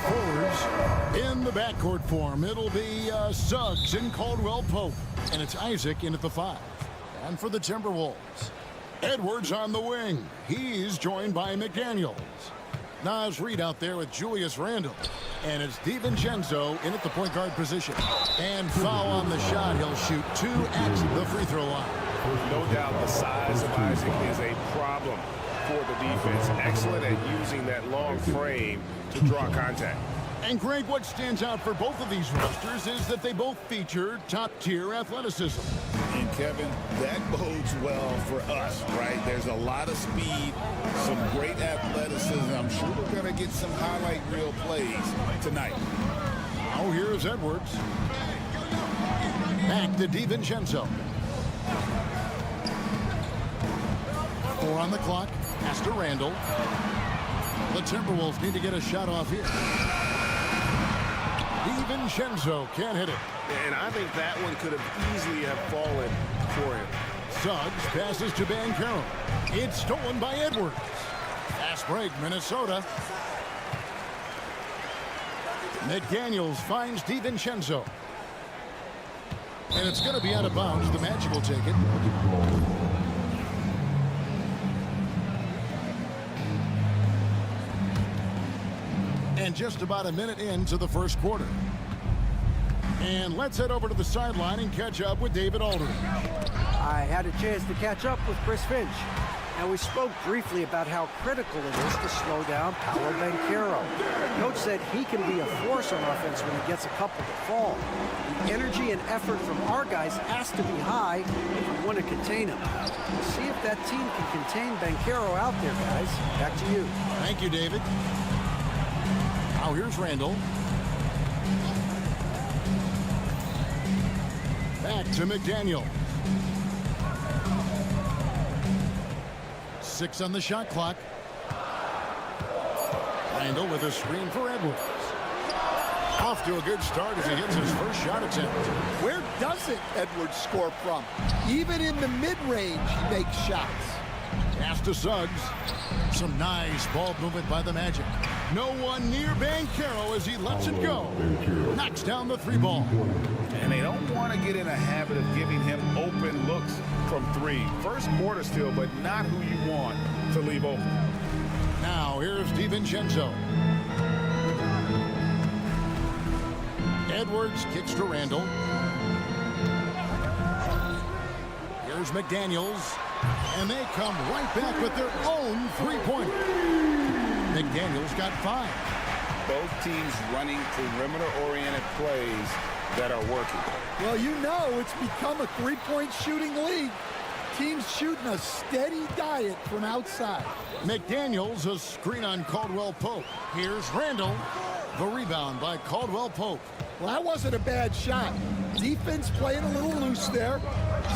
forwards in the backcourt form. It'll be Suggs and Caldwell Pope. And it's Isaac in at the 5. And for the Timberwolves, Edwards on the wing. He's joined by McDaniels. Naz Reid out there with Julius Randle. And it's DiVincenzo in at the point guard position. And foul on the shot. He'll shoot 2 at the free throw line. No doubt the size of Isaac is a problem for the defense. Excellent at using that long frame to draw contact. And Greg, what stands out for both of these rosters is that they both feature top-tier athleticism. And Kevin, that bodes well for us, right? There's a lot of speed, some great athleticism. I'm sure we're going to get some highlight reel plays tonight. Oh, here's Edwards. Back to DiVincenzo. 4 on the clock. Pass to Randle. The Timberwolves need to get a shot off here. DiVincenzo can't hit it. And I think that one could have easily have fallen for him. Suggs passes to Banchero. It's stolen by Edwards. Fast break, Minnesota. McDaniels finds DiVincenzo. And it's going to be out of bounds. The Magic will take it. And just about a minute into the first quarter. And let's head over to the sideline and catch up with David Aldridge. I had a chance to catch up with Chris Finch, and we spoke briefly about how critical it is to slow down Paolo Banchero. Coach said he can be a force on offense when he gets a couple to fall. The energy and effort from our guys has to be high if we want to contain him. We'll see if that team can contain Banchero out there, guys. Back to you. Thank you, David. Now here's Randle. Back to McDaniel. 6 on the shot clock. Randle with a screen for Edwards. Off to a good start as he hits his first shot attempt. Where doesn't Edwards score from? Even in the mid-range, he makes shots. Pass to Suggs. Some nice ball movement by the Magic. No one near Banchero as he lets it go. Knocks down the 3 ball. And they don't want to get in a habit of giving him open looks from 3. First quarter still, but not who you want to leave open. Now here's DiVincenzo. Edwards kicks to Randle. Here's McDaniels. And they come right back with their own 3-pointer. McDaniels got 5. Both teams running perimeter-oriented plays that are working. Well, you know it's become a 3-point shooting league. Teams shooting a steady diet from outside. McDaniels, a screen on Caldwell Pope. Here's Randle. The rebound by Caldwell Pope. Well, that wasn't a bad shot. Defense playing a little loose there.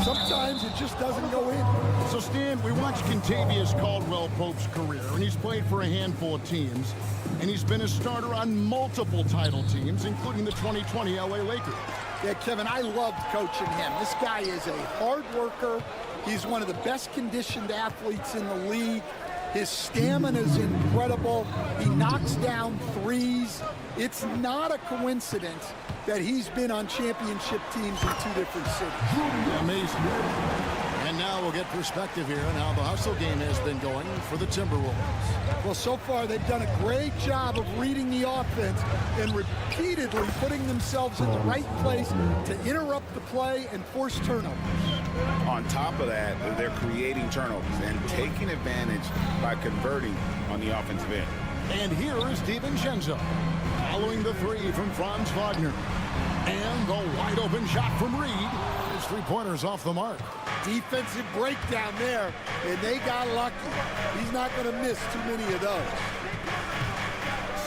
Sometimes it just doesn't go in. So, Stan, we watched Kentavious Caldwell Pope's career, and he's played for a handful of teams. And he's been a starter on multiple title teams, including the 2020 LA Lakers. Yeah, Kevin, I loved coaching him. This guy is a hard worker. He's one of the best conditioned athletes in the league. His stamina is incredible. He knocks down threes. It's not a coincidence that he's been on championship teams in 2 different cities. Amazing. And now we'll get perspective here on how the hustle game has been going for the Timberwolves. Well, so far they've done a great job of reading the offense and repeatedly putting themselves in the right place to interrupt the play and force turnovers. On top of that, they're creating turnovers and taking advantage by converting on the offensive end. And here is DiVincenzo, following the 3 from Franz Wagner. And the wide open shot from Reid. His 3-pointer's off the mark. Defensive breakdown there, and they got lucky. He's not going to miss too many of those.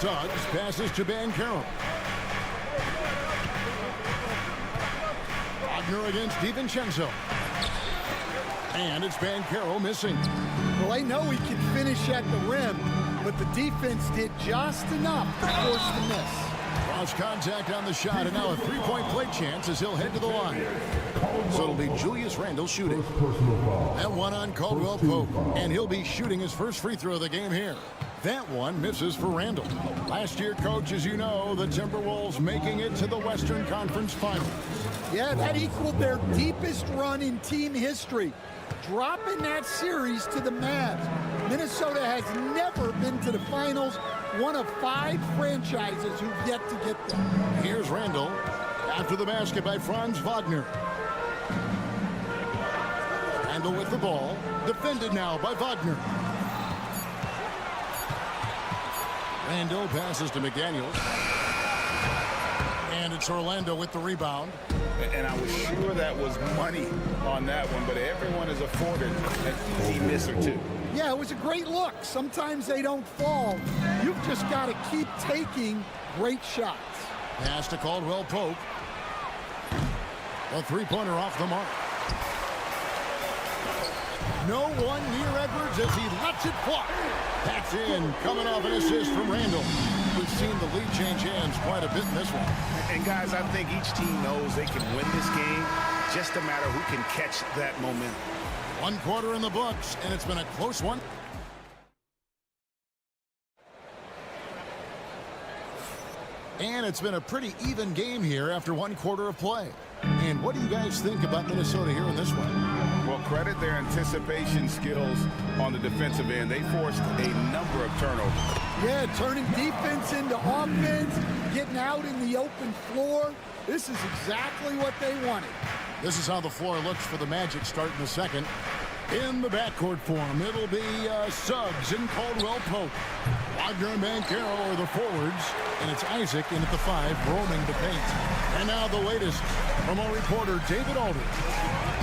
Suggs passes to Banchero. Wagner against DiVincenzo. And it's Banchero missing. Well, I know he can finish at the rim, but the defense did just enough to force the miss. Cross contact on the shot, and now a 3-point play chance as he'll head to the line. So it'll be Julius Randle shooting. That one on Caldwell Pope, and he'll be shooting his first free throw of the game here. That one misses for Randall. Last year, coach, as you know, the Timberwolves making it to the Western Conference Finals. Yeah, that equaled their deepest run in team history, dropping that series to the Mavs. Minnesota has never been to the finals, one of 5 franchises who've yet to get there. Here's Randall after the basket by Franz Wagner. Randall with the ball, defended now by Wagner. Randall passes to McDaniels. And it's Orlando with the rebound. And I was sure that was money on that one, but everyone is afforded an easy miss or two. Yeah, it was a great look. Sometimes they don't fall. You've just got to keep taking great shots. Pass to Caldwell Pope. A three-pointer off the mark. No one near Edwards as he lets it fly. That's in, coming off an assist from Randall. We've seen the lead change hands quite a bit in this one. And guys, I think each team knows they can win this game. Just a matter who can catch that momentum. 1 quarter in the books, and it's been a close one. And it's been a pretty even game here after 1 quarter of play. And what do you guys think about Minnesota here in this one? Well, credit their anticipation skills on the defensive end. They forced a number of turnovers. Yeah, turning defense into offense, getting out in the open floor. This is exactly what they wanted. This is how the floor looks for the Magic starting the second. In the backcourt form, it'll be Suggs and Caldwell Pope. Wagner and Banchero are the forwards, and it's Isaac in at the 5, roaming the paint. And now the latest from our reporter, David Aldridge.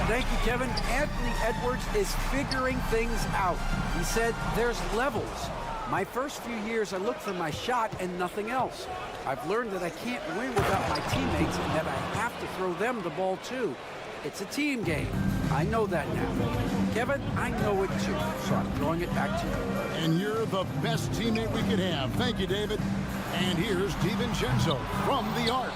Thank you, Kevin. Anthony Edwards is figuring things out. He said there's levels. My first few years, I looked for my shot and nothing else. I've learned that I can't win without my teammates and that I have to throw them the ball too. It's a team game. I know that now. Kevin, I know it too, so I'm throwing it back to you. And you're the best teammate we could have. Thank you, David. And here's DiVincenzo from the arc.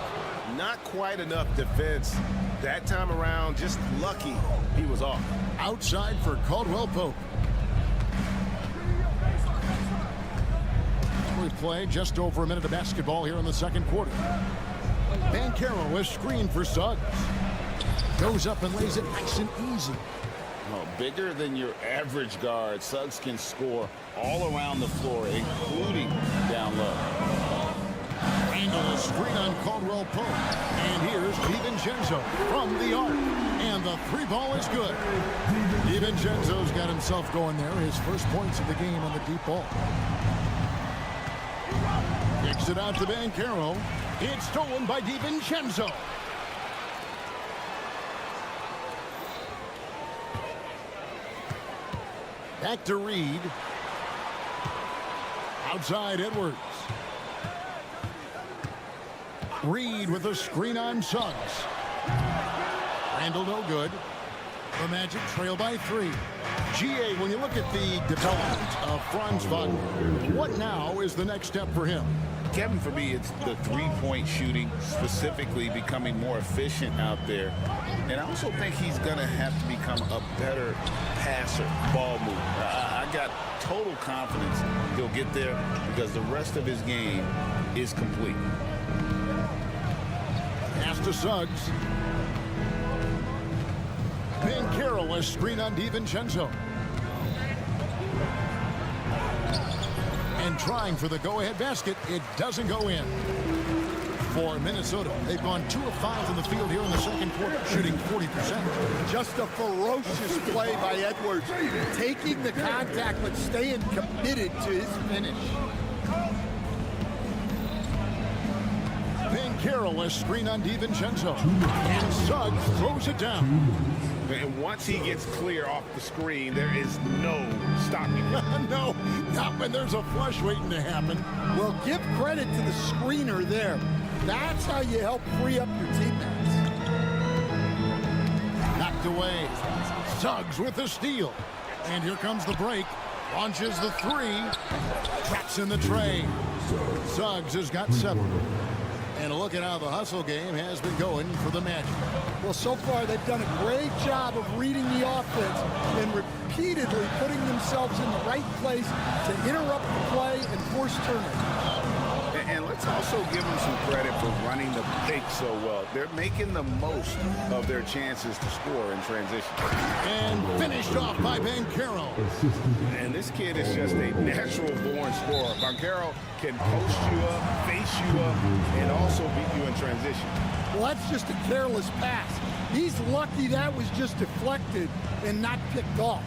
Not quite enough defense that time around. Just lucky he was off. Outside for Caldwell Pope. We play just over a minute of basketball here in the second quarter. Banchero is screened for Suggs. Goes up and lays it nice and easy. Oh, bigger than your average guard, Suggs can score all around the floor, including down low. Randall is screen on Caldwell Pope. And here's DiVincenzo from the arc. And the 3-ball is good. DiVincenzo's got himself going there. His first points of the game on the deep ball. Kicks it out to Banchero. It's stolen by DiVincenzo. Back to Reed. Outside Edwards. Reed with a screen on Suggs. Randall no good. The Magic trail by 3. GA, when you look at the development of Franz Wagner, what now is the next step for him? Kevin, for me, it's the three-point shooting, specifically becoming more efficient out there. And I also think he's going to have to become a better passer, ball mover. I got total confidence he'll get there because the rest of his game is complete. Pass to Suggs. Banchero is screen on DiVincenzo. And trying for the go-ahead basket, it doesn't go in. For Minnesota, they've gone 2 of 5 in the field here in the second quarter, shooting 40%. Just a ferocious play by Edwards, taking the contact but staying committed to his finish. Banchero is screen on DiVincenzo. And Suggs throws it down. And once he gets clear off the screen, there is no stopping him. No, not when there's a flush waiting to happen. Well, give credit to the screener there. That's how you help free up your teammates. Knocked away. Suggs with the steal. And here comes the break. Launches the 3. Traps in the tray. Suggs has got 7. And a look at how the hustle game has been going for the Magic. Well, so far they've done a great job of reading the offense and repeatedly putting themselves in the right place to interrupt the play and force turnovers. And let's also give them some credit for running the pick so well. They're making the most of their chances to score in transition. And finished off by Banchero. And this kid is just a natural-born scorer. Banchero can post you up, face you up, and also beat you in transition. Well, that's just a careless pass. He's lucky that was just deflected and not picked off.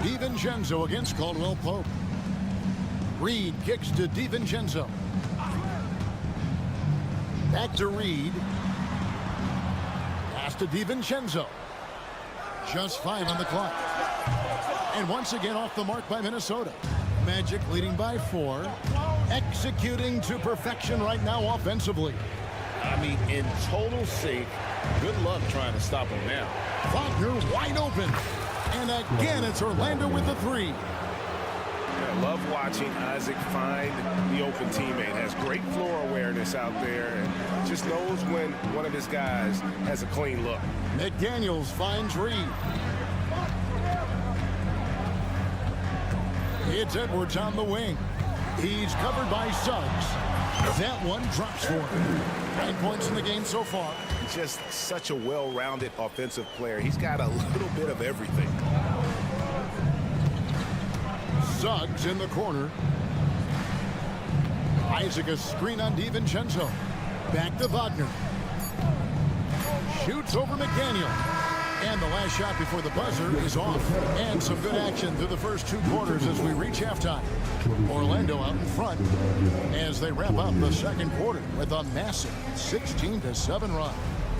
DiVincenzo against Caldwell Pope. Reed kicks to DiVincenzo. Back to Reed. Pass to DiVincenzo. Just 5 on the clock. And once again off the mark by Minnesota. Magic leading by 4. Executing to perfection right now offensively. I mean, in total sync. Good luck trying to stop him now. Wagner wide open. And again, it's Orlando with the 3. I love watching Isaac find the open teammate. Has great floor awareness out there and just knows when one of his guys has a clean look. McDaniels finds Reed. It's Edwards on the wing. He's covered by Suggs. That one drops for him. 9 points in the game so far. Just such a well-rounded offensive player. He's got a little bit of everything. Suggs in the corner. Isaac a screen on DiVincenzo. Back to Wagner. Shoots over McDaniel. And the last shot before the buzzer is off. And some good action through the first 2 quarters as we reach halftime. Orlando out in front as they wrap up the second quarter with a massive 16-7 run.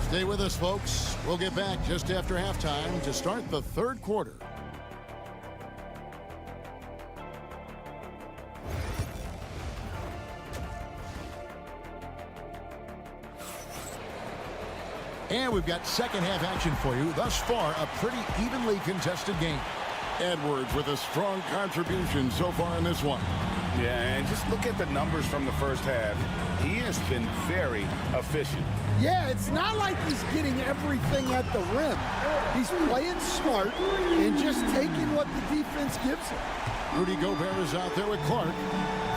Stay with us, folks. We'll get back just after halftime to start the third quarter. And we've got second half action for you. Thus far, a pretty evenly contested game. Edwards with a strong contribution so far in this one. Yeah, and just look at the numbers from the first half. He has been very efficient. Yeah, it's not like he's getting everything at the rim. He's playing smart and just taking what the defense gives him. Rudy Gobert is out there with Clark.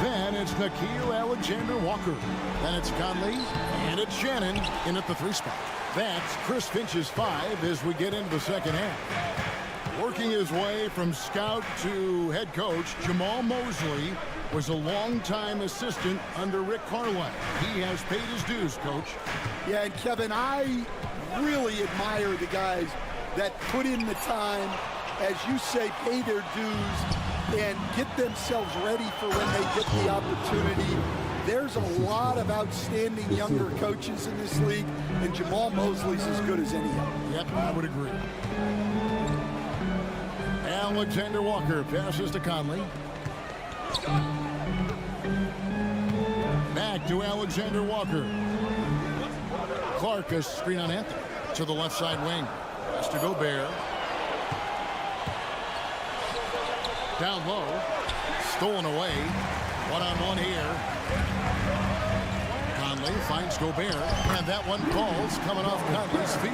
Then it's Nickeil Alexander-Walker. Then it's Conley, and it's Shannon in at the 3 spot. That's Chris Finch's 5 as we get into the second half. Working his way from scout to head coach, Jamal Mosley was a longtime assistant under Rick Carlisle. He has paid his dues, Coach. Yeah, and Kevin, I really admire the guys that put in the time, as you say, pay their dues and get themselves ready for when they get the opportunity. There's a lot of outstanding younger coaches in this league, and Jamal Mosley's as good as any of them. Yep, I would agree. Alexander Walker passes to Conley. Back to Alexander Walker. Clark, a screen on Anthony to the left side wing. Pass to Gobert. Down low. Stolen away. One-on-one here. Conley finds Gobert. And that one falls coming off Conley's feet.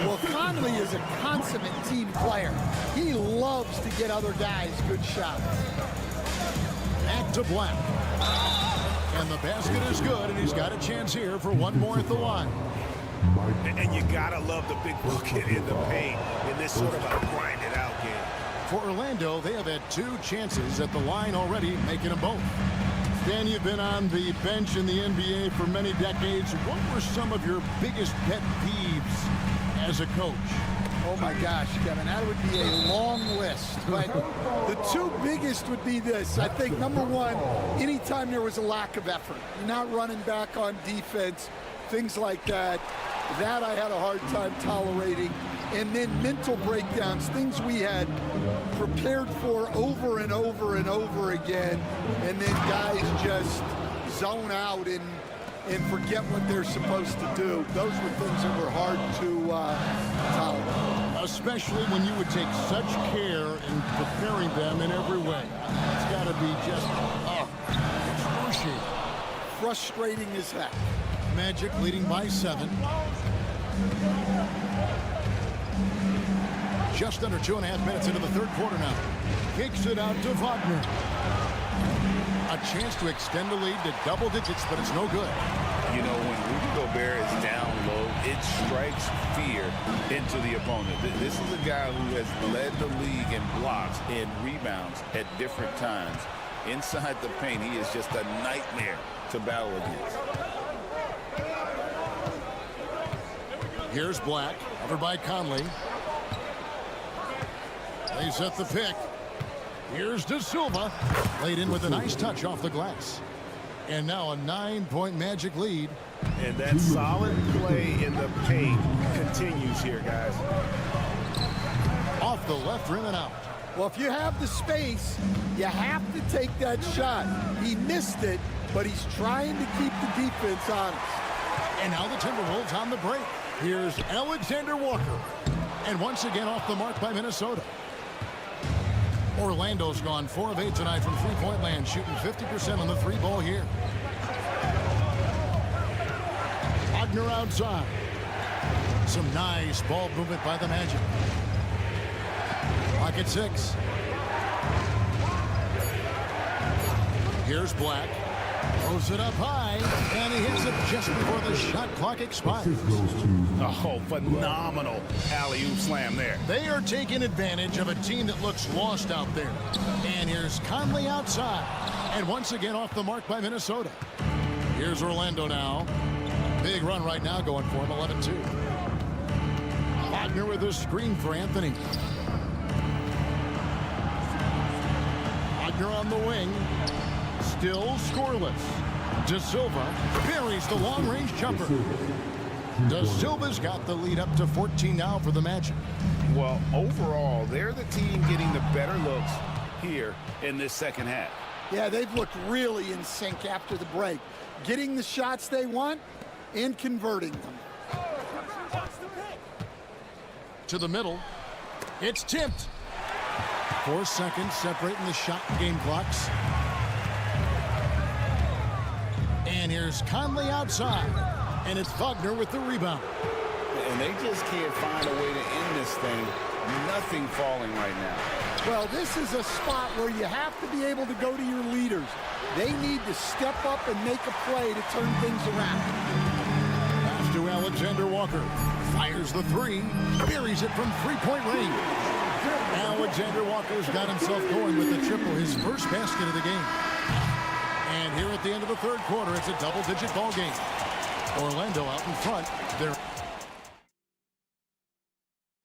Well, Conley is a consummate team player. He loves to get other guys good shots. Back to Black. And the basket is good, and he's got a chance here for one more at the line. And you gotta love the big bucket in the paint in this sort of a grinded-out game. For Orlando, they have had 2 chances at the line already, making them both. Stan, you've been on the bench in the NBA for many decades. What were some of your biggest pet peeves as a coach? Oh my gosh, Kevin, that would be a long list. But the 2 biggest would be this. I think number 1, anytime there was a lack of effort, you're not running back on defense, things like that. That I had a hard time tolerating. And then mental breakdowns, things we had prepared for over and over and over again. And then guys just zone out and forget what they're supposed to do. Those were things that were hard to tolerate. Especially when you would take such care in preparing them in every way. It's got to be just a frustrating as heck. Magic leading by 7. Just under 2.5 minutes into the third quarter now. Kicks it out to Wagner. A chance to extend the lead to double digits, but it's no good. You know, when Rudy Gobert is down low, it strikes fear into the opponent. This is a guy who has led the league in blocks and rebounds at different times. Inside the paint, he is just a nightmare to battle against. Here's Black, covered by Conley. They set the pick. Here's De Silva, laid in with a nice touch off the glass. And now a 9-point Magic lead. And that solid play in the paint continues here, guys. Off the left rim and out. Well, if you have the space, you have to take that shot. He missed it, but he's trying to keep the defense honest. And now the Timberwolves on the break. Here's Alexander Walker. And once again off the mark by Minnesota. Orlando's gone 4 of 8 tonight from three-point land, shooting 50% on the 3-ball here. Wagner outside. Some nice ball movement by the Magic. Clock at 6. Here's Black. Throws it up high, and he hits it just before the shot clock expires. Oh, phenomenal alley-oop slam there. They are taking advantage of a team that looks lost out there. And here's Conley outside. And once again off the mark by Minnesota. Here's Orlando now. Big run right now going for him, 11-2. Wagner with a screen for Anthony. Wagner on the wing. Still scoreless. De Silva buries the long-range jumper. De Silva's got the lead up to 14 now for the Magic. Well, overall, they're the team getting the better looks here in this second half. Yeah, they've looked really in sync after the break. Getting the shots they want and converting them. To the middle. It's tipped. 4 seconds separating the shot game clocks. And here's Conley outside. And it's Wagner with the rebound. And they just can't find a way to end this thing. Nothing falling right now. Well, this is a spot where you have to be able to go to your leaders. They need to step up and make a play to turn things around. Pass to Alexander Walker. Fires the 3. Buries it from 3-point range. Alexander Walker's got himself going with the triple, his first basket of the game. And here at the end of the third quarter, it's a double-digit ball game. Orlando out in front.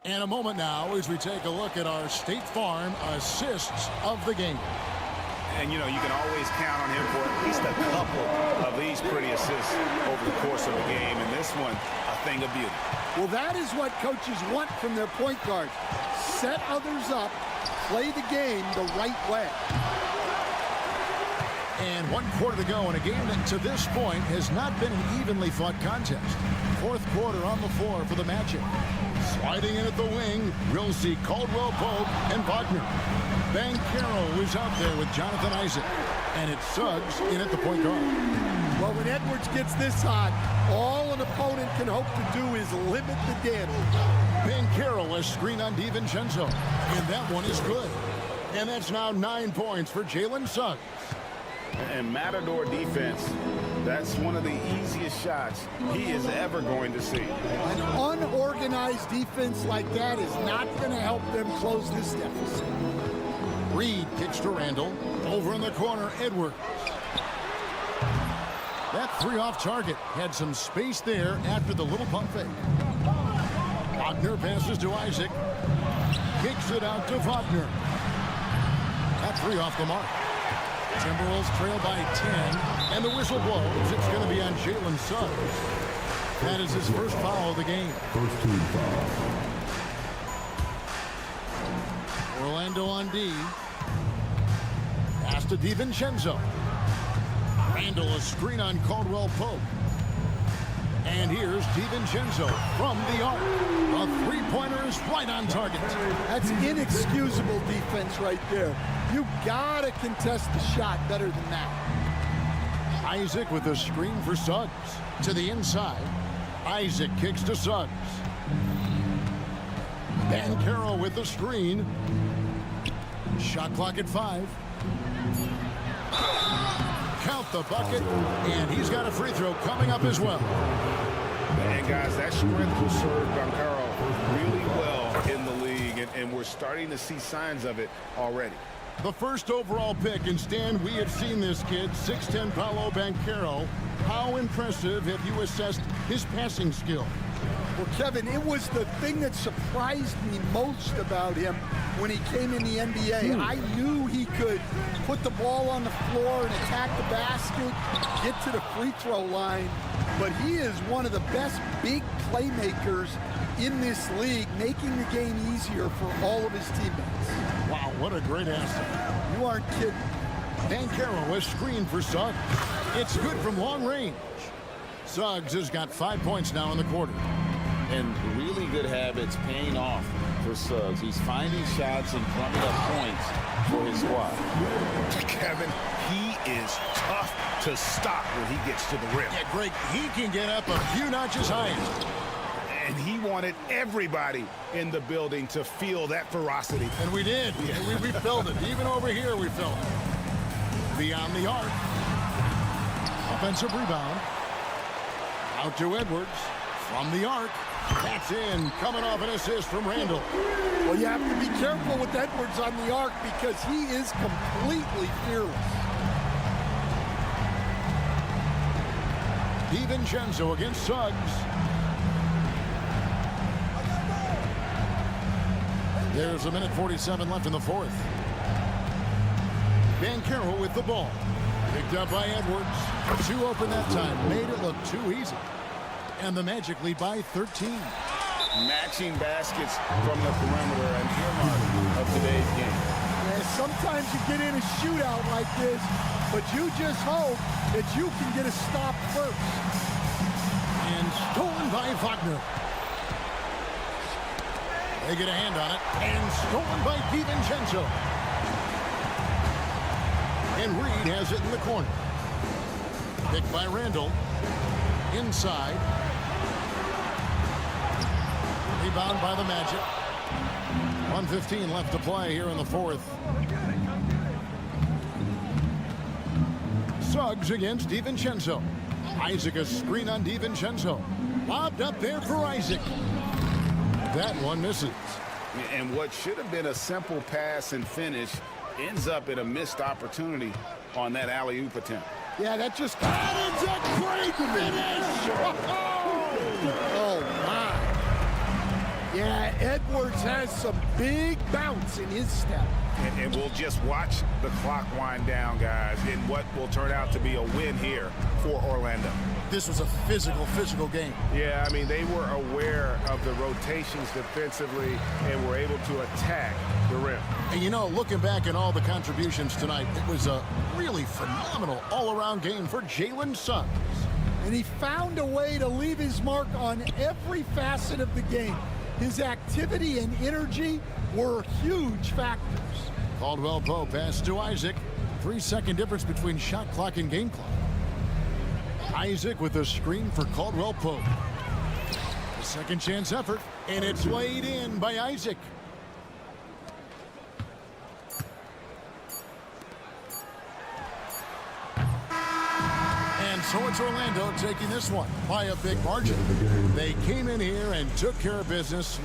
And a moment now as we take a look at our State Farm assists of the game. And, you know, you can always count on him for at least a couple of these pretty assists over the course of the game. And this one, a thing of beauty. Well, that is what coaches want from their point guard. Set others up, play the game the right way. And 1 quarter to go in a game that to this point has not been an evenly fought contest. Fourth quarter on the floor for the Magic. Sliding in at the wing, we'll see Caldwell Pope and Wagner. Banchero is out there with Jonathan Isaac. And it's Suggs in at the point guard. Well, when Edwards gets this hot, all an opponent can hope to do is limit the damage. Banchero a screen on DiVincenzo. And that one is good. And that's now 9 points for Jalen Suggs. And Matador defense, that's one of the easiest shots he is ever going to see. An unorganized defense like that is not going to help them close this deficit. Reed kicks to Randall. Over in the corner, Edwards. That 3 off target. Had some space there after the little pump fake. Wagner passes to Isaac. Kicks it out to Wagner. That 3 off the mark. Timberwolves trail by 10, and the whistle blows. It's going to be on Jalen Suggs. That is his first foul of the game. First team foul. Orlando on D. Pass to DiVincenzo. Randall a screen on Caldwell Pope. And here's DiVincenzo from the arc. A 3-pointer is right on target. That's inexcusable defense right there. You gotta contest the shot better than that. Isaac with a screen for Suggs. To the inside. Isaac kicks to Suggs. Banchero with the screen. Shot clock at 5. Count the bucket, and he's got a free throw coming up as well. And guys, that strength will serve Banchero really well in the league, and we're starting to see signs of it already. The first overall pick, and Stan, we have seen this kid, 6'10" Paolo Banchero. How impressive have you assessed his passing skill? Well, Kevin, it was the thing that surprised me most about him when he came in the NBA. I knew he could put the ball on the floor and attack the basket, get to the free throw line, but he is one of the best big playmakers in this league, making the game easier for all of his teammates. Wow, what a great asset. You aren't kidding. Banchero was screened for Suggs. It's good from long range. Suggs has got 5 points now in the quarter. And really good habits paying off for Suggs. He's finding shots and drumming up points for his squad. Kevin, he is tough to stop when he gets to the rim. Yeah, Greg, he can get up a few notches higher. And he wanted everybody in the building to feel that ferocity. And we did. Yeah. We felt it. Even over here, we felt it. Beyond the arc. Offensive rebound. Out to Edwards. From the arc. That's in. Coming off an assist from Randall. Well, you have to be careful with Edwards on the arc because he is completely fearless. DiVincenzo against Suggs. There's a minute 47 left in the fourth. Banchero with the ball. Picked up by Edwards. 2 open that time. Made it look too easy. And the Magic lead by 13. Matching baskets from the perimeter and earmark of today's game. Yeah, sometimes you get in a shootout like this, but you just hope that you can get a stop first. And stolen by Wagner. They get a hand on it. And stolen by DiVincenzo. And Reed has it in the corner. Picked by Randall. Inside. Rebound by the Magic. 1:15 left to play here in the fourth. Suggs against DiVincenzo. Isaac a screen on DiVincenzo. Lobbed up there for Isaac. That one misses. And what should have been a simple pass and finish ends up in a missed opportunity on that alley-oop attempt. Yeah, that just... That is a great finish! Oh, my. Yeah, Edwards has some big bounce in his step. And we'll just watch the clock wind down, guys, in what will turn out to be a win here for Orlando. This was a physical game. Yeah, I mean, they were aware of the rotations defensively and were able to attack the rim. And you know, looking back at all the contributions tonight, it was a really phenomenal all-around game for Jalen Suggs. And he found a way to leave his mark on every facet of the game. His activity and energy were huge factors. Caldwell Pope pass to Isaac. 3-second difference between shot clock and game clock. Isaac with a screen for Caldwell Pope. A second chance effort, and it's laid in by Isaac. And so it's Orlando taking this one by a big margin. They came in here and took care of business.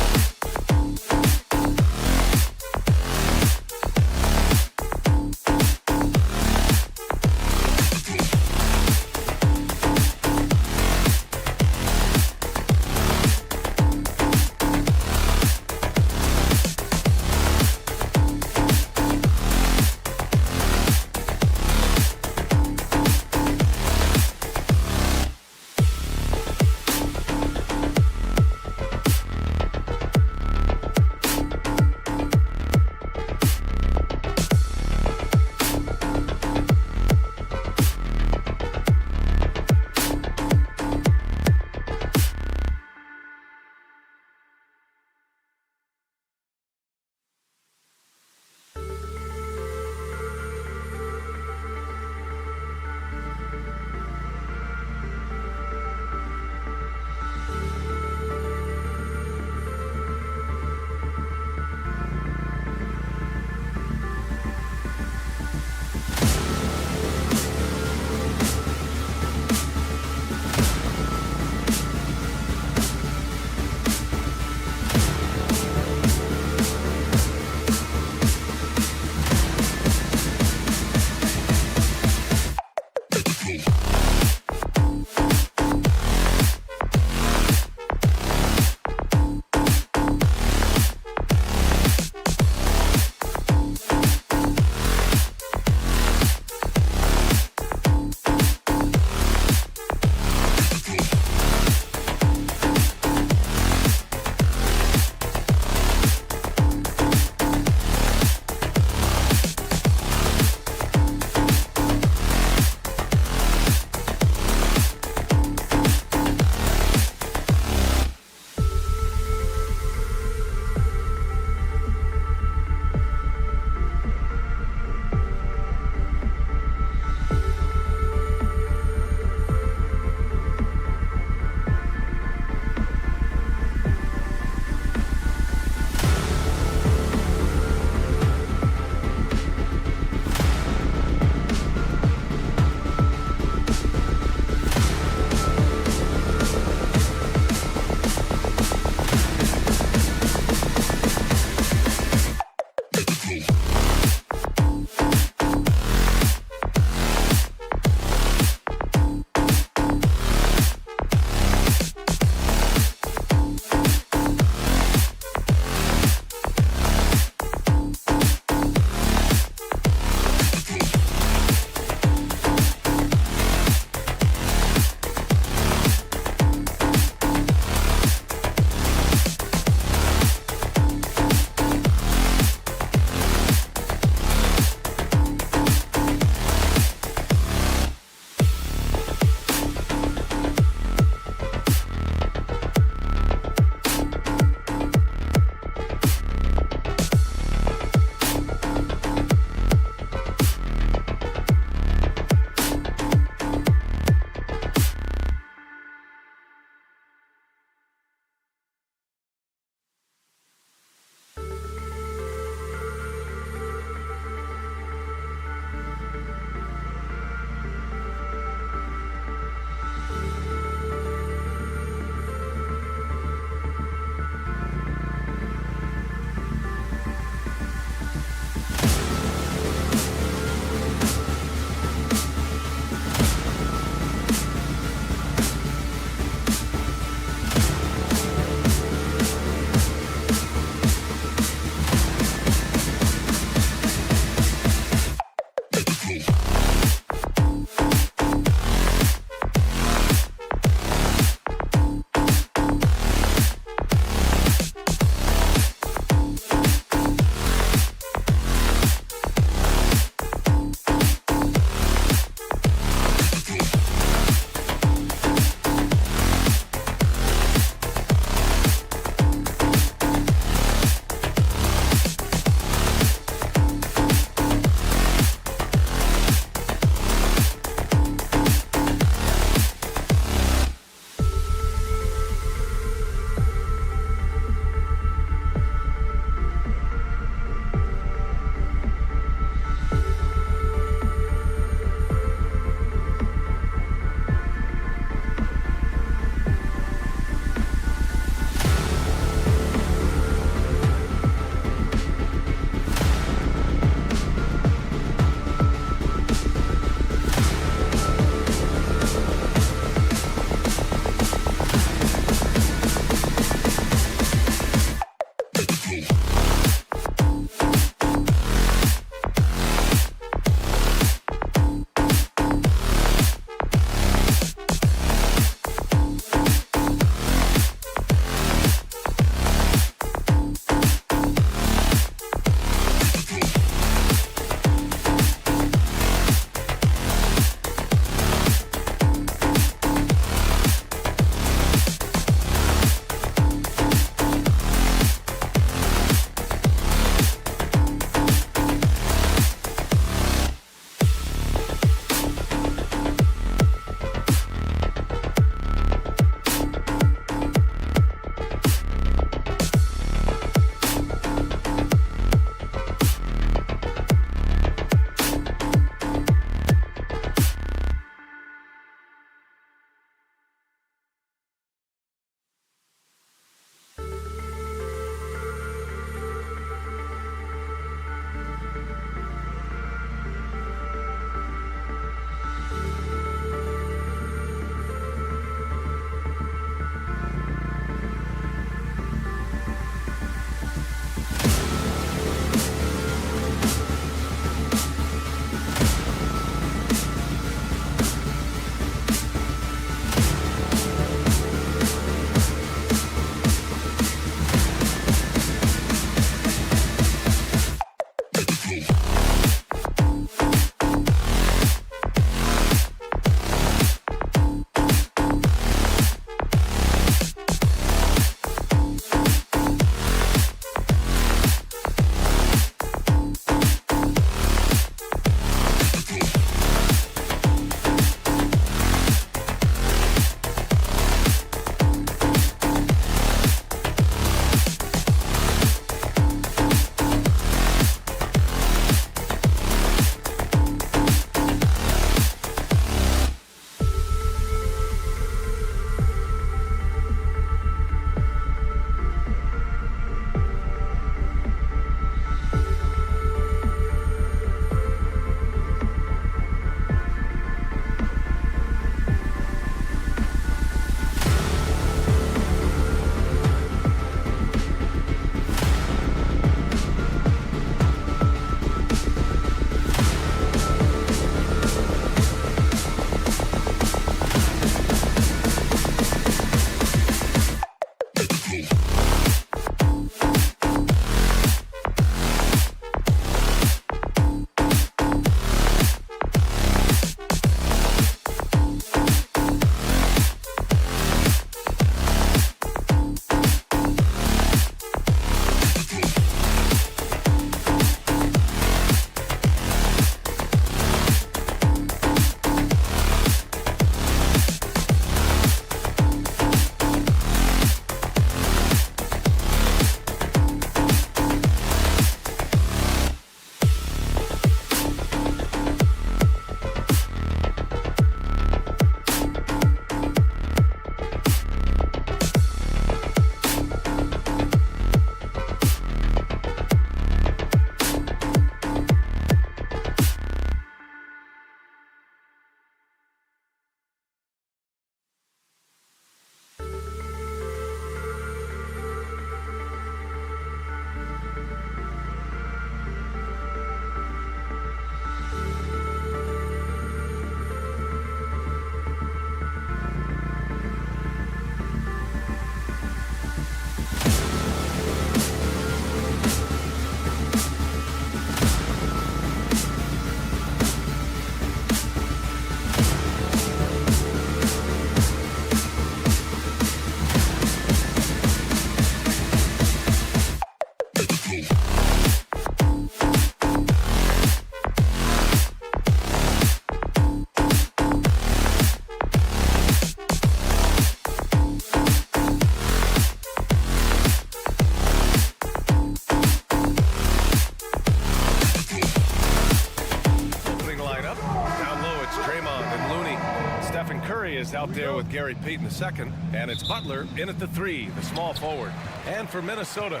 Curry is out there with Gary Payton II, and it's Butler in at the 3, the small forward. And for Minnesota,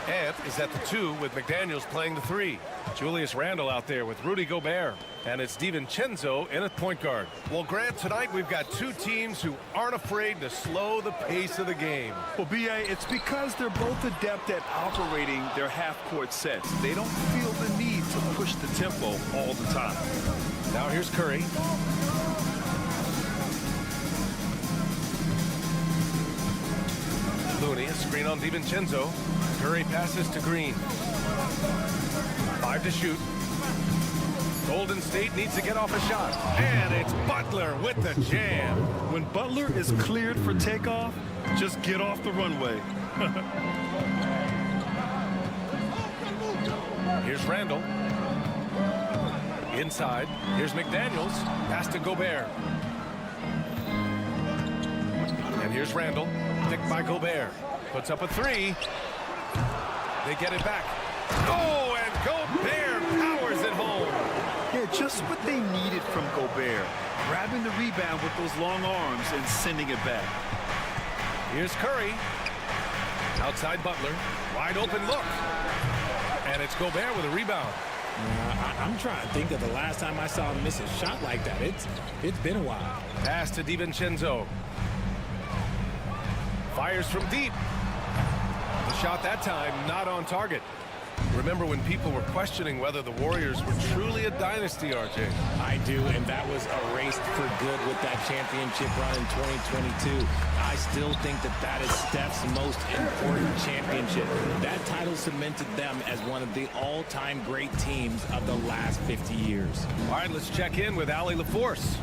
Ant is at the 2 with McDaniels playing the 3. Julius Randle out there with Rudy Gobert. And it's DiVincenzo in at point guard. Well, Grant, tonight we've got two teams who aren't afraid to slow the pace of the game. Well, B.A., it's because they're both adept at operating their half-court sets. They don't feel the need to push the tempo all the time. Now here's Curry. Looney, a screen on DiVincenzo. Curry passes to Green. 5 to shoot. Golden State needs to get off a shot. And it's Butler with the jam. When Butler is cleared for takeoff, just get off the runway. Here's Randle. Inside. Here's McDaniels. Pass to Gobert. And here's Randle. Picked by Gobert. Puts up a 3. They get it back. Oh, and Gobert powers it home. Yeah, just what they needed from Gobert. Grabbing the rebound with those long arms and sending it back. Here's Curry. Outside Butler. Wide open look. And it's Gobert with a rebound. I'm trying to think of the last time I saw him miss a shot like that. It's been a while. Pass to DiVincenzo. Fires from deep. The shot that time not on target. Remember when people were questioning whether the Warriors were truly a dynasty, RJ? I do, and that was erased for good with that championship run in 2022. I still think that is Steph's most important championship. That title cemented them as one of the all-time great teams of the last 50 years. All right, let's check in with Allie LaForce.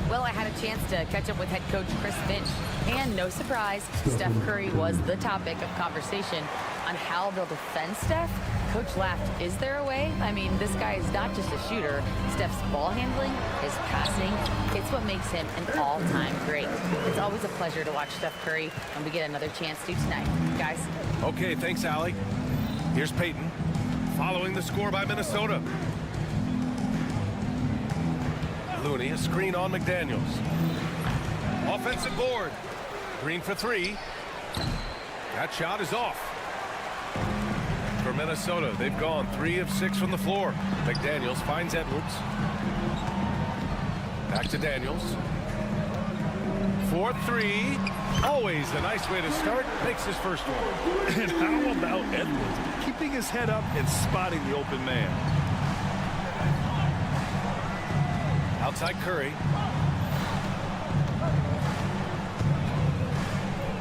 Well, I had a chance to catch up with head coach Chris Finch, and no surprise, Steph Curry was the topic of conversation on how they'll defend Steph. Coach laughed. Is there a way? I mean, this guy is not just a shooter. Steph's ball handling, his passing, it's what makes him an all-time great. It's always a pleasure to watch Steph Curry, and we get another chance to tonight. Guys. Okay, thanks, Allie. Here's Payton, following the score by Minnesota. Looney, a screen on McDaniels. Offensive board. Green for 3. That shot is off. For Minnesota, they've gone 3 of 6 from the floor. McDaniels finds Edwards. Back to Daniels. 4-3. Always a nice way to start. Makes his first one. And how about Edwards keeping his head up and spotting the open man? Outside Curry.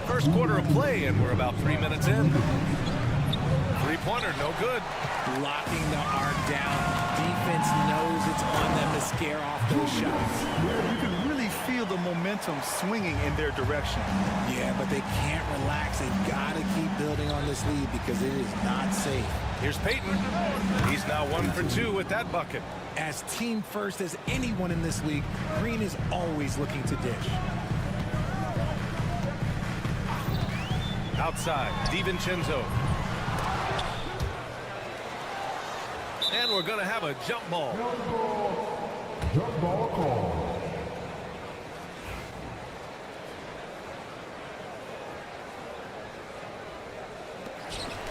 First quarter of play, and we're about 3 minutes in. Three-pointer, no good. Locking the arc down. Defense knows it's on them to scare off those shots. You can really feel the momentum swinging in their direction. Yeah, but they can't relax. They've got to keep building on this lead because it is not safe. Here's Payton. He's now 1 for 2 with that bucket. As team first as anyone in this league, Green is always looking to dish. Outside, DiVincenzo. And we're going to have a jump ball. Jump ball call.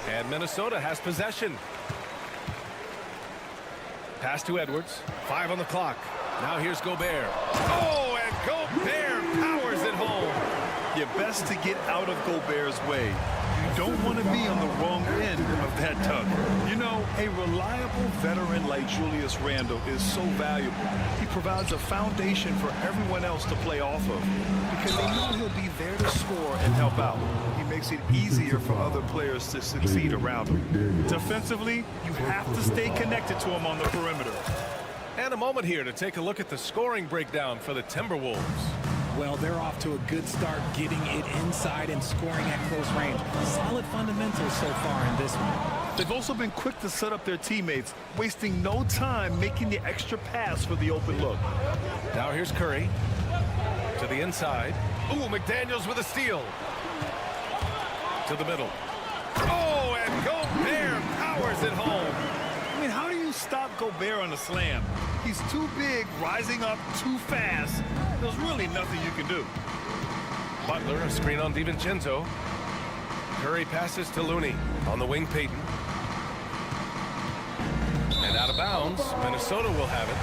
And Minnesota has possession. Pass to Edwards. 5 on the clock. Now here's Gobert. Oh, and Gobert powers it home. You're best to get out of Gobert's way. You don't want to be on the wrong end of that tug. You know, a reliable veteran like Julius Randle is so valuable. He provides a foundation for everyone else to play off of because they know he'll be there to score and help out. He makes it easier for other players to succeed around him. Defensively, you have to stay connected to him on the perimeter. And a moment here to take a look at the scoring breakdown for the Timberwolves. Well, they're off to a good start getting it inside and scoring at close range. Solid fundamentals so far in this one. They've also been quick to set up their teammates, wasting no time making the extra pass for the open look. Now here's Curry to the inside. Ooh, McDaniels with a steal. To the middle. Oh, and Gobert powers it home. I mean, how do you stop Gobert on a slam? He's too big, rising up too fast. there's really nothing you can do. Butler, a screen on DiVincenzo. Curry passes to Looney. On the wing, Payton. And out of bounds. Minnesota will have it.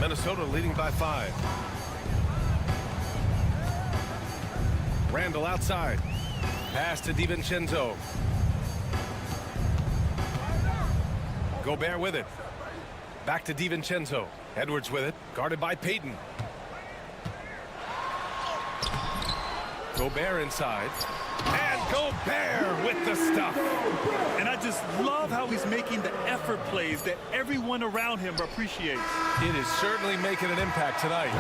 Minnesota leading by 5. Randall outside. Pass to DiVincenzo. Gobert with it. Back to DiVincenzo. Edwards with it. Guarded by Payton. Gobert inside. And Gobert with the stuff. And I just love how he's making the effort plays that everyone around him appreciates. It is certainly making an impact tonight.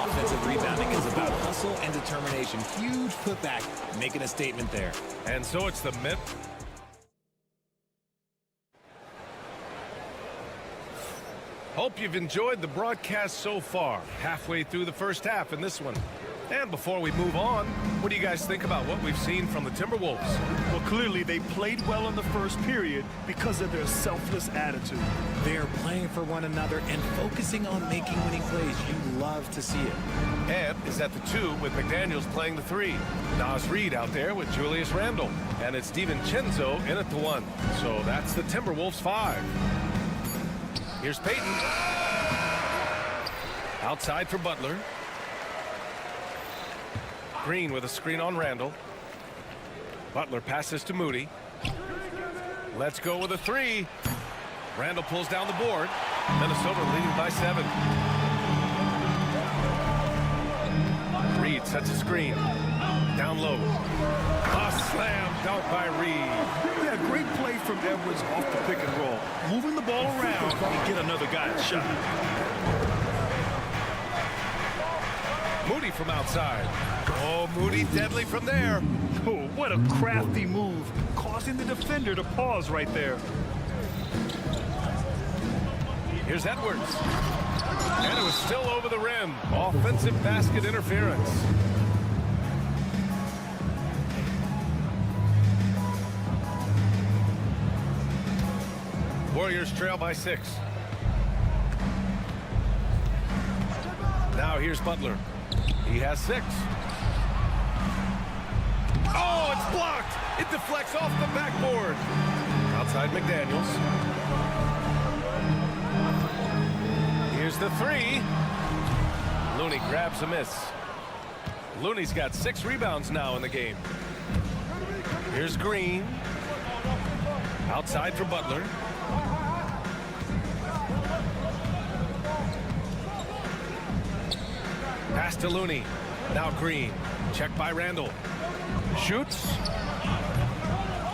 Offensive rebounding is about hustle and determination. Huge putback, making a statement there. And so it's the mid. Hope you've enjoyed the broadcast so far. Halfway through the first half in this one. And before we move on, what do you guys think about what we've seen from the Timberwolves? Well, clearly they played well in the first period because of their selfless attitude. They're playing for one another and focusing on making winning plays. You love to see it. Ed is at the 2 with McDaniels playing the 3. Naz Reid out there with Julius Randle. And it's DiVincenzo in at the 1. So that's the Timberwolves 5. Here's Payton. Outside for Butler. Green with a screen on Randall. Butler passes to Moody. Let's go with a 3. Randall pulls down the board. Minnesota leading by 7. Reid sets a screen. Down low. A slam dunk by Reid. Yeah, great play from Edwards off the pick and roll. Moving the ball around and get another guy a shot. Moody from outside. Oh, Moody deadly from there. Oh, what a crafty move, causing the defender to pause right there. Here's Edwards. And it was still over the rim. Offensive basket interference. Warriors trail by 6. Now here's Butler. He has 6. Oh, it's blocked. It deflects off the backboard. Outside McDaniels. Here's the 3. Looney grabs a miss. Looney's got 6 rebounds now in the game. Here's Green. Outside for Butler. Pass to Looney. Now Green. Checked by Randall. Shoots.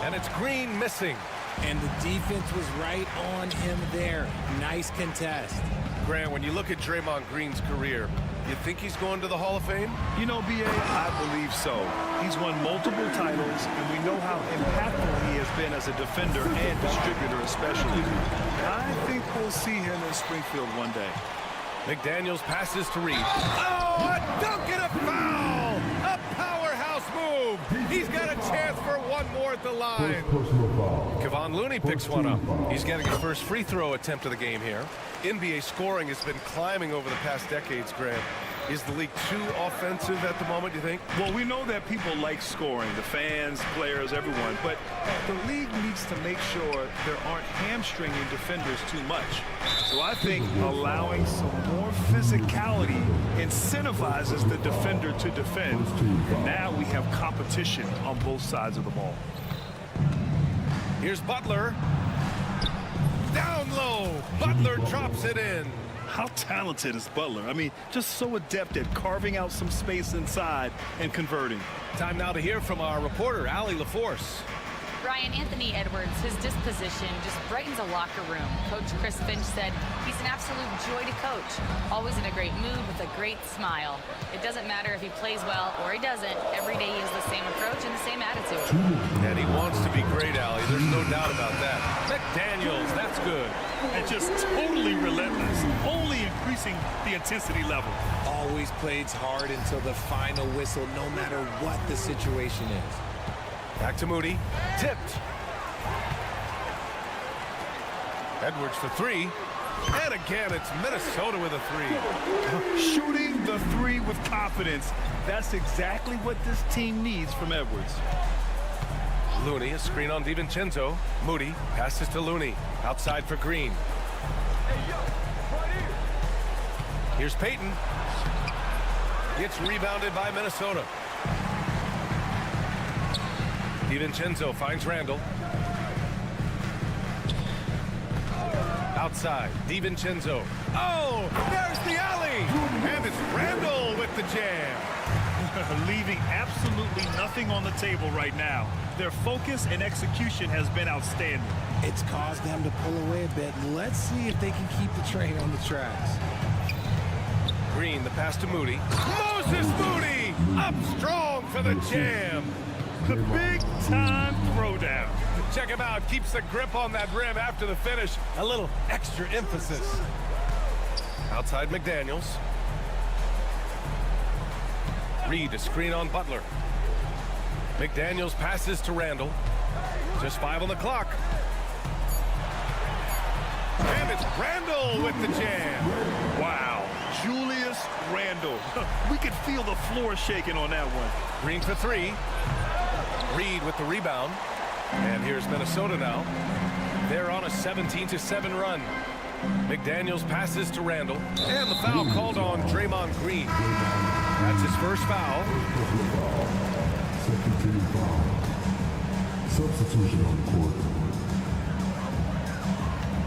And it's Green missing. And the defense was right on him there. Nice contest. Grant, when you look at Draymond Green's career, you think he's going to the Hall of Fame? You know, B.A., I believe so. He's won multiple titles, and we know how impactful he has been as a defender and distributor especially. I think we'll see him in Springfield one day. McDaniels passes to Reid. Oh, a dunk and a foul! A powerhouse move! He's got a chance for one more at the line. Kevon Looney picks one up. He's getting his first free throw attempt of the game here. NBA scoring has been climbing over the past decades, Grant. Is the league too offensive at the moment, you think? Well, we know that people like scoring, the fans, players, everyone, but the league needs to make sure there aren't hamstringing defenders too much. So I think allowing some more physicality incentivizes the defender to defend. And now we have competition on both sides of the ball. Here's Butler. Down low. Butler drops it in. How talented is Butler? I mean, just so adept at carving out some space inside and converting. Time now to hear from our reporter, Allie LaForce. Ryan, Anthony Edwards, his disposition just brightens a locker room. Coach Chris Finch said he's an absolute joy to coach. Always in a great mood with a great smile. It doesn't matter if he plays well or he doesn't. Every day he has the same approach and the same attitude. And he wants to be great, Allie. There's no doubt about that. McDaniels, that's good. And just totally relentless, only increasing the intensity level. Always plays hard until the final whistle, no matter what the situation is. Back to Moody. Tipped. Edwards for three. And again, it's Minnesota with a three. Shooting the three with confidence. That's exactly what this team needs from Edwards. Looney, a screen on DiVincenzo. Moody passes to Looney. Outside for Green. Here's Payton. It's rebounded by Minnesota. DiVincenzo finds Randall. Outside, DiVincenzo. Oh, there's the alley. And it's Randall with the jam. Leaving absolutely nothing on the table right now. Their focus and execution has been outstanding. It's caused them to pull away a bit. Let's see if they can keep the train on the tracks. Green, the pass to Moody. Moses Moody up strong for the jam. The big-time throwdown. Check him out. Keeps the grip on that rim after the finish. A little extra emphasis. Outside McDaniels. Reed, a screen on Butler. McDaniels passes to Randall. Just 5 on the clock. And it's Randall with the jam. Wow. Julius Randall. We could feel the floor shaking on that one. Green for three. Reed with the rebound. And here's Minnesota now. They're on a 17-7 run. McDaniels passes to Randall. And the foul called on Draymond Green. That's his first foul. Second team foul. Substitution on the court.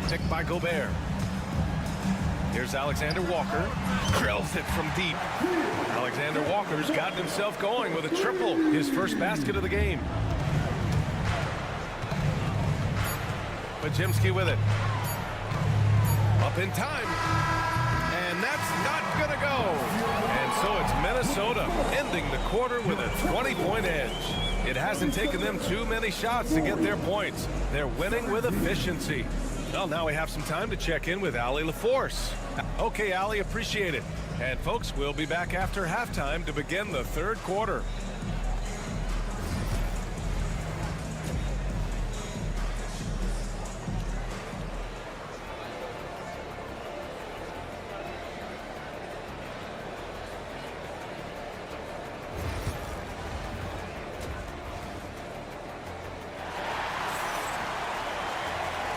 Ticked by Gobert. Here's Alexander Walker. Drills it from deep. Alexander Walker's gotten himself going with a triple. His first basket of the game. Pajimski with it. Up in time. And that's not gonna go. And so it's Minnesota ending the quarter with a 20-point edge. It hasn't taken them too many shots to get their points. They're winning with efficiency. Well, now we have some time to check in with Allie LaForce. Okay, Allie, appreciate it. And folks, we'll be back after halftime to begin the third quarter.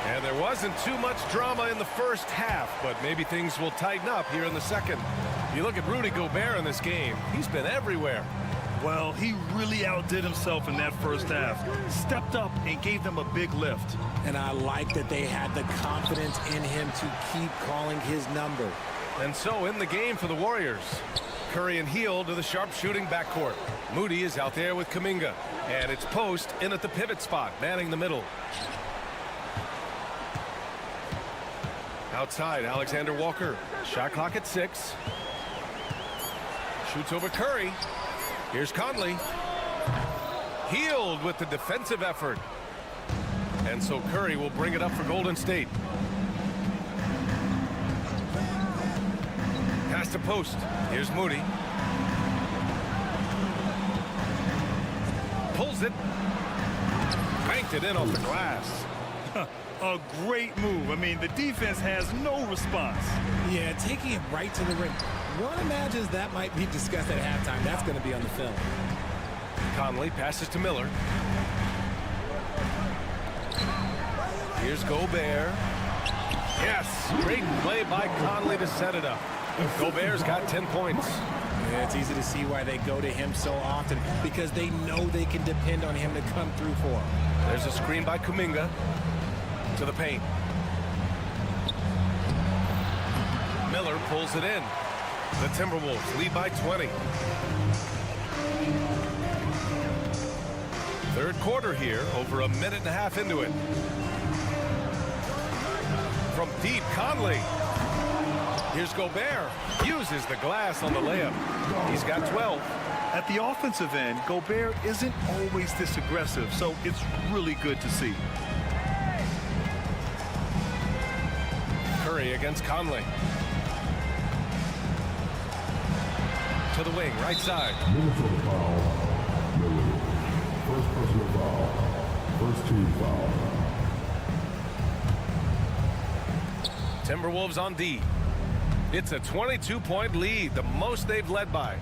And there wasn't too much drama in the first half, but maybe things will tighten up here in the second. You look at Rudy Gobert in this game, he's been everywhere. Well, he really outdid himself in that first half. Stepped up and gave them a big lift. And I like that they had the confidence in him to keep calling his number. And so in the game for the Warriors, Curry and Hill to the sharpshooting backcourt. Moody is out there with Kuminga. And it's Post in at the pivot spot, manning the middle. Outside, Alexander Walker. Shot clock at 6. Shoots over Curry. Here's Conley. Healed with the defensive effort. And so Curry will bring it up for Golden State. Pass to Post. Here's Moody. Pulls it. Banked it in off the glass. A great move. I mean, the defense has no response. Yeah, taking it right to the rim. One imagines that might be discussed at halftime. That's going to be on the film. Conley passes to Miller. Here's Gobert. Yes, great play by Conley to set it up. Gobert's got 10 points. Yeah, it's easy to see why they go to him so often, because they know they can depend on him to come through for them. There's a screen by Kuminga to the paint. Miller pulls it in. The Timberwolves lead by 20. Third quarter here, over a minute and a half into it. From deep, Conley. Here's Gobert. Uses the glass on the layup. He's got 12. At the offensive end, Gobert isn't always this aggressive, so it's really good to see. Curry against Conley. To the wing, right side. Minnesota foul. Miller. First personal foul. First team foul. Timberwolves on D. It's a 22-point lead, the most they've led by.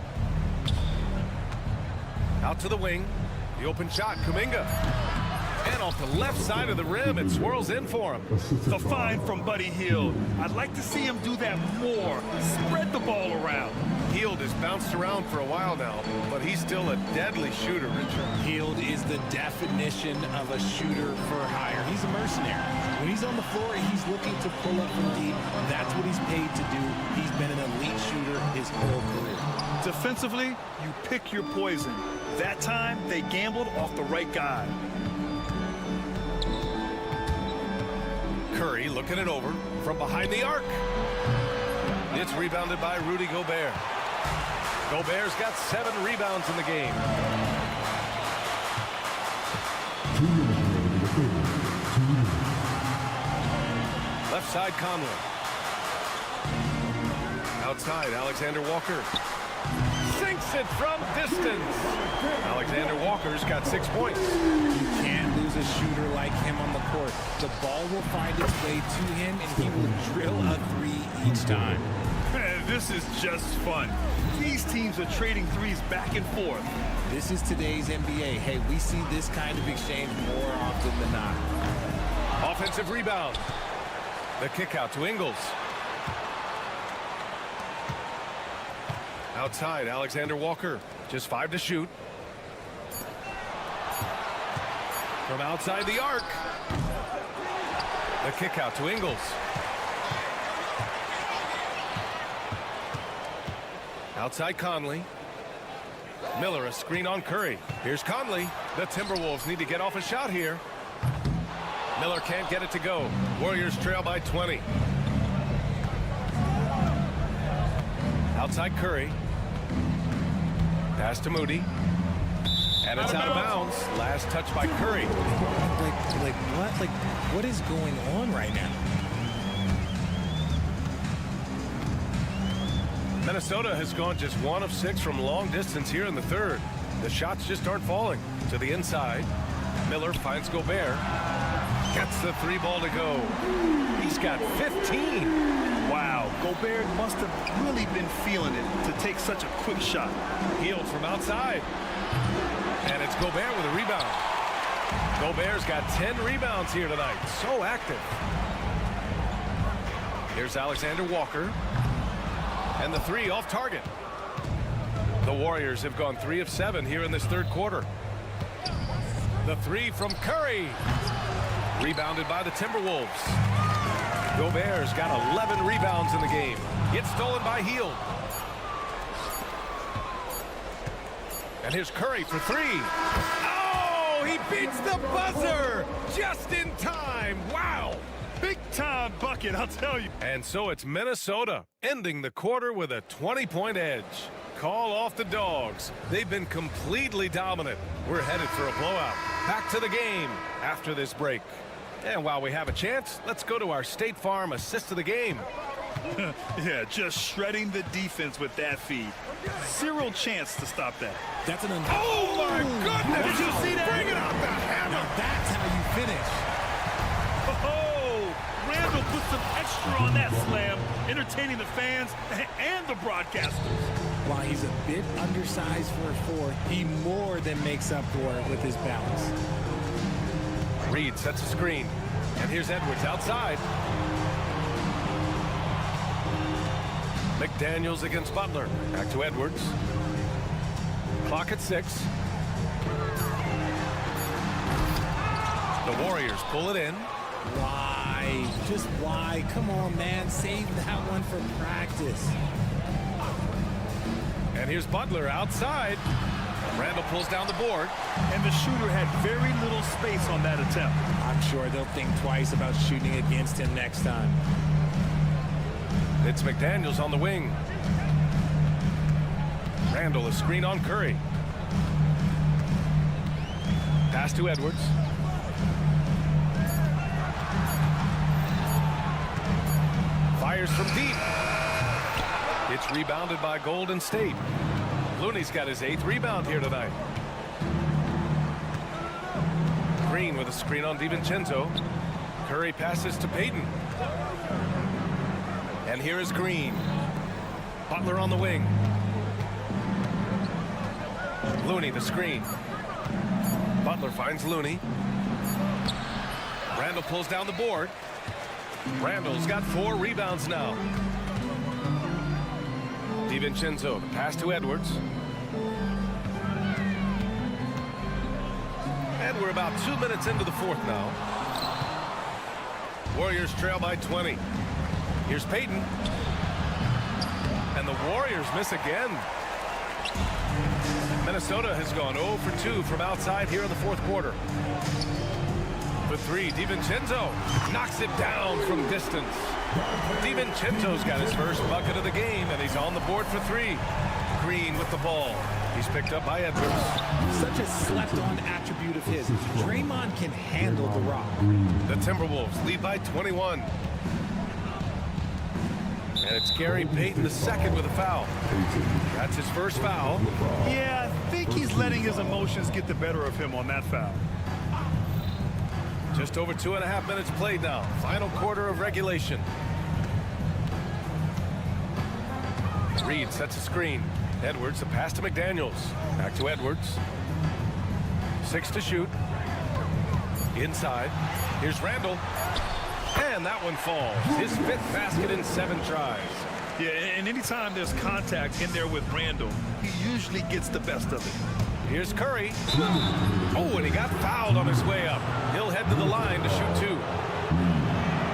Out to the wing. The open shot, Kuminga. And off the left side of the rim, it swirls in for him. The find from Buddy Hield. I'd like to see him do that more. Spread the ball around. Hield has bounced around for a while now, but he's still a deadly shooter, Richard. Hield is the definition of a shooter for hire. He's a mercenary. When he's on the floor, he's looking to pull up from deep. That's what he's paid to do. He's been an elite shooter his whole career. Defensively, you pick your poison. That time, they gambled off the right guy. Curry looking it over from behind the arc. It's rebounded by Rudy Gobert. Gobert's got 7 rebounds in the game. 2 minutes remaining in the third. 2 minutes. Left side, Conley. Outside, Alexander Walker. Sinks it from distance. Alexander Walker's got 6 points. You can't lose a shooter like him on the court. The ball will find its way to him, and he will drill a 3 each time. Man, this is just fun. These teams are trading threes back and forth. This is today's NBA. Hey, we see this kind of exchange more often than not. Offensive rebound. The kick out to Ingles. Outside, Alexander Walker. Just 5 to shoot. From outside the arc. The kick out to Ingles. Outside Conley. Miller, a screen on Curry. Here's Conley. The Timberwolves need to get off a shot here. Miller can't get it to go. Warriors trail by 20. Outside Curry. Pass to Moody. And it's out of bounds. Last touch by Curry. What is going on right now? Minnesota has gone just 1 of 6 from long distance here in the third. The shots just aren't falling. To the inside. Miller finds Gobert. Gets the 3 ball to go. He's got 15. Wow, Gobert must have really been feeling it to take such a quick shot. Healed from outside. And it's Gobert with a rebound. Gobert's got 10 rebounds here tonight. So active. Here's Alexander Walker. And the 3 off target. The Warriors have gone 3 of 7 here in this third quarter. The 3 from Curry. Rebounded by the Timberwolves. Gobert's got 11 rebounds in the game. It's stolen by Hield. And here's Curry for 3. Oh, he beats the buzzer just in time. Wow. Big time bucket, I'll tell you. And so it's Minnesota ending the quarter with a 20-point edge. Call off the Dogs. They've been completely dominant. We're headed for a blowout. Back to the game after this break. And while we have a chance, let's go to our State Farm assist of the game. Yeah, just shredding the defense with that feed. 0 chance to stop that. That's an Oh my goodness! Did you see that? Bring it out the hammer! Now that's how you finish. Oh, Randall put some extra on that slam, entertaining the fans and the broadcasters. While he's a bit undersized for a 4, he more than makes up for it with his balance. Reed sets a screen. And here's Edwards outside. McDaniels against Butler. Back to Edwards. Clock at 6. The Warriors pull it in. Why? Just why? Come on, man. Save that one for practice. And here's Butler outside. Randall pulls down the board. And the shooter had very little space on that attempt. I'm sure they'll think twice about shooting against him next time. It's McDaniels on the wing. Randall, a screen on Curry. Pass to Edwards. Fires from deep. It's rebounded by Golden State. Looney's got his 8th rebound here tonight. Green with a screen on DiVincenzo. Curry passes to Payton. And here is Green. Butler on the wing. Looney, the screen. Butler finds Looney. Randall pulls down the board. Randall's got 4 rebounds now. DiVincenzo, the pass to Edwards. And we're about 2 minutes into the fourth now. Warriors trail by 20. Here's Payton. And the Warriors miss again. Minnesota has gone 0 for 2 from outside here in the fourth quarter. For 3, DiVincenzo knocks it down from distance. DiVincenzo's got his first bucket of the game, and he's on the board for 3. Green with the ball. He's picked up by Edwards. Such a slept-on attribute of his. Draymond can handle the rock. The Timberwolves lead by 21. And it's Gary Payton II with a foul. That's his first foul. Yeah, I think he's letting his emotions get the better of him on that foul. Just over 2.5 minutes played now. Final quarter of regulation. Reed sets a screen. Edwards, the pass to McDaniels. Back to Edwards. 6 to shoot. Inside. Here's Randall. And that one falls. His 5th basket in 7 tries. Yeah, and anytime there's contact in there with Randall, he usually gets the best of it. Here's Curry. Oh, and he got fouled on his way up. He'll head to the line to shoot 2.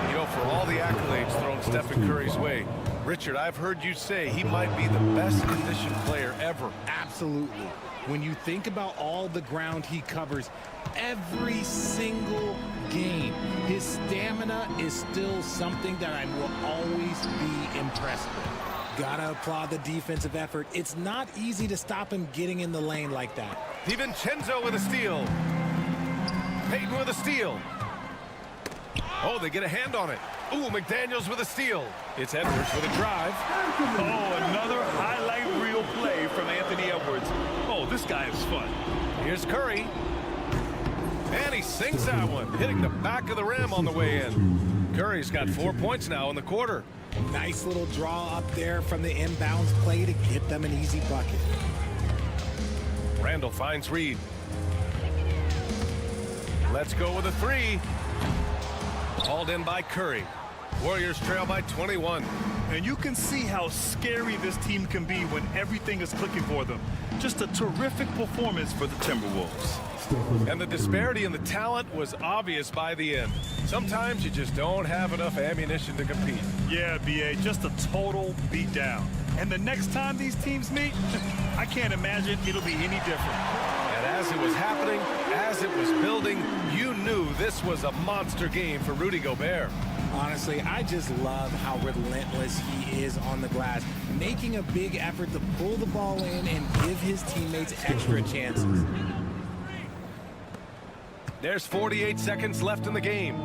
You know, for all the accolades thrown Stephen Curry's way, Richard, I've heard you say he might be the best conditioned player ever. Absolutely. When you think about all the ground he covers every single game, his stamina is still something that I will always be impressed with. Gotta applaud the defensive effort. It's not easy to stop him getting in the lane like that. DiVincenzo with a steal. Payton with a steal. Oh, they get a hand on it. Ooh, McDaniels with a steal. It's Edwards with a drive. Oh, another highlight reel play from Anthony Edwards. Oh, this guy is fun. Here's Curry. And he sinks that one, hitting the back of the rim on the way in. Curry's got 4 points now in the quarter. Nice little draw up there from the inbounds play to get them an easy bucket. Randall finds Reed. Let's go with a 3. Hauled in by Curry. Warriors trail by 21. And you can see how scary this team can be when everything is clicking for them. Just a terrific performance for the Timberwolves. And the disparity in the talent was obvious by the end. Sometimes you just don't have enough ammunition to compete. Yeah, B.A., just a total beatdown. And the next time these teams meet, I can't imagine it'll be any different. And as it was happening, as it was building, you knew this was a monster game for Rudy Gobert. Honestly, I just love how relentless he is on the glass, making a big effort to pull the ball in and give his teammates extra chances. There's 48 seconds left in the game.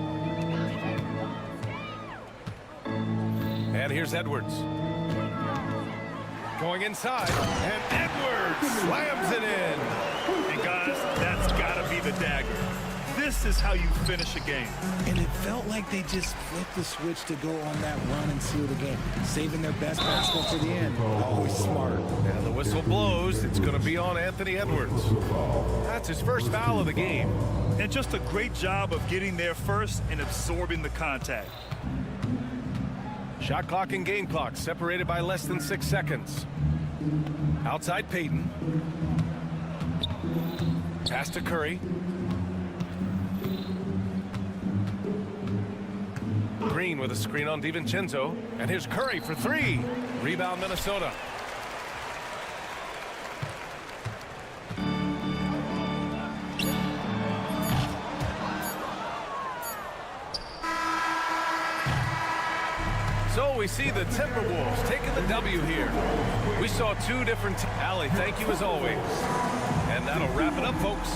And here's Edwards. Going inside, and Edwards slams it in. And guys, that's got to be the dagger. This is how you finish a game. And it felt like they just flipped the switch to go on that run and seal the game, saving their best basketball to the end. Always smart. And the whistle blows. It's going to be on Anthony Edwards. That's his first foul of the game. And just a great job of getting there first and absorbing the contact. Shot clock and game clock separated by less than 6 seconds. Outside Payton. Pass to Curry. Green with a screen on DiVincenzo. And here's Curry for 3. Rebound Minnesota. So we see the Timberwolves taking the W here. We saw 2 different teams. Allie, thank you as always. And that'll wrap it up, folks.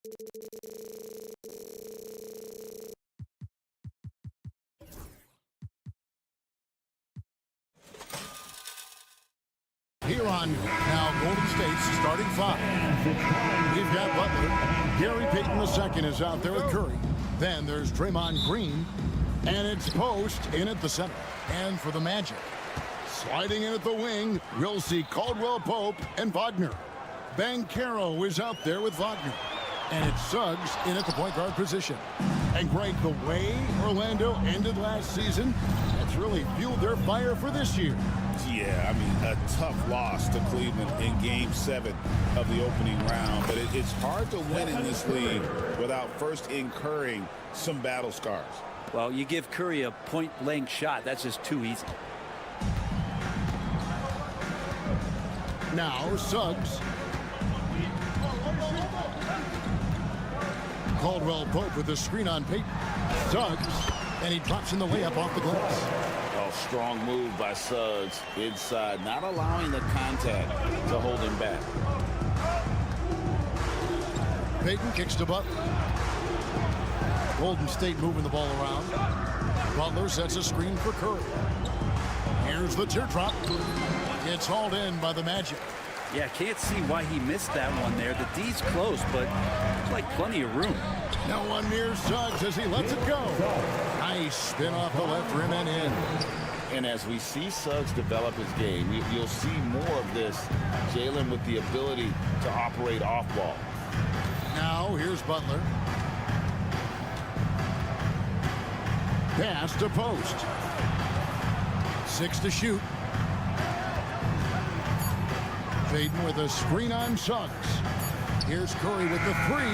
Here on now Golden State's starting five. We've got Butler. Gary Payton II is out there with Curry. Then there's Draymond Green. And it's Post in at the center. And for the Magic, sliding in at the wing, we'll see Caldwell Pope and Wagner. Banchero is out there with Wagner. And it's Suggs in at the point guard position. And Greg, the way Orlando ended last season, that's really fueled their fire for this year. Yeah, I mean, a tough loss to Cleveland in Game 7 of the opening round. But it's hard to win in this league without first incurring some battle scars. Well, you give Curry a point-blank shot. That's just too easy. Now Suggs. Caldwell Pope with the screen on Payton. Suggs, and he drops in the layup off the glass. Oh, strong move by Suggs inside, not allowing the contact to hold him back. Payton kicks to Butler. Golden State moving the ball around. Butler sets a screen for Curry. Here's the teardrop. It's hauled in by the Magic. Yeah, can't see why he missed that one there. The D's close, but like plenty of room. No one near Suggs as he lets it go. Nice spin off the left rim and in. And as we see Suggs develop his game, you'll see more of this. Jalen with the ability to operate off ball. Now here's Butler. Pass to Post. 6 to shoot. Payton with a screen on Suggs. Here's Curry with the 3.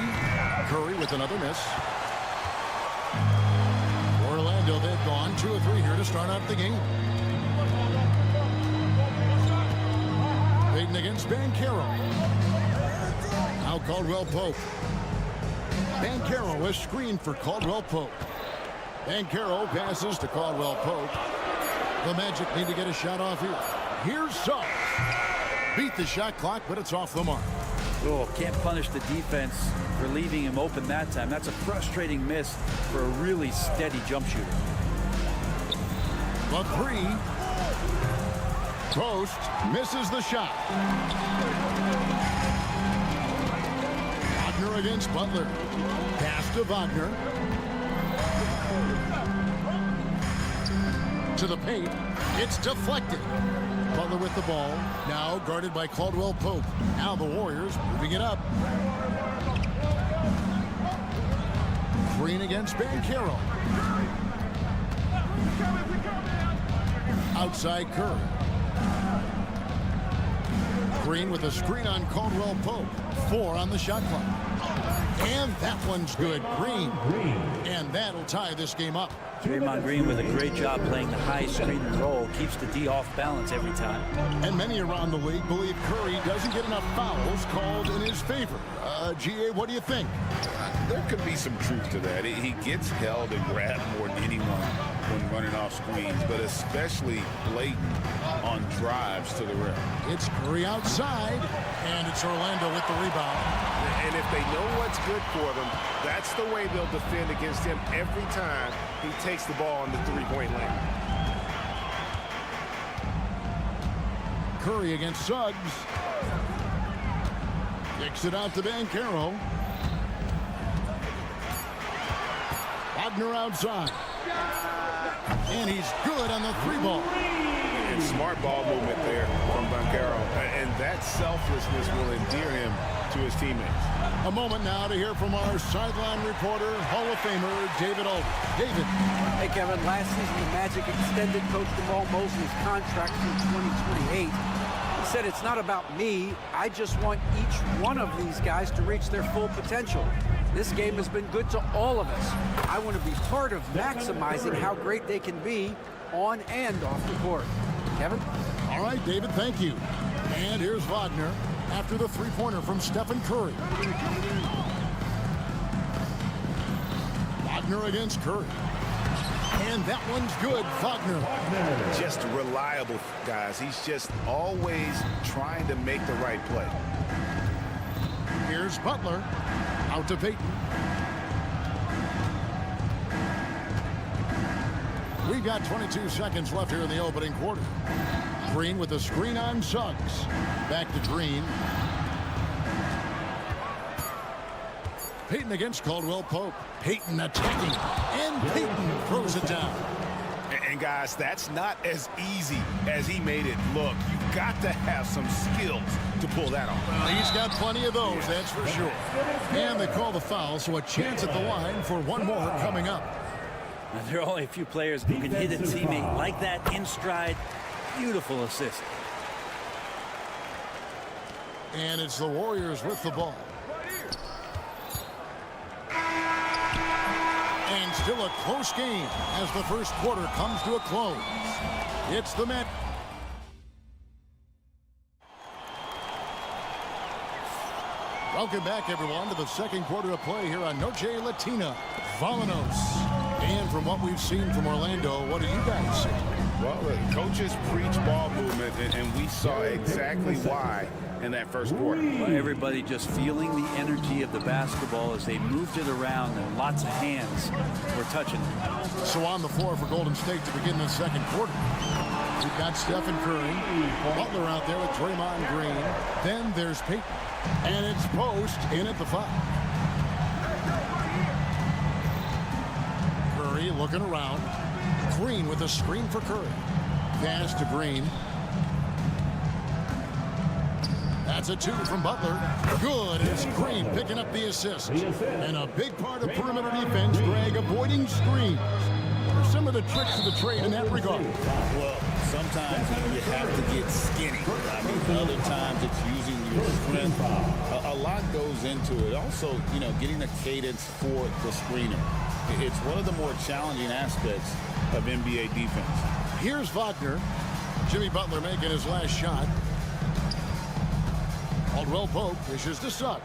Curry with another miss. Orlando, they've gone 2 of 3 here to start out the game. Payton against Banchero. Now Caldwell Pope. Banchero, a screen for Caldwell Pope. Banchero passes to Caldwell Pope. The Magic need to get a shot off here. Here's Suggs. Beat the shot clock, but it's off the mark. Oh, can't punish the defense for leaving him open that time. That's a frustrating miss for a really steady jump shooter. The 3. Post misses the shot. Wagner against Butler. Pass to Wagner. To the paint. It's deflected. Butler with the ball. Now guarded by Caldwell Pope. Now the Warriors moving it up. Green against Banchero. Outside Curry. Green with a screen on Caldwell Pope. 4 on the shot clock. And that one's good. Green. And that'll tie this game up. Draymond Green with a great job playing the high screen and roll. Keeps the D off balance every time. And many around the league believe Curry doesn't get enough fouls called in his favor. GA, what do you think? There could be some truth to that. He gets held and grabbed more than anyone when running off screens, but especially blatant on drives to the rim. It's Curry outside, and it's Orlando with the rebound. And if they know what's good for them, that's the way they'll defend against him every time he takes the ball in the three-point lane. Curry against Suggs. Kicks it out to Banchero. Wagner outside. And he's good on the 3 ball. And smart ball movement there from Banchero. And that selflessness will endear him to his teammates. A moment now to hear from our sideline reporter, Hall of Famer David Aldridge. David. Hey, Kevin, last season the Magic extended Coach Jamal Mosley's contract through 2028. He said, it's not about me. I just want each one of these guys to reach their full potential. This game has been good to all of us. I want to be part of maximizing how great they can be on and off the court. Kevin? All right, David, thank you. And here's Wagner after the 3-pointer from Stephen Curry. Wagner against Curry. And that one's good, Wagner. Just reliable, guys. He's just always trying to make the right play. Here's Butler. Out to Payton. We've got 22 seconds left here in the opening quarter. Green with the screen on Suggs. Back to Green. Payton against Caldwell Pope. Payton attacking. And Payton throws it down. And guys, that's not as easy as he made it look. You've got to have some skills to pull that off. Well, he's got plenty of those, that's for sure. And they call the foul, so a chance at the line for one more coming up. Now, there are only a few players who can hit a teammate like that in stride. Beautiful assist. And it's the Warriors with the ball. And still a close game as the first quarter comes to a close. It's the Met. Welcome back, everyone, to the second quarter of play here on Noche Latina. Vamonos. And from what we've seen from Orlando, what do you guys see? Well, the coaches preach ball movement, and we saw exactly why in that first quarter. Well, everybody just feeling the energy of the basketball as they moved it around, and lots of hands were touching it. So on the floor for Golden State to begin the second quarter. We've got Stephen Curry, Butler out there with Draymond Green. Then there's Payton. And it's Post in at the 5. Curry looking around. Green with a screen for Curry. Pass to Green. That's a 2 from Butler. Good. It's Green picking up the assist. And a big part of perimeter defense, Greg, avoiding screens. What are some of the tricks of the trade in that regard? Well, sometimes you have to get skinny. I mean, other times it's using your strength. A lot goes into it. Also, you know, getting the cadence for the screener. It's one of the more challenging aspects of NBA defense. Here's Wagner. Jimmy Butler making his last shot. Caldwell Pope dishes to Suggs.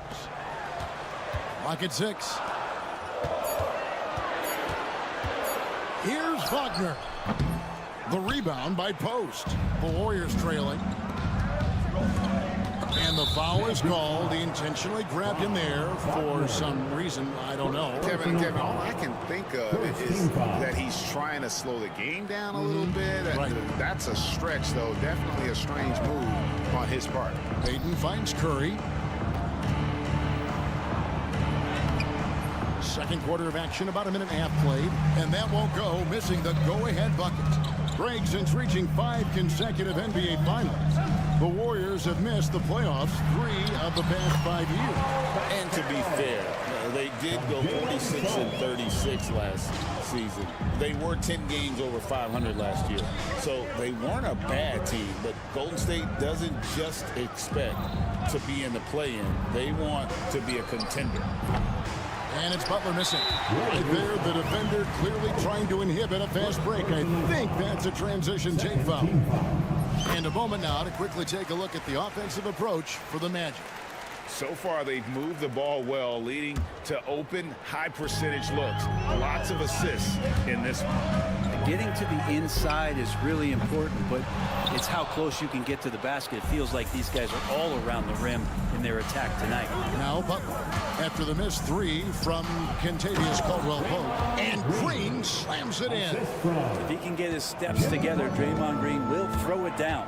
Lock at 6. Here's Wagner. The rebound by Post. The Warriors trailing. And the foul is called. He intentionally grabbed him there for some reason. I don't know. Kevin, all I can think of is that he's trying to slow the game down a little bit. Right. That's a stretch, though. Definitely a strange move on his part. Payton finds Curry. Second quarter of action, about a minute and a half played. And that won't go, missing the go-ahead bucket. Greg, since reaching 5 consecutive NBA Finals, the Warriors have missed the playoffs 3 of the past 5 years. And to be fair, they did go 46 and 36 last season. They were 10 games over 500 last year. So they weren't a bad team, but Golden State doesn't just expect to be in the play-in. They want to be a contender. And it's Butler missing. Right there, the defender clearly trying to inhibit a fast break. I think that's a transition take foul. And a moment now to quickly take a look at the offensive approach for the Magic. So far, they've moved the ball well, leading to open, high-percentage looks. Lots of assists in this one. Getting to the inside is really important, but it's how close you can get to the basket. It feels like these guys are all around the rim in their attack tonight. Now Butler, after the missed 3 from Kentavious Caldwell-Pope, and Green slams it in. If he can get his steps together, Draymond Green will throw it down.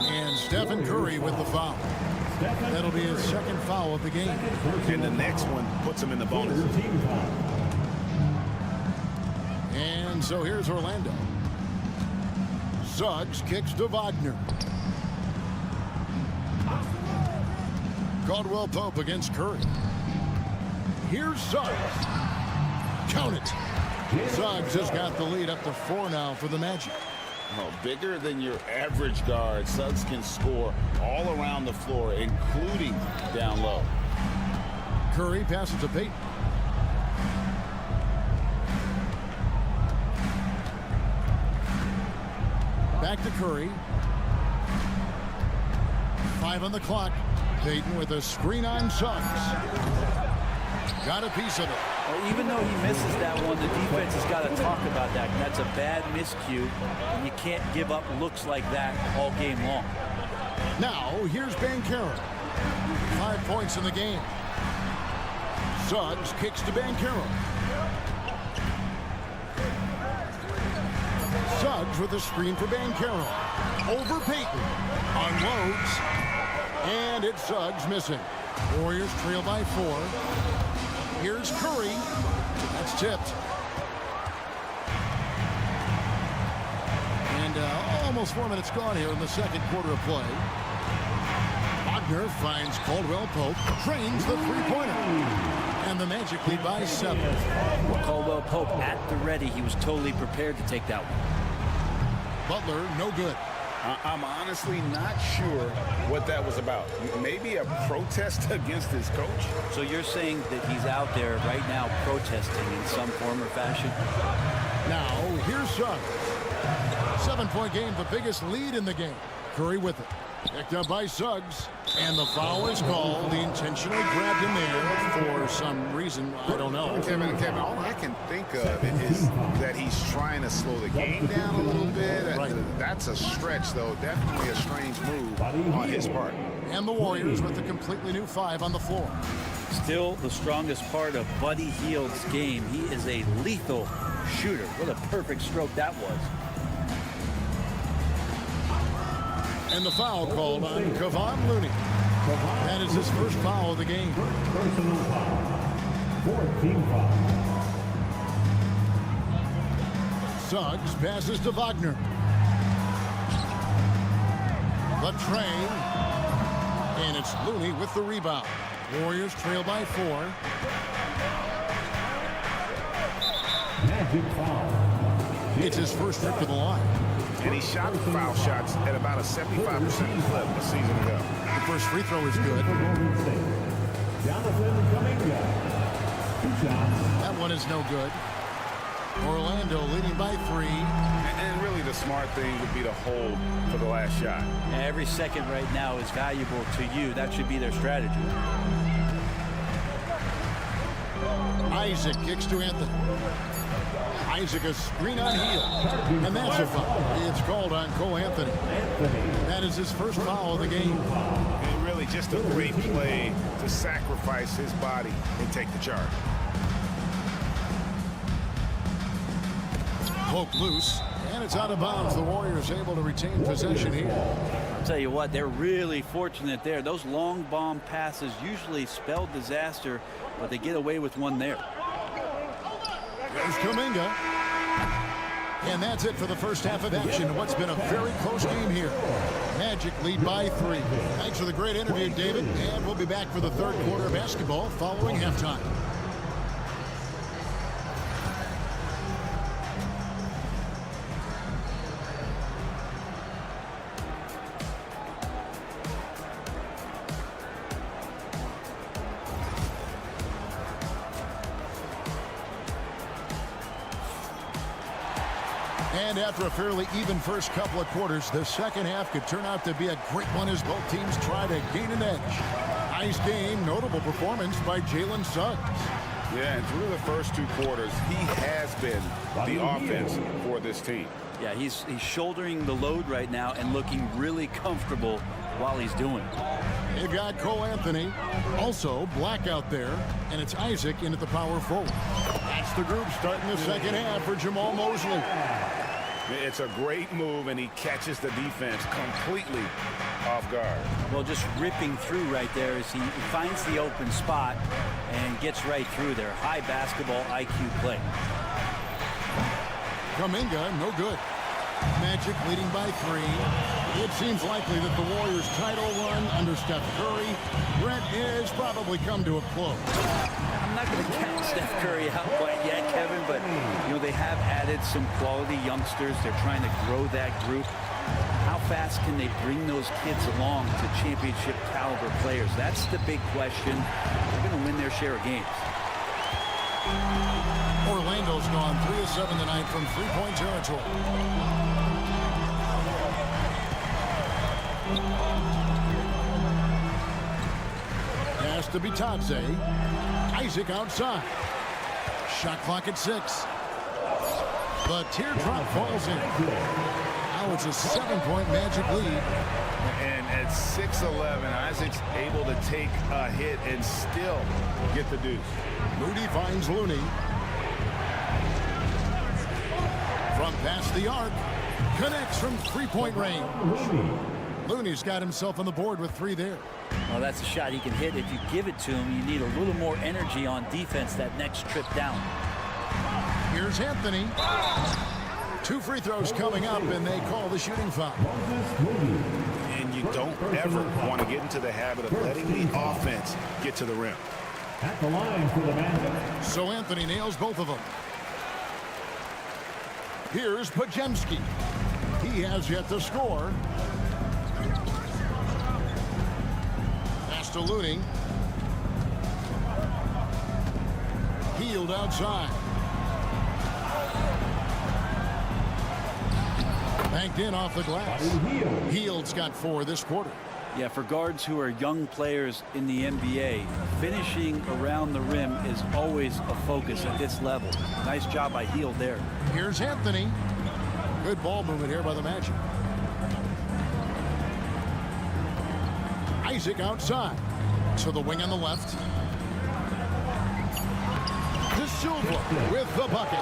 And Stephen Curry with the foul. That'll be his second foul of the game. And the next one puts him in the bonus. And so here's Orlando. Suggs kicks to Wagner. Caldwell Pope against Curry. Here's Suggs. Count it. Suggs has got the lead up to 4 now for the Magic. Oh, bigger than your average guard, Suggs can score all around the floor, including down low. Curry passes to Payton. Back to Curry. 5 on the clock. Payton with a screen on Suggs. Got a piece of it. Well, even though he misses that one, the defense has got to talk about that. And that's a bad miscue, and you can't give up looks like that all game long. Now, here's Banchero. 5 points in the game. Suggs kicks to Banchero. Suggs with a screen for Banchero. Over Payton. Unloads. And it's Suggs missing. Warriors trail by 4. Here's Curry. That's tipped. And almost 4 minutes gone here in the second quarter of play. Wagner finds Caldwell Pope. Trains the three-pointer. And the Magic lead by 7. Caldwell Pope at the ready. He was totally prepared to take that one. Butler, no good. I'm honestly not sure what that was about. Maybe a protest against his coach? So you're saying that he's out there right now protesting in some form or fashion? Now, here's Suggs. 7-point game, the biggest lead in the game. Curry with it. Picked up by Suggs. And the foul is called. He intentionally grabbed him there for some reason. I don't know. Kevin, all I can think of is that he's trying to slow the game down a little bit. Right. That's a stretch, though. Definitely a strange move on his part. And the Warriors with a completely new 5 on the floor. Still the strongest part of Buddy Hield's game. He is a lethal shooter. What a perfect stroke that was. And the foul called on Kevon Looney. That is his first foul of the game. Personal foul. 14 foul. Suggs passes to Wagner. The train. And it's Looney with the rebound. Warriors trail by 4. Magic foul. It's his first trip to the line. And he shot foul shots at about a 75% clip a season ago. The first free throw is good. That one is no good. Orlando leading by 3. And really the smart thing would be to hold for the last shot. Every second right now is valuable to you. That should be their strategy. Isaac kicks to Anthony. Isaac a screen on Hield. And that's a foul. It's called on Cole Anthony. That is his first foul of the game. And really just a great play to sacrifice his body and take the charge. Poke loose. And it's out of bounds. The Warriors able to retain possession here. I'll tell you what, they're really fortunate there. Those long bomb passes usually spell disaster, but they get away with one there. There's Kuminga. And that's it for the first half of action. What's been a very close game here. Magic lead by 3. Thanks for the great interview, David. And we'll be back for the third quarter of basketball following halftime. And after a fairly even first couple of quarters, the second half could turn out to be a great one as both teams try to gain an edge. Nice game, notable performance by Jalen Suggs. Yeah, and through the first 2 quarters, he has been the offense for this team. Yeah, he's shouldering the load right now and looking really comfortable while he's doing it. They've got Cole Anthony, also Black out there, and it's Isaac in at the power forward. That's the group starting the second half for Jamal Mosley. It's a great move, and he catches the defense completely off guard. Well, just ripping through right there as he finds the open spot and gets right through there. High basketball IQ play. Kuminga, no good. Magic leading by 3. It seems likely that the Warriors' title run under Steph Curry, Brent, has probably come to a close. I'm not going to count Steph Curry out quite yet, Kevin, but you know they have added some quality youngsters. They're trying to grow that group. How fast can they bring those kids along to championship caliber players? That's the big question. They're going to win their share of games. Orlando's gone 3 of 7 tonight from three-point territory. Pass to Bitadze. Isaac outside. Shot clock at 6. The teardrop falls in. Now it's a 7-point Magic lead. And at 6'11", Isaac's able to take a hit and still get the deuce. Moody finds Looney. From past the arc. Connects from three-point range. Looney's got himself on the board with 3 there. Well, that's a shot he can hit. If you give it to him, you need a little more energy on defense that next trip down. Here's Anthony. 2 free throws coming up, and they call the shooting foul. And you don't ever want to get into the habit of letting the offense get to the rim. At the line for the Magic. So Anthony nails both of them. Here's Podziemski. He has yet to score. Pass to Looney. Healed outside. Banked in off the glass. Heald's got 4 this quarter. Yeah, for guards who are young players in the NBA, finishing around the rim is always a focus at this level. Nice job by Hield there. Here's Anthony. Good ball movement here by the Magic. Isaac outside. To the wing on the left. De Silva with the bucket.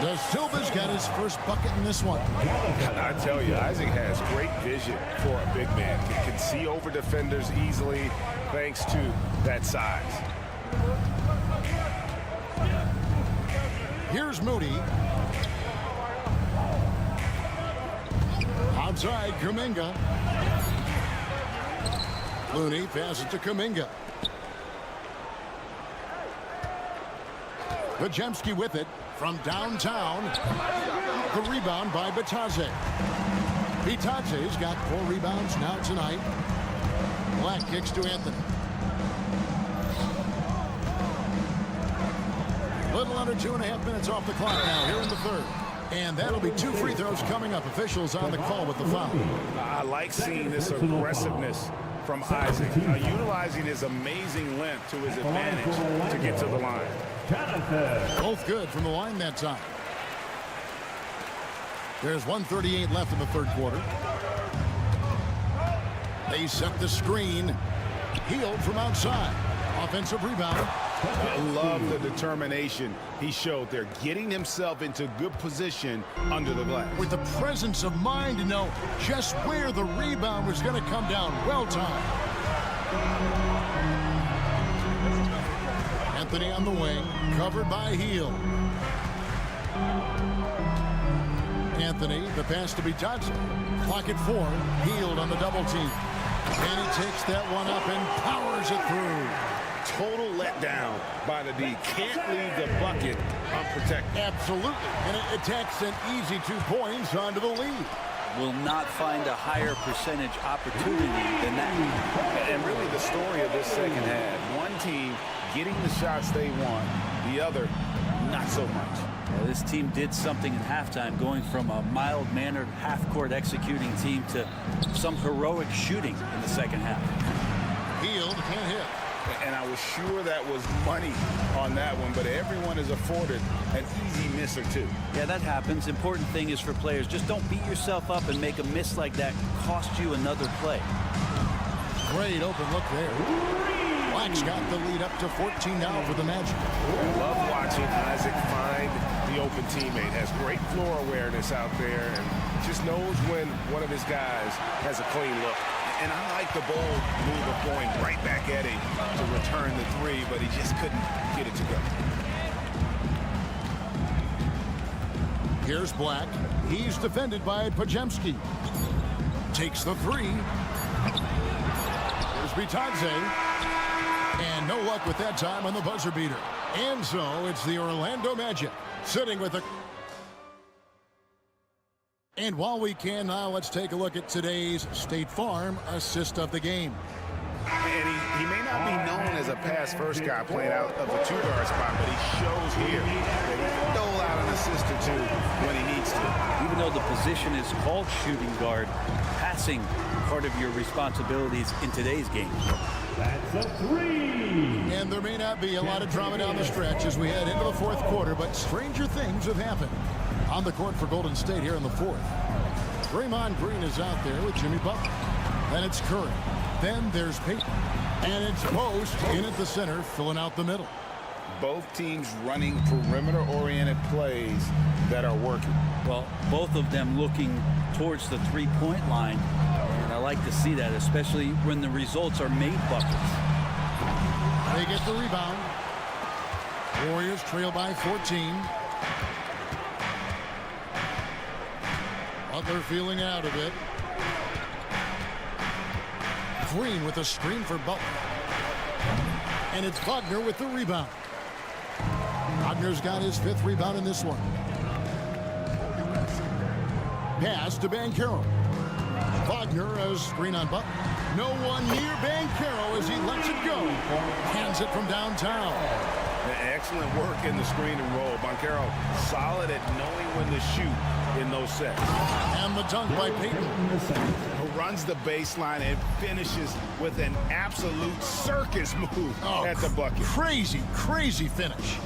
De Silva's got his first bucket in this one. I tell you, Isaac has great vision for a big man. He can see over defenders easily thanks to that size. Here's Moody. Outside, Kuminga. Looney passes to Kuminga. Podziemski with it from downtown. The rebound by Bitadze. Bitadze's got 4 rebounds now tonight. Black kicks to Anthony. Little under 2.5 minutes off the clock now here in the third. And that'll be 2 free throws coming up. Officials on the call with the foul. I like seeing this aggressiveness from Isaac, utilizing his amazing length to his advantage to get to the line. Both good from the line that time. There's 1:38 left in the third quarter. They set the screen. Hield from outside. Offensive rebound. I love the determination he showed there, getting himself into good position under the glass. With the presence of mind to know just where the rebound was going to come down. Well timed. Anthony on the wing, covered by Hield. Anthony, the pass to Bitadze. Clock at 4. Hield on the double team. And he takes that one up and powers it through. Total letdown by the D. Can't leave the bucket unprotected. Absolutely. And it attacks an easy 2 points onto the lead. Will not find a higher percentage opportunity than that. And really the story of this second half. One team getting the shots they want, the other not so much. Well, this team did something at halftime, going from a mild-mannered half-court executing team to some heroic shooting in the second half. Hield can't hit. And I was sure that was money on that one, but everyone is afforded an easy miss or 2. Yeah, that happens. Important thing is for players, just don't beat yourself up and make a miss like that cost you another play. Great open look there. Black's got the lead up to 14 now for the Magic. Love watching Isaac find the open teammate. Has great floor awareness out there and just knows when one of his guys has a clean look. And I like the bold move of going right back at him to return the 3, but he just couldn't get it to go. Here's Black. He's defended by Podziemski. Takes the 3. Here's Bitadze. And no luck with that time on the buzzer beater. And so it's the Orlando Magic sitting with a... And while we can now, let's take a look at today's State Farm assist of the game. And he may not be known as a pass-first guy playing out of the 2-guard spot, but he shows here that he can dole out an assist or 2 when he needs to. Even though the position is called shooting guard, passing part of your responsibilities in today's game. That's a 3. And there may not be a lot of drama down the stretch as we head into the fourth quarter, but stranger things have happened on the court for Golden State here in the fourth. Draymond Green is out there with Jimmy Butler. Then it's Curry. Then there's Payton. And it's Post in at the center, filling out the middle. Both teams running perimeter-oriented plays that are working. Well, both of them looking towards the three-point line. And I like to see that, especially when the results are made buckets. They get the rebound. Warriors trail by 14. Butler feeling out of it. Green with a screen for Butler. And it's Wagner with the rebound. Wagner's got his 5th rebound in this one. Pass to Banchero. Wagner as screen on Butler. No one near Banchero as he lets it go. Hands it from downtown. Excellent work in the screen and roll. Banchero solid at knowing when to shoot in those sets. And the dunk by Payton. Who runs the baseline and finishes with an absolute circus move at the bucket. Crazy, crazy finish.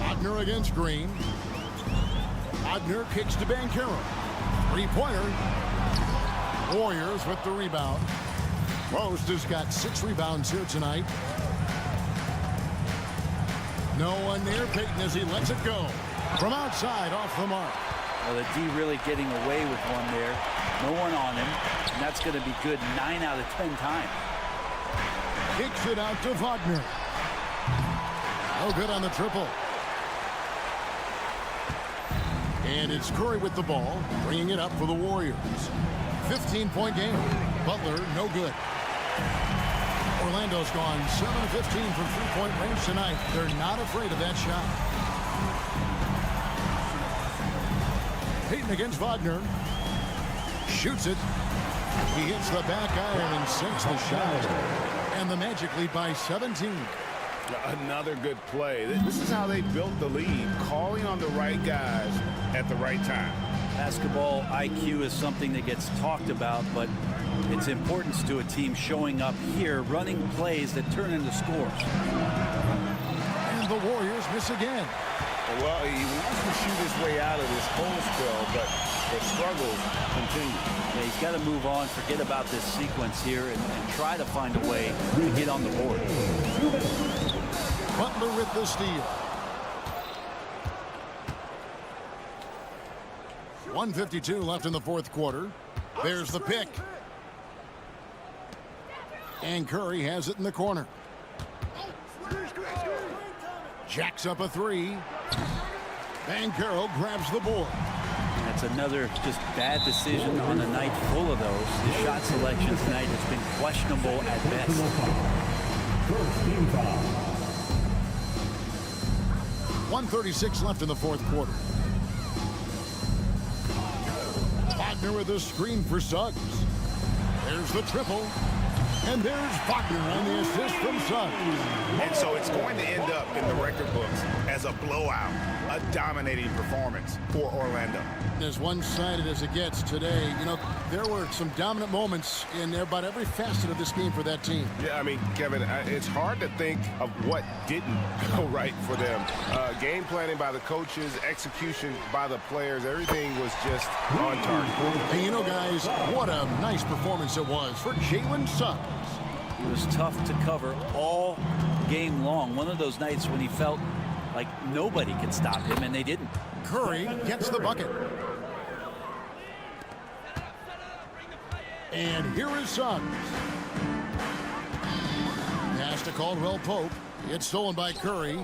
Wagner against Green. Wagner kicks to Banchero. Three-pointer. Warriors with the rebound. Post has got 6 rebounds here tonight. No one near Payton as he lets it go. From outside, off the mark. Well, the D really getting away with one there. No one on him. And that's going to be good 9 out of 10 times. Kicks it out to Wagner. No good on the triple. And it's Curry with the ball, bringing it up for the Warriors. 15-point game. Butler, no good. Orlando's gone 7-15 from three-point range tonight. They're not afraid of that shot. Payton against Wagner. Shoots it. He hits the back iron and sinks the shot. And the Magic lead by 17. Another good play. This is how they built the lead, calling on the right guys at the right time. Basketball IQ is something that gets talked about, but its importance to a team showing up here, running plays that turn into scores. And the Warriors miss again. Well, he wants to shoot his way out of this cold spell, but the struggles continue. Yeah, he's got to move on, forget about this sequence here, and try to find a way to get on the board. Butler with the steal. 1:52 left in the 4th quarter. There's the pick. And Curry has it in the corner. Jacks up a 3. Banchero grabs the board. That's another just bad decision on a night full of those. His shot selection tonight has been questionable at best. 1:36 left in the 4th quarter. Wagner with a screen for Suggs. There's the triple. And there's Wagner on the assist from Suggs. And so it's going to end up in the record books as a blowout, a dominating performance for Orlando. As one-sided as it gets today, you know, there were some dominant moments in about every facet of this game for that team. Yeah, I mean, Kevin, it's hard to think of what didn't go right for them. Game planning by the coaches, execution by the players, everything was just on target. And you know, guys, what a nice performance it was for Jalen Suggs. He was tough to cover all game long. One of those nights when he felt like nobody could stop him, and they didn't. Curry gets the bucket. And here is Suggs. Pass to Caldwell Pope. It's stolen by Curry.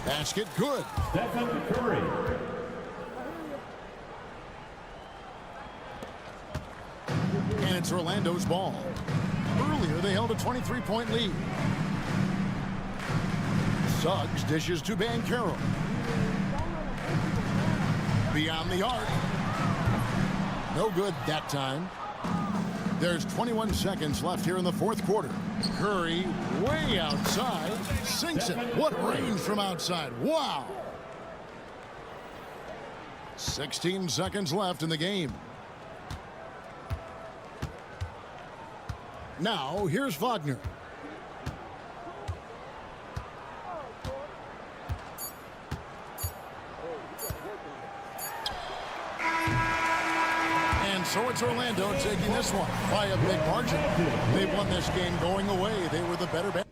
Basket good. Stephen Curry. And it's Orlando's ball. Earlier, they held a 23-point lead. Suggs dishes to Banchero. Beyond the arc. No good that time. There's 21 seconds left here in the 4th quarter. Curry way outside. Sinks it. What range from outside. Wow. 16 seconds left in the game. Now, here's Wagner. so it's Orlando taking this one by a big margin. They won this game going away. They were the better band.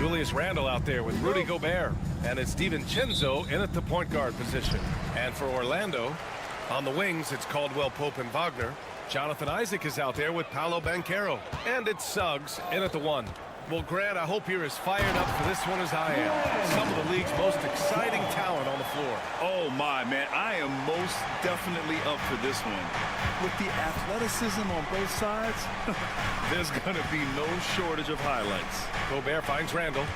Julius Randle out there with Rudy Gobert. And it's DiVincenzo in at the point guard position. And for Orlando, on the wings, it's Caldwell Pope and Wagner. Jonathan Isaac is out there with Paolo Banchero. And it's Suggs in at the 1. Well, Grant, I hope you're as fired up for this one as I am. Some of the league's most exciting talent on the floor. Oh, my, man. I am most definitely up for this one. With the athleticism on both sides, there's going to be no shortage of highlights. Gobert finds Randle.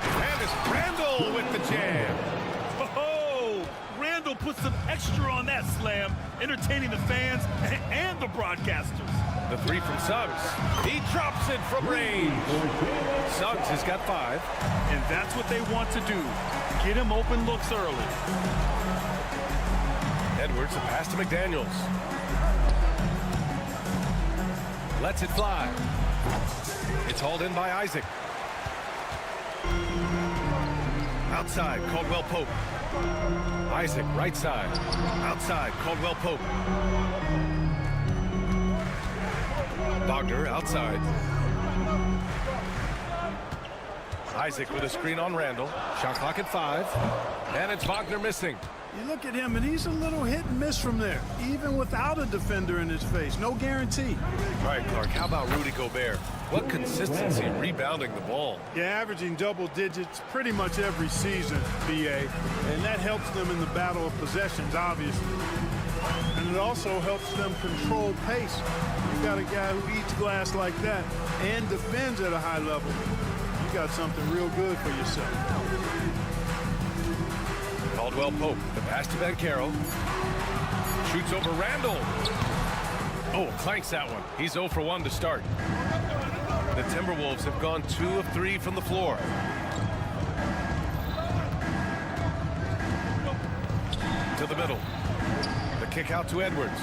And it's Randle with the jam. Oh, Randle puts some extra on that slam, entertaining the fans and the broadcasters. The 3 from Suggs. He drops it from range. Suggs has got 5. And that's what they want to do. Get him open looks early. Edwards, a pass to McDaniels. Lets it fly. It's hauled in by Isaac. Outside, Caldwell Pope. Isaac, right side. Outside, Caldwell Pope. Wagner outside. Isaac with a screen on Randle. Shot clock at 5. And it's Wagner missing. You look at him, and he's a little hit and miss from there, even without a defender in his face. No guarantee. All right, Clark, how about Rudy Gobert? What consistency rebounding the ball. Yeah, averaging double digits pretty much every season, BA, and that helps them in the battle of possessions, obviously. And it also helps them control pace. You got a guy who eats glass like that and defends at a high level. You got something real good for yourself. Caldwell Pope, the pass to Banchero. Shoots over Randle. Oh, clanks that one. He's 0 for 1 to start. The Timberwolves have gone 2 of 3 from the floor. To the middle. The kick out to Edwards.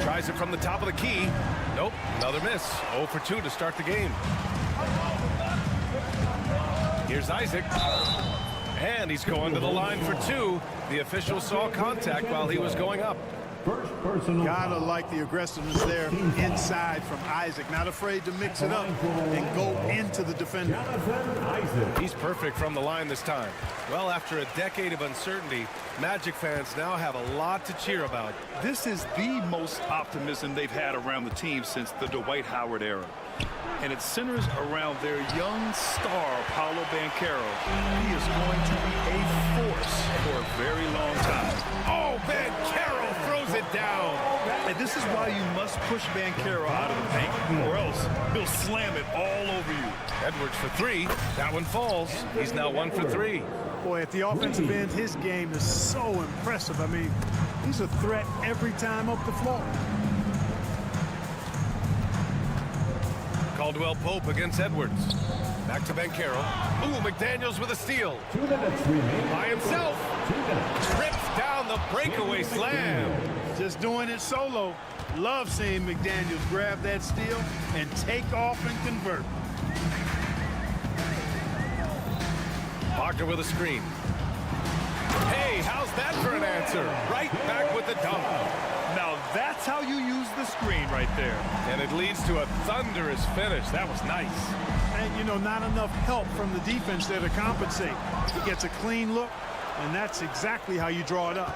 Tries it from the top of the key. Nope, another miss. 0 for 2 to start the game. Here's Isaac. And he's going to the line for 2. The official saw contact while he was going up. Gotta like the aggressiveness there inside from Isaac. Not afraid to mix it up and go into the defender. He's perfect from the line this time. Well, after a decade of uncertainty, Magic fans now have a lot to cheer about. This is the most optimism they've had around the team since the Dwight Howard era. And it centers around their young star, Paolo Banchero. He is going to be a force for a very long time. Oh, Banchero throws it down. And this is why you must push Banchero out of the paint, or else he'll slam it all over you. Edwards for 3. That one falls. He's now 1 for 3. Boy, at the offensive end, his game is so impressive. I mean, he's a threat every time up the floor. Caldwell Pope against Edwards. Back to Banchero. Ooh, McDaniels with a steal. 2 minutes remaining. By himself. 2 minutes. Trips down the breakaway slam. Just doing it solo. Love seeing McDaniels grab that steal and take off and convert. Wagner with a screen. Hey, how's that for an answer? Right back with the dunk. Now that's how you use the screen right there. And it leads to a thunderous finish. That was nice. And, you know, not enough help from the defense there to compensate. He gets a clean look, and that's exactly how you draw it up.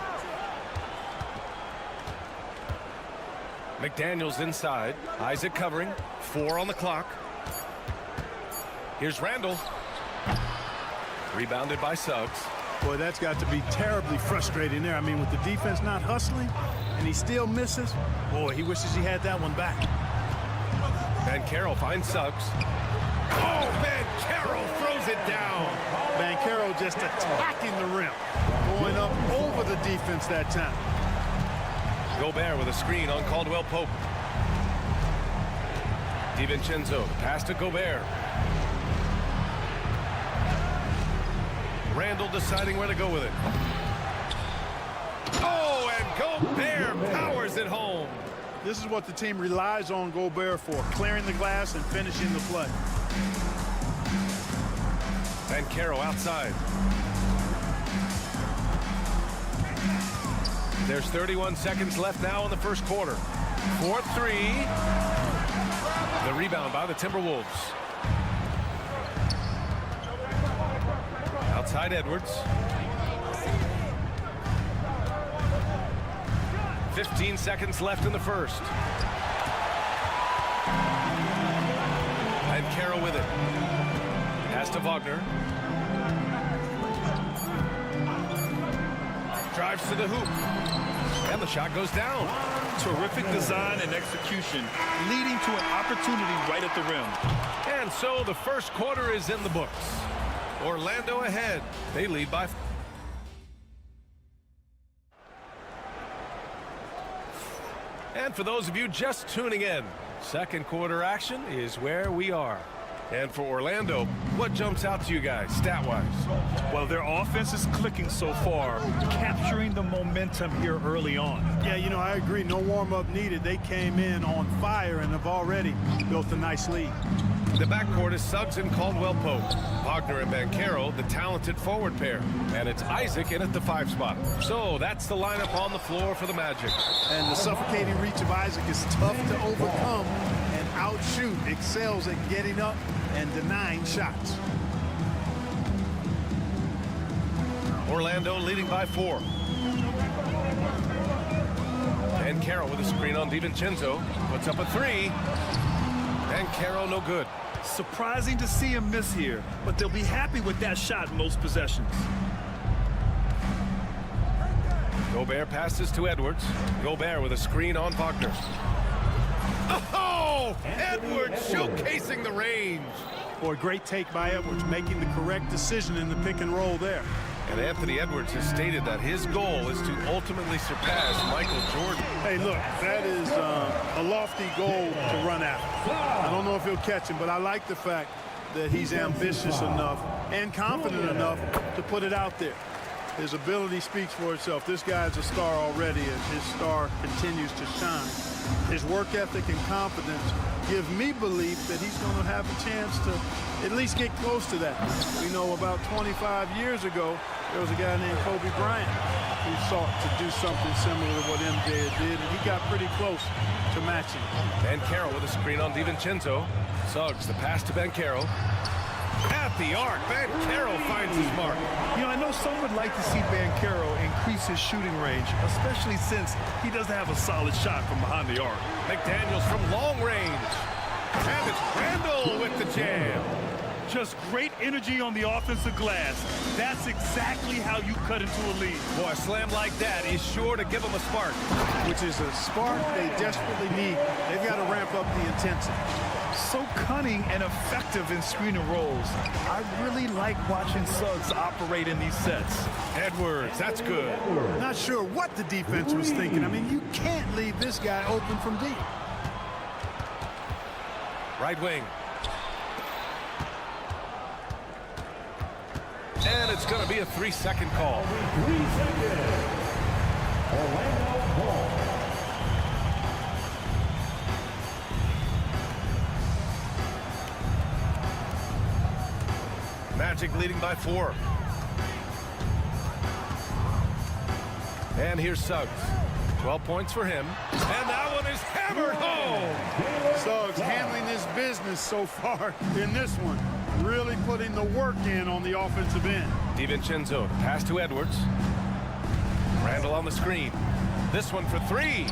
McDaniels inside. Isaac covering. 4 on the clock. Here's Randle. Rebounded by Suggs. Boy, that's got to be terribly frustrating there. I mean, with the defense not hustling, and he still misses. Boy, he wishes he had that one back. Banchero finds Suggs. Oh, Banchero throws it down. Banchero just attacking the rim. Going up over the defense that time. Gobert with a screen on Caldwell Pope. DiVincenzo, pass to Gobert. Randle deciding where to go with it. Oh, and Gobert powers it home. This is what the team relies on Gobert for, clearing the glass and finishing the play. Banchero outside. There's 31 seconds left now in the first quarter. 4-3. rebound by the Timberwolves. Outside Edwards. 15 seconds left in the first. And Carroll with it. Pass to Wagner. Drives to the hoop. And the shot goes down. Terrific design and execution, leading to an opportunity right at the rim. And so the first quarter is in the books. Orlando ahead. They lead by 4. And for those of you just tuning in, second quarter action is where we are. And for Orlando, what jumps out to you guys, stat-wise? Well, their offense is clicking so far, capturing the momentum here early on. Yeah, you know, I agree. No warm-up needed. They came in on fire and have already built a nice lead. The backcourt is Suggs and Caldwell-Pope. Wagner and Banchero, the talented forward pair. And it's Isaac in at the 5 spot. So that's the lineup on the floor for the Magic. And the suffocating reach of Isaac is tough to overcome and outshoot. Excels at getting up and denying shots. Orlando leading by 4. And Carroll with a screen on DiVincenzo. Puts up a 3. And Carroll no good. Surprising to see him miss here, but they'll be happy with that shot most possessions. Gobert passes to Edwards. Gobert with a screen on Wagner. Oh! Edwards showcasing the range. Boy, great take by Edwards, making the correct decision in the pick and roll there. And Anthony Edwards has stated that his goal is to ultimately surpass Michael Jordan. Hey, look, that is a lofty goal to run after. I don't know if he'll catch him, but I like the fact that he's ambitious enough and confident enough to put it out there. His ability speaks for itself. This guy's a star already, and his star continues to shine. His work ethic and confidence give me belief that he's going to have a chance to at least get close to that. We know about 25 years ago, there was a guy named Kobe Bryant who sought to do something similar to what MJ did, and he got pretty close to matching. And Carroll with a screen on DiVincenzo. Suggs the pass to Banchero. At the arc, Banchero finds his mark. You know, I know some would like to see Banchero increase his shooting range, especially since he doesn't have a solid shot from behind the arc. McDaniels from long range. And it's Randall with the jam. Just great energy on the offensive glass. That's exactly how you cut into a lead. Boy, a slam like that is sure to give them a spark. Which is a spark they desperately need. They've got to ramp up the intensity. So cunning and effective in screen and rolls. I really like watching Suggs operate in these sets. Edwards, that's good. Not sure what the defense was thinking. I mean, you can't leave this guy open from deep. Right wing. And it's going to be a 3-second call. 3 seconds. Orlando ball. Magic leading by 4. And here's Suggs. 12 points for him. And that one is hammered home. Suggs handling his business so far in this one. Really putting the work in on the offensive end. DiVincenzo, pass to Edwards. Randall on the screen. This one for 3.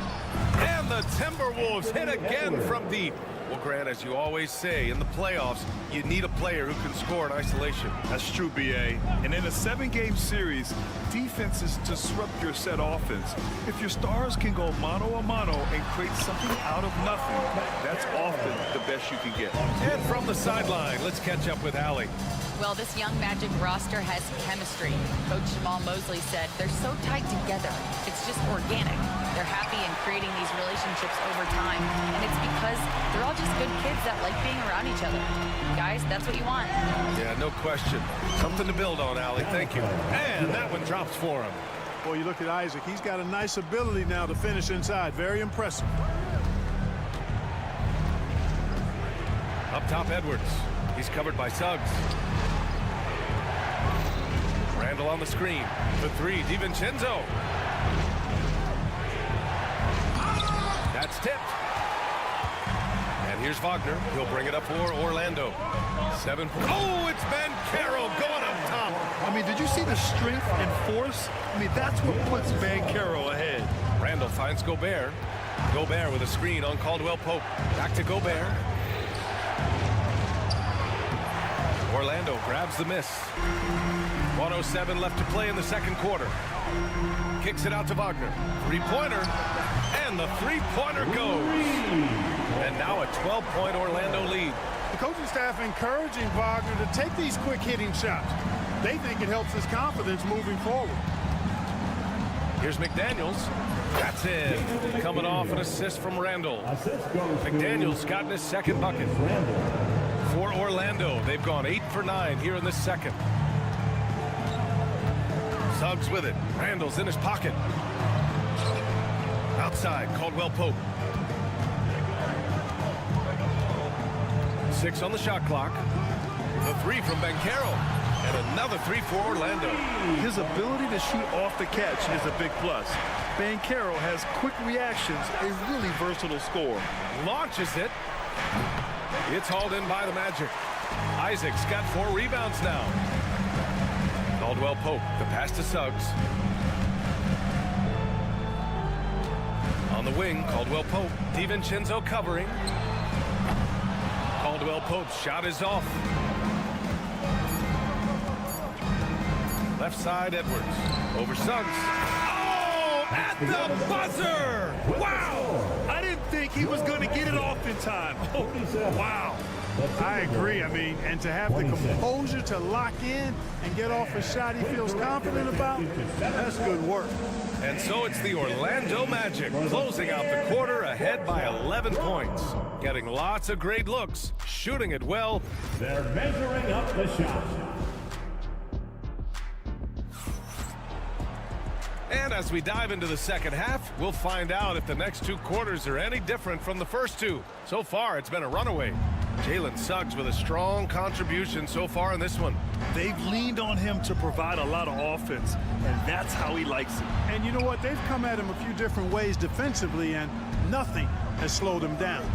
And the Timberwolves hit again from deep. Well, Grant, as you always say, in the playoffs, you need a player who can score in isolation. That's true, B.A. And in a 7-game series, defenses disrupt your set offense. If your stars can go mano-a-mano and create something out of nothing, that's often the best you can get. And from the sideline, let's catch up with Allie. Well, this young Magic roster has chemistry. Coach Jamal Mosley said they're so tight together. It's just organic. They're happy in creating these relationships over time, and it's because they're all just good kids that like being around each other. Guys, that's what you want. Yeah, no question. Something to build on, Allie. Thank you. And that one drops for him. Boy, you look at Isaac. He's got a nice ability now to finish inside. Very impressive. Up top, Edwards. He's covered by Suggs. Randall on the screen. The 3, DiVincenzo. That's tipped. And Here's Wagner. He'll bring it up for Orlando. 7 points. Oh, it's Banchero going up top. I mean, did you see the strength and force? I mean, that's what puts Banchero ahead. Randall finds Gobert. Gobert with a screen on Caldwell Pope. Back to Gobert. Orlando grabs the miss. 1:07 left to play in the second quarter. Kicks it out to Wagner. Three-pointer. And the three-pointer goes. And now a 12-point Orlando lead. The coaching staff encouraging Wagner to take these quick hitting shots. They think it helps his confidence moving forward. Here's McDaniels. That's it. Coming off an assist from Randall. McDaniels gotten his second bucket. For Orlando, they've gone 8 for 9 here in the second. Suggs with it. Randall's in his pocket. Outside, Caldwell Pope. 6 on the shot clock. The three from Banchero. And another three for Orlando. His ability to shoot off the catch is a big plus. Banchero has quick reactions, a really versatile scorer. Launches it. It's hauled in by the Magic. Isaac's got 4 rebounds now. Caldwell Pope, the pass to Suggs. On the wing, Caldwell Pope. DiVincenzo covering. Caldwell Pope's shot is off. Left side, Edwards. Over Suggs. Oh, at the buzzer! Wow! I didn't think he was going to get it off in time. Oh, wow. I agree. I mean, and to have the composure to lock in and get off a shot he feels confident about, that's good work. And so it's the Orlando Magic closing out the quarter ahead by 11 points. Getting lots of great looks, shooting it well. They're measuring up the shot. And as we dive into the second half, we'll find out if the next 2 quarters are any different from the first 2. So far, it's been a runaway. Jalen Suggs with a strong contribution so far in this one. They've leaned on him to provide a lot of offense, and that's how he likes it. And you know what? They've come at him a few different ways defensively, and nothing has slowed him down.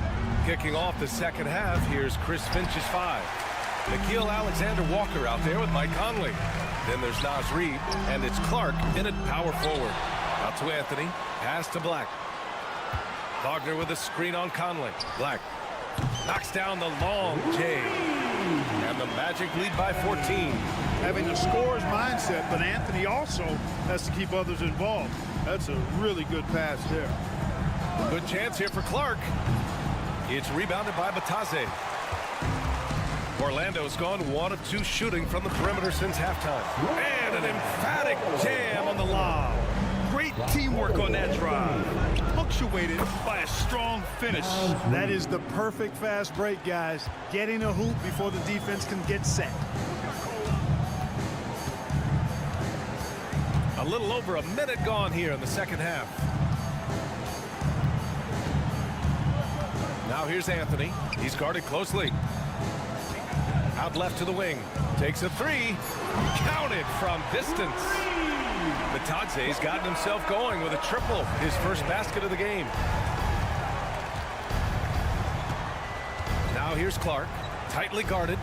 Kicking off the second half, here's Chris Finch's 5. Nickeil Alexander-Walker out there with Mike Conley. Then there's Naz Reid, and it's Clark in at power forward. Out to Anthony, pass to Black. Wagner with a screen on Conley. Black knocks down the long J. And the Magic lead by 14. Having a scorer's mindset, but Anthony also has to keep others involved. That's a really good pass there. Good chance here for Clark. It's rebounded by Batase. Orlando's gone 1 of 2 shooting from the perimeter since halftime. And an emphatic jam on the lob. Great teamwork on that drive, punctuated by a strong finish. That is the perfect fast break, guys. Getting a hoop before the defense can get set. A little over a minute gone here in the second half. Now here's Anthony. He's guarded closely. Out left to the wing. Takes a 3. Counted from distance. Batase's gotten himself going with a triple. His first basket of the game. Now here's Clark. Tightly guarded.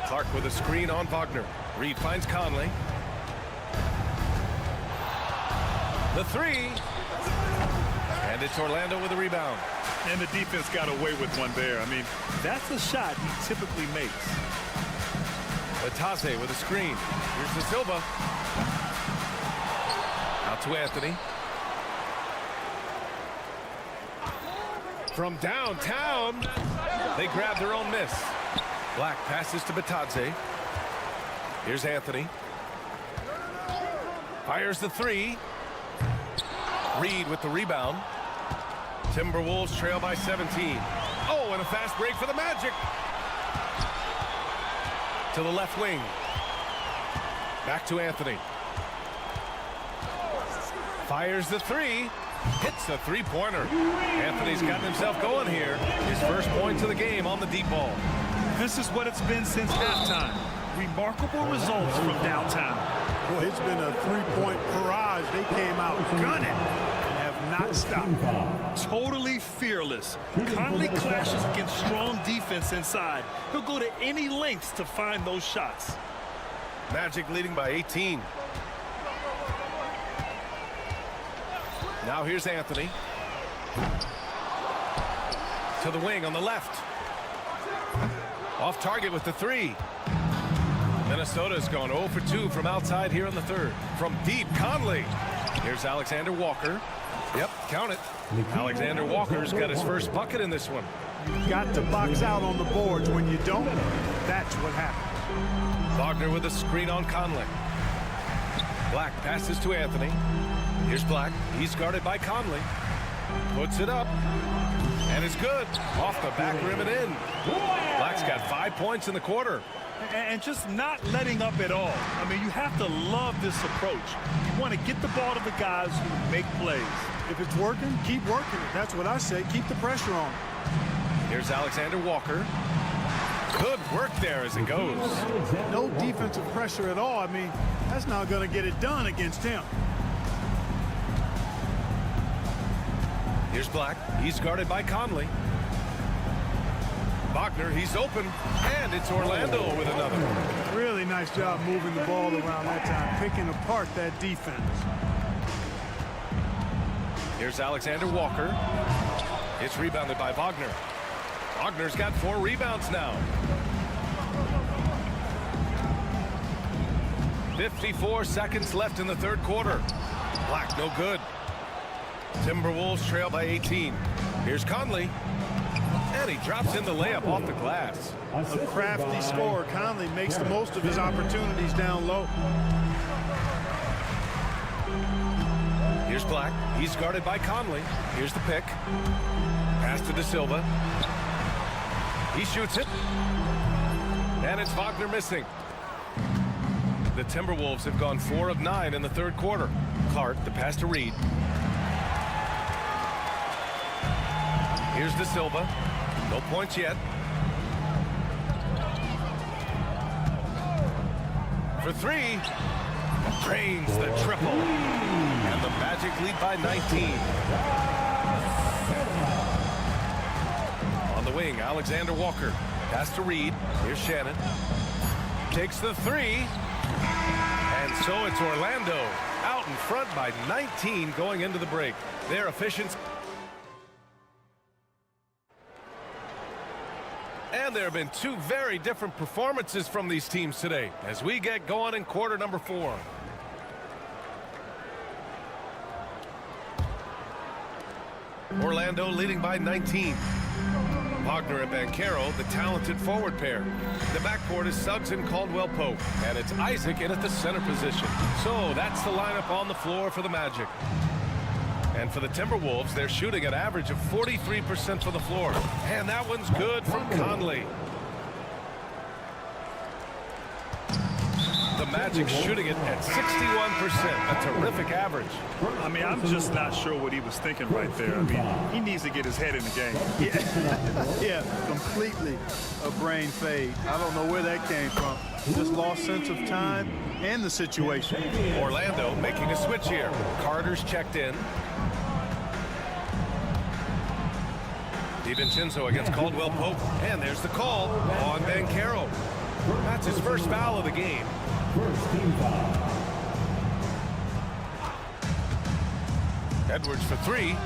Clark with a screen on Wagner. Reid finds Conley. The 3. And it's Orlando with a rebound. And the defense got away with one there. I mean, that's a shot he typically makes. Batase with a screen. Here's the Silva. Out to Anthony. From downtown, they grab their own miss. Black passes to Batase. Here's Anthony. Fires the 3. Reid with the rebound. Timberwolves trail by 17. Oh, and a fast break for the Magic. To the left wing. Back to Anthony. Fires the 3. Hits the 3-pointer. Anthony's gotten himself going here. His first points of the game on the deep ball. This is what it's been since halftime. Remarkable results from downtown. Boy, it's been a 3-point barrage. They came out gunning and have not stop. Totally fearless. Conley clashes against strong defense inside. He'll go to any lengths to find those shots. Magic leading by 18. Now here's Anthony. To the wing on the left. Off target with the three. Minnesota's gone 0 for 2 from outside here in the third. From deep, Conley. Here's Alexander Walker. Yep, count it. Alexander Walker's got his first bucket in this one. You've got to box out on the boards. When you don't, that's what happens. Wagner with a screen on Conley. Black passes to Anthony. Here's Black. He's guarded by Conley. Puts it up. And it's good. Off the back rim and in. Black's got 5 points in the quarter. And just not letting up at all. I mean, you have to love this approach. You want to get the ball to the guys who make plays. If it's working, keep working it. That's what I say. Keep the pressure on. Here's Alexander Walker. Good work there as it goes. No defensive pressure at all. I mean, that's not going to get it done against him. Here's Black. He's guarded by Conley. Wagner, he's open, and it's Orlando with another. Really nice job moving the ball around that time, picking apart that defense. Here's Alexander Walker. It's rebounded by Wagner. Wagner's got 4 rebounds now. 54 seconds left in the third quarter. Black, no good. Timberwolves trail by 18. Here's Conley. And he drops in the layup off the glass. A crafty scorer. Conley makes the most of his opportunities down low. Here's Black. He's guarded by Conley. Here's the pick. Pass to De Silva. He shoots it. And it's Wagner missing. The Timberwolves have gone 4 of 9 in the third quarter. Clark, the pass to Reed. Here's De Silva. No points yet. For 3. Drains the triple. And the Magic lead by 19. On the wing, Alexander Walker. Pass to Reed. Here's Shannon. Takes the 3. And so it's Orlando out in front by 19 going into the break. Their efficiency. And there have been 2 very different performances from these teams today as we get going in quarter number 4. Orlando leading by 19. Wagner and Banchero, the talented forward pair. The backcourt is Suggs and Caldwell Pope, and it's Isaac in at the center position. So that's the lineup on the floor for the Magic. And for the Timberwolves, they're shooting an average of 43% for the floor. And that one's good from Conley. The Magic shooting it at 61%, a terrific average. I mean, I'm just not sure what he was thinking right there. I mean, he needs to get his head in the game. Yeah, completely a brain fade. I don't know where that came from. Just lost sense of time and the situation. Orlando making a switch here. Carter's checked in. DiVincenzo against Caldwell Pope. And there's the call on Banchero. That's his first foul of the game. First team foul. Edwards for 3.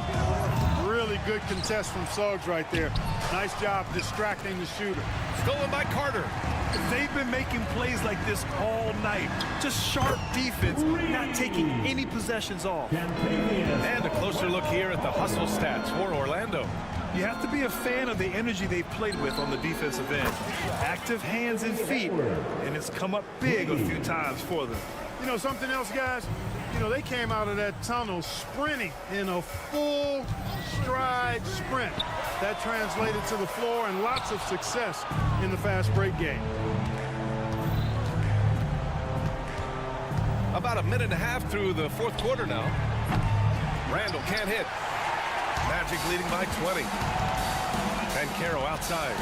Really good contest from Suggs right there. Nice job distracting the shooter. Stolen by Carter. They've been making plays like this all night. Just sharp defense, not taking any possessions off. And a closer look here at the hustle stats for Orlando. You have to be a fan of the energy they've played with on the defensive end. Active hands and feet, and it's come up big a few times for them. You know something else, guys? You know, they came out of that tunnel sprinting in a full stride sprint. That translated to the floor and lots of success in the fast break game. About a minute and a half through the fourth quarter now. Randall can't hit. Magic leading by 20. Banchero outside.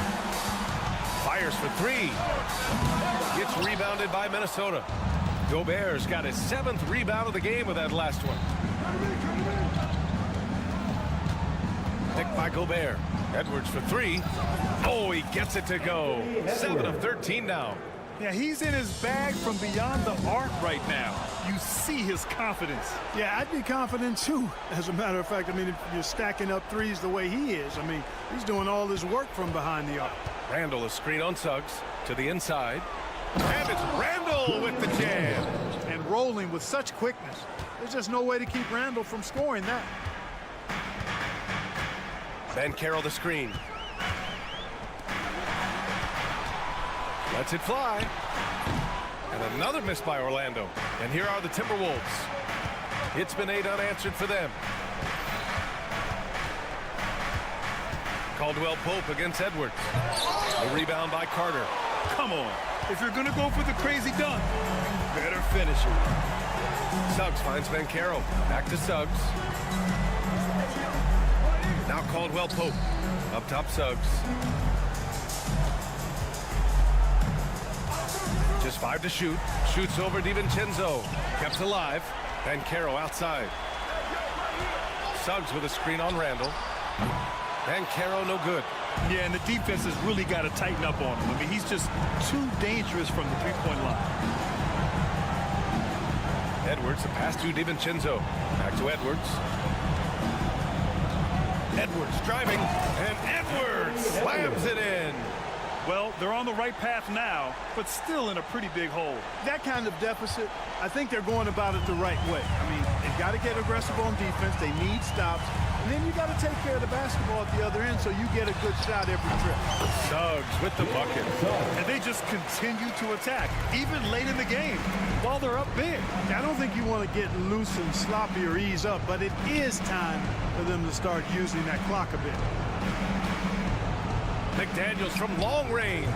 Fires for 3. Gets rebounded by Minnesota. Gobert's got his 7th rebound of the game with that last one. by Gobert. Edwards for three. Oh, he gets it to go. 7 of 13 now. Yeah, he's in his bag from beyond the arc right now. You see his confidence. Yeah, I'd be confident too. As a matter of fact, I mean, if you're stacking up threes the way he is, I mean, he's doing all his work from behind the arc. Randall a screen on Suggs to the inside. And it's Randall with the jam. And rolling with such quickness. There's just no way to keep Randall from scoring that. Banchero the screen. Lets it fly. And another miss by Orlando. And here are the Timberwolves. It's been 8 unanswered for them. Caldwell Pope against Edwards. A rebound by Carter. Come on. If you're going to go for the crazy dunk, you better finish it. Suggs finds Banchero. Back to Suggs. Now Caldwell Pope. Up top Suggs. Just 5 to shoot. Shoots over DiVincenzo. Kept alive. Banchero outside. Suggs with a screen on Randall. Banchero no good. Yeah, and the defense has really got to tighten up on him. I mean, he's just too dangerous from the three-point line. Edwards, a pass to DiVincenzo. Back to Edwards. Edwards driving, and Edwards slams it in. Well, they're on the right path now, but still in a pretty big hole. That kind of deficit, I think they're going about it the right way. I mean, they've got to get aggressive on defense. They need stops. And then you got to take care of the basketball at the other end so you get a good shot every trip. Suggs with the bucket. And they just continue to attack, even late in the game, while they're up big. I don't think you want to get loose and sloppy or ease up, but it is time for them to start using that clock a bit. McDaniels from long range.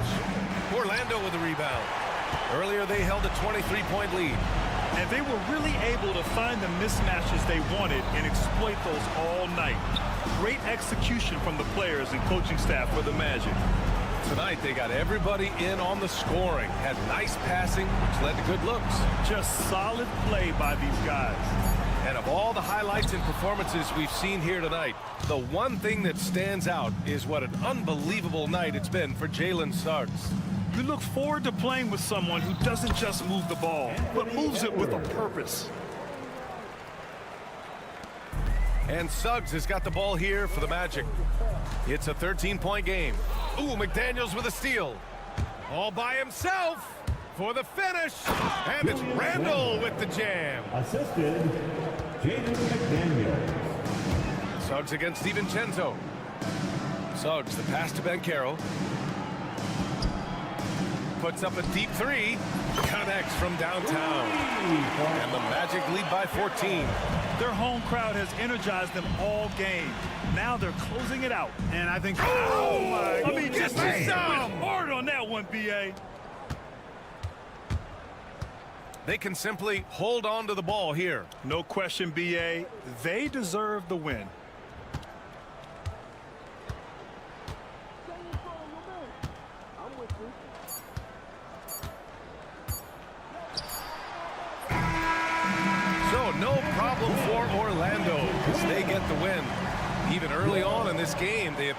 Orlando with the rebound. Earlier they held a 23-point lead. And they were really able to find the mismatches they wanted and exploit those all night. Great execution from the players and coaching staff for the Magic. Tonight they got everybody in on the scoring. Had nice passing, which led to good looks. Just solid play by these guys. And of all the highlights and performances we've seen here tonight, the one thing that stands out is what an unbelievable night it's been for Jalen Suggs. You look forward to playing with someone who doesn't just move the ball, but moves it with a purpose. And Suggs has got the ball here for the Magic. It's a 13-point game. Ooh, McDaniels with a steal. All by himself for the finish. And it's Randall with the jam. Assisted, Jaden McDaniels. Suggs against DiVincenzo. Suggs, the pass to Banchero. Puts up a deep three. Connects from downtown. And the Magic lead by 14. Their home crowd has energized them all game. Now they're closing it out. And I think... Oh, my! I mean, just some hard on that one, B.A. They can simply hold on to the ball here. No question, B.A. They deserve the win. So no problem for Orlando as they get the win. Even early on in this game, they have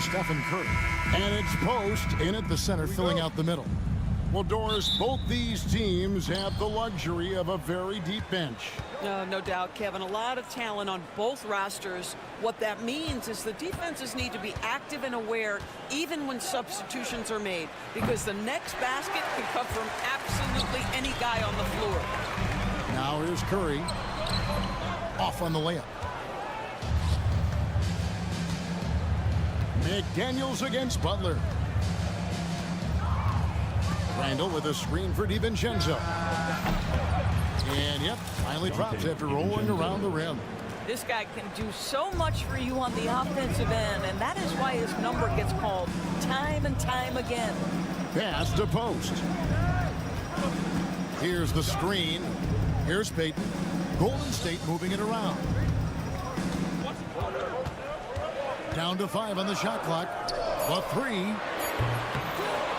for Stephen Curry. And it's Post in at the center, filling out the middle. Well, Doris, both these teams have the luxury of a very deep bench. No doubt, Kevin. A lot of talent on both rosters. What that means is the defenses need to be active and aware even when substitutions are made, because the next basket can come from absolutely any guy on the floor. Now here's Curry. Off on the layup. McDaniels against Butler. Randall with a screen for DiVincenzo. And, yep, finally drops after rolling around the rim. This guy can do so much for you on the offensive end, and that is why his number gets called time and time again. Pass to Post. Here's the screen. Here's Payton. Golden State moving it around. Down to 5 on the shot clock. The 3.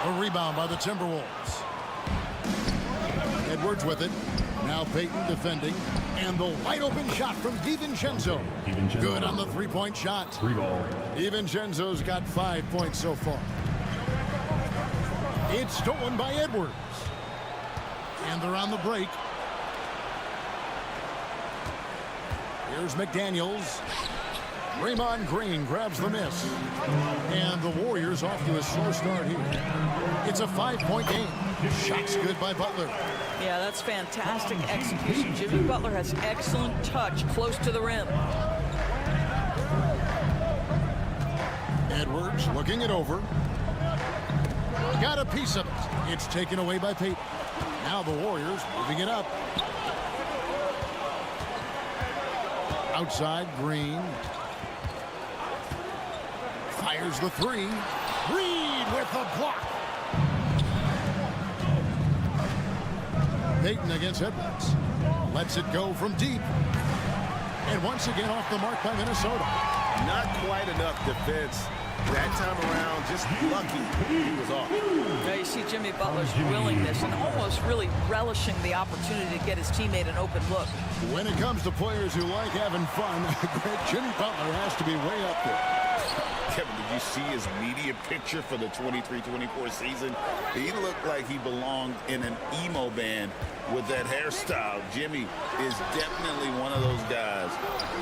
A rebound by the Timberwolves. Edwards with it. Now Payton defending. And the wide open shot from DiVincenzo. Good on the three-point shot. DiVincenzo's got 5 points so far. It's stolen by Edwards. And they're on the break. Here's McDaniels. Draymond Green grabs the miss. And the Warriors off to a slow start here. It's a 5-point game. Shots good by Butler. Yeah, that's fantastic execution. Jimmy Butler has excellent touch close to the rim. Edwards looking it over. Got a piece of it. It's taken away by Payton. Now the Warriors moving it up. Outside, Green. Fires the 3. Reed with the block. Payton against Edwards. Lets it go from deep. And once again off the mark by Minnesota. Not quite enough defense. That time around, just lucky he was off. Now you see Jimmy Butler's willingness and almost really relishing the opportunity to get his teammate an open look. When it comes to players who like having fun, Jimmy Butler has to be way up there. Kevin, did you see his media picture for the 23-24 season? He looked like he belonged in an emo band with that hairstyle. Jimmy is definitely one of those guys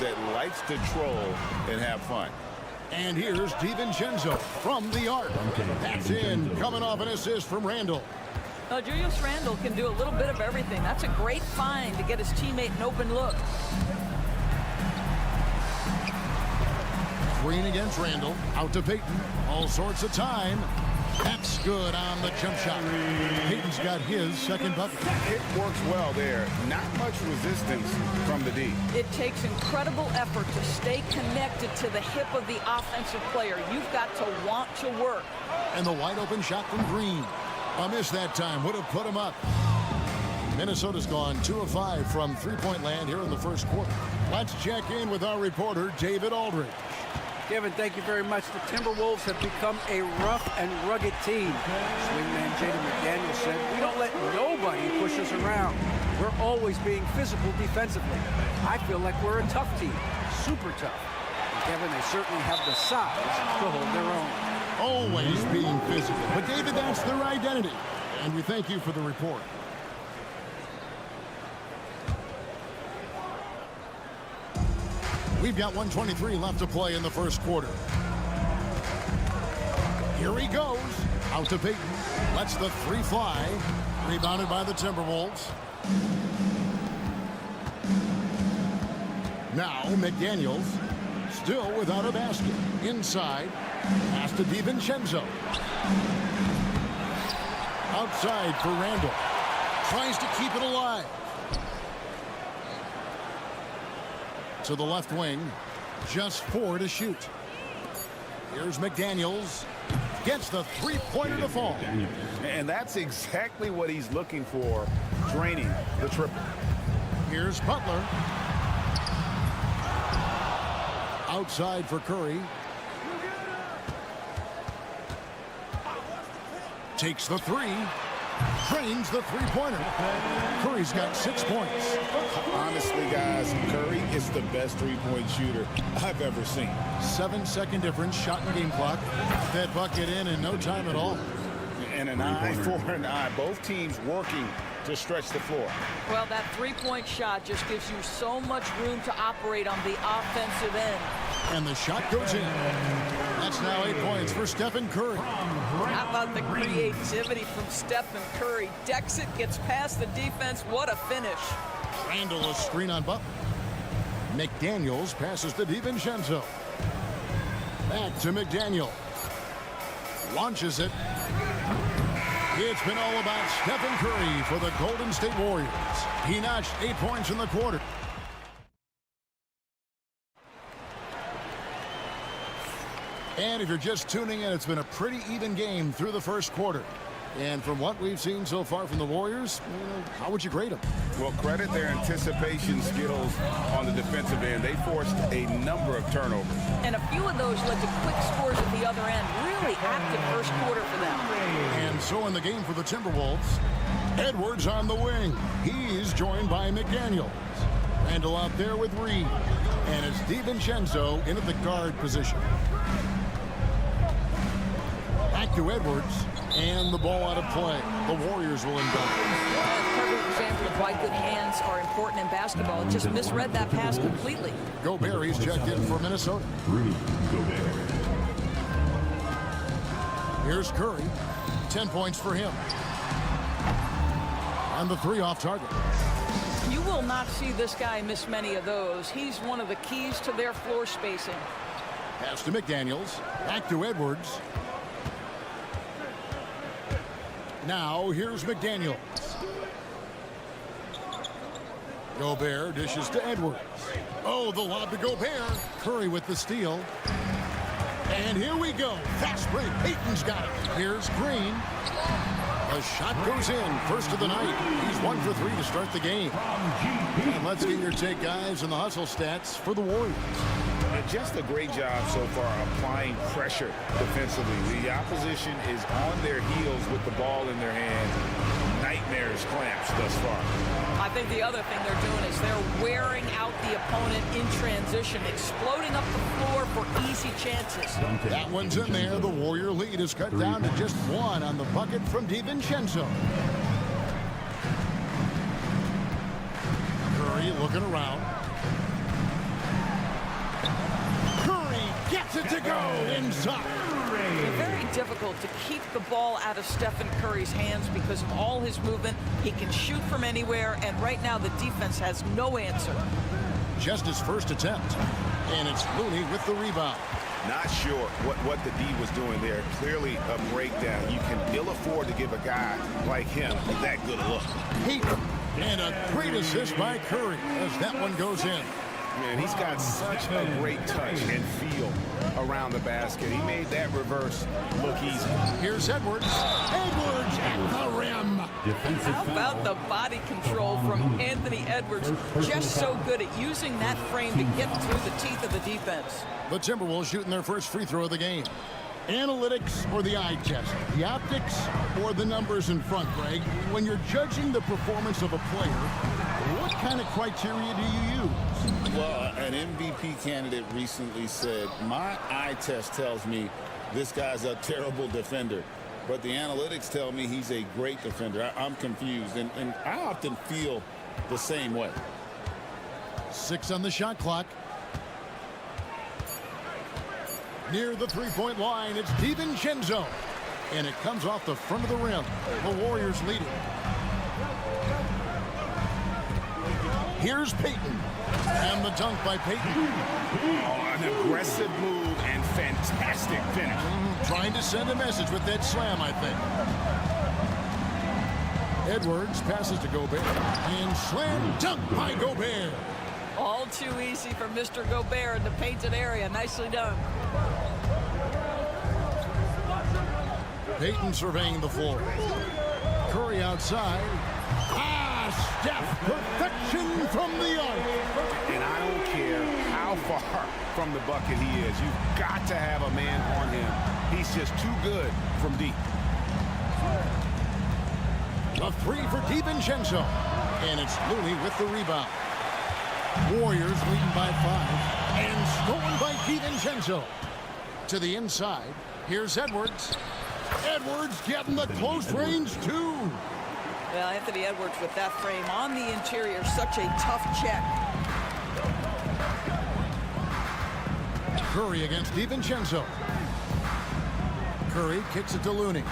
that likes to troll and have fun. And here's DiVincenzo from the arc. That's in, coming off an assist from Randall. Julius Randle can do a little bit of everything. That's a great find to get his teammate an open look. Green against Randall. Out to Payton. All sorts of time. That's good on the jump shot. Payton's got his second bucket. It works well there. Not much resistance from the D. It takes incredible effort to stay connected to the hip of the offensive player. You've got to want to work. And the wide open shot from Green. A miss that time. Would have put him up. Minnesota's gone 2 of 5 from three-point land here in the first quarter. Let's check in with our reporter, David Aldridge. Kevin, thank you very much. The Timberwolves have become a rough and rugged team. Swingman Jaden McDaniels said, "We don't let nobody push us around. We're always being physical defensively. I feel like we're a tough team, super tough." And Kevin, they certainly have the size to hold their own. Always being physical. But David, that's their identity. And we thank you for the report. We've got 1:23 left to play in the first quarter. Here he goes. Out to Payton. Lets the 3 fly. Rebounded by the Timberwolves. Now McDaniels. Still without a basket. Inside. Pass to DiVincenzo. Outside for Randall. Tries to keep it alive. To the left wing. Just 4 to shoot. Here's McDaniels. Gets the three-pointer to fall. And that's exactly what he's looking for, draining the triple. Here's Butler. Outside for Curry. Takes the 3. Drains the three-pointer. Curry's got 6 points. Honestly, guys, Curry is the best three-point shooter I've ever seen. 7-second difference, shot and game clock. That bucket in no time at all. And an eye for an eye. Both teams working to stretch the floor. Well, that three-point shot just gives you so much room to operate on the offensive end. And the shot goes in. That's now 8 points for Stephen Curry. How about the creativity from Stephen Curry? Decks it, gets past the defense. What a finish. Randall a screen on Butler. McDaniels passes to DiVincenzo. Back to McDaniel. Launches it. It's been all about Stephen Curry for the Golden State Warriors. He notched 8 points in the quarter. And if you're just tuning in, it's been a pretty even game through the first quarter. And from what we've seen so far from the Warriors, how would you grade them? Well, credit their anticipation skills on the defensive end. They forced a number of turnovers. And a few of those led to quick scores at the other end. Really active first quarter for them. And so in the game for the Timberwolves, Edwards on the wing. He's joined by McDaniels. Randall out there with Reed. And it's DiVincenzo in at the guard position. Back to Edwards. And the ball out of play. The Warriors will inbound. A perfect example of why good hands are important in basketball. Just misread that pass completely. Gobert, he's checked in for Minnesota. Here's Curry. 10 points for him. And the three off target. You will not see this guy miss many of those. He's one of the keys to their floor spacing. Pass to McDaniels. Back to Edwards. Now, here's McDaniels. Gobert dishes to Edwards. Oh, the lob to Gobert. Curry with the steal. And here we go. Fast break. Payton's got it. Here's Green. The shot goes in. First of the night. He's 1 for 3 to start the game. And let's get your take, guys, on the hustle stats for the Warriors. Just a great job so far applying pressure defensively. The opposition is on their heels with the ball in their hand. Nightmares clamps thus far. I think the other thing they're doing is they're wearing out the opponent in transition, exploding up the floor for easy chances. That one's in there. The Warrior lead is cut down to just 1 on the bucket from DiVincenzo. Curry looking around. Gets it to go inside. It's very difficult to keep the ball out of Stephen Curry's hands because of all his movement. He can shoot from anywhere, and right now the defense has no answer. Just his first attempt, and it's Looney with the rebound. Not sure what the D was doing there. Clearly a breakdown. You can ill afford to give a guy like him that good a look. And a great assist by Curry as that one goes in. Man, he's got such a great touch and feel around the basket. He made that reverse look easy. Here's Edwards. Edwards at the rim. How about the body control from Anthony Edwards? Just so good at using that frame to get through the teeth of the defense. The Timberwolves shooting their first free throw of the game. Analytics or the eye test? The optics or the numbers in front, Greg? When you're judging the performance of a player, what kind of criteria do you use? Well, an MVP candidate recently said, my eye test tells me this guy's a terrible defender, but the analytics tell me he's a great defender. I'm confused, and I often feel the same way. 6 on the shot clock. Near the three-point line, it's DiVincenzo. And it comes off the front of the rim. The Warriors lead it. Here's Payton. And the dunk by Payton. Oh, an aggressive move and fantastic finish. Trying to send a message with that slam, I think. Edwards passes to Gobert. And slam dunk by Gobert. All too easy for Mr. Gobert in the painted area. Nicely done. Payton surveying the floor. Curry outside. Steph, perfection from the arc. And I don't care how far from the bucket he is. You've got to have a man on him. He's just too good from deep. A three for DiVincenzo. And it's Looney with the rebound. Warriors leading by 5. And stolen by DiVincenzo. To the inside. Here's Edwards. Edwards getting the close range, too. Well, Anthony Edwards with that frame on the interior. Such a tough check. Curry against DiVincenzo. Curry kicks it to Looney.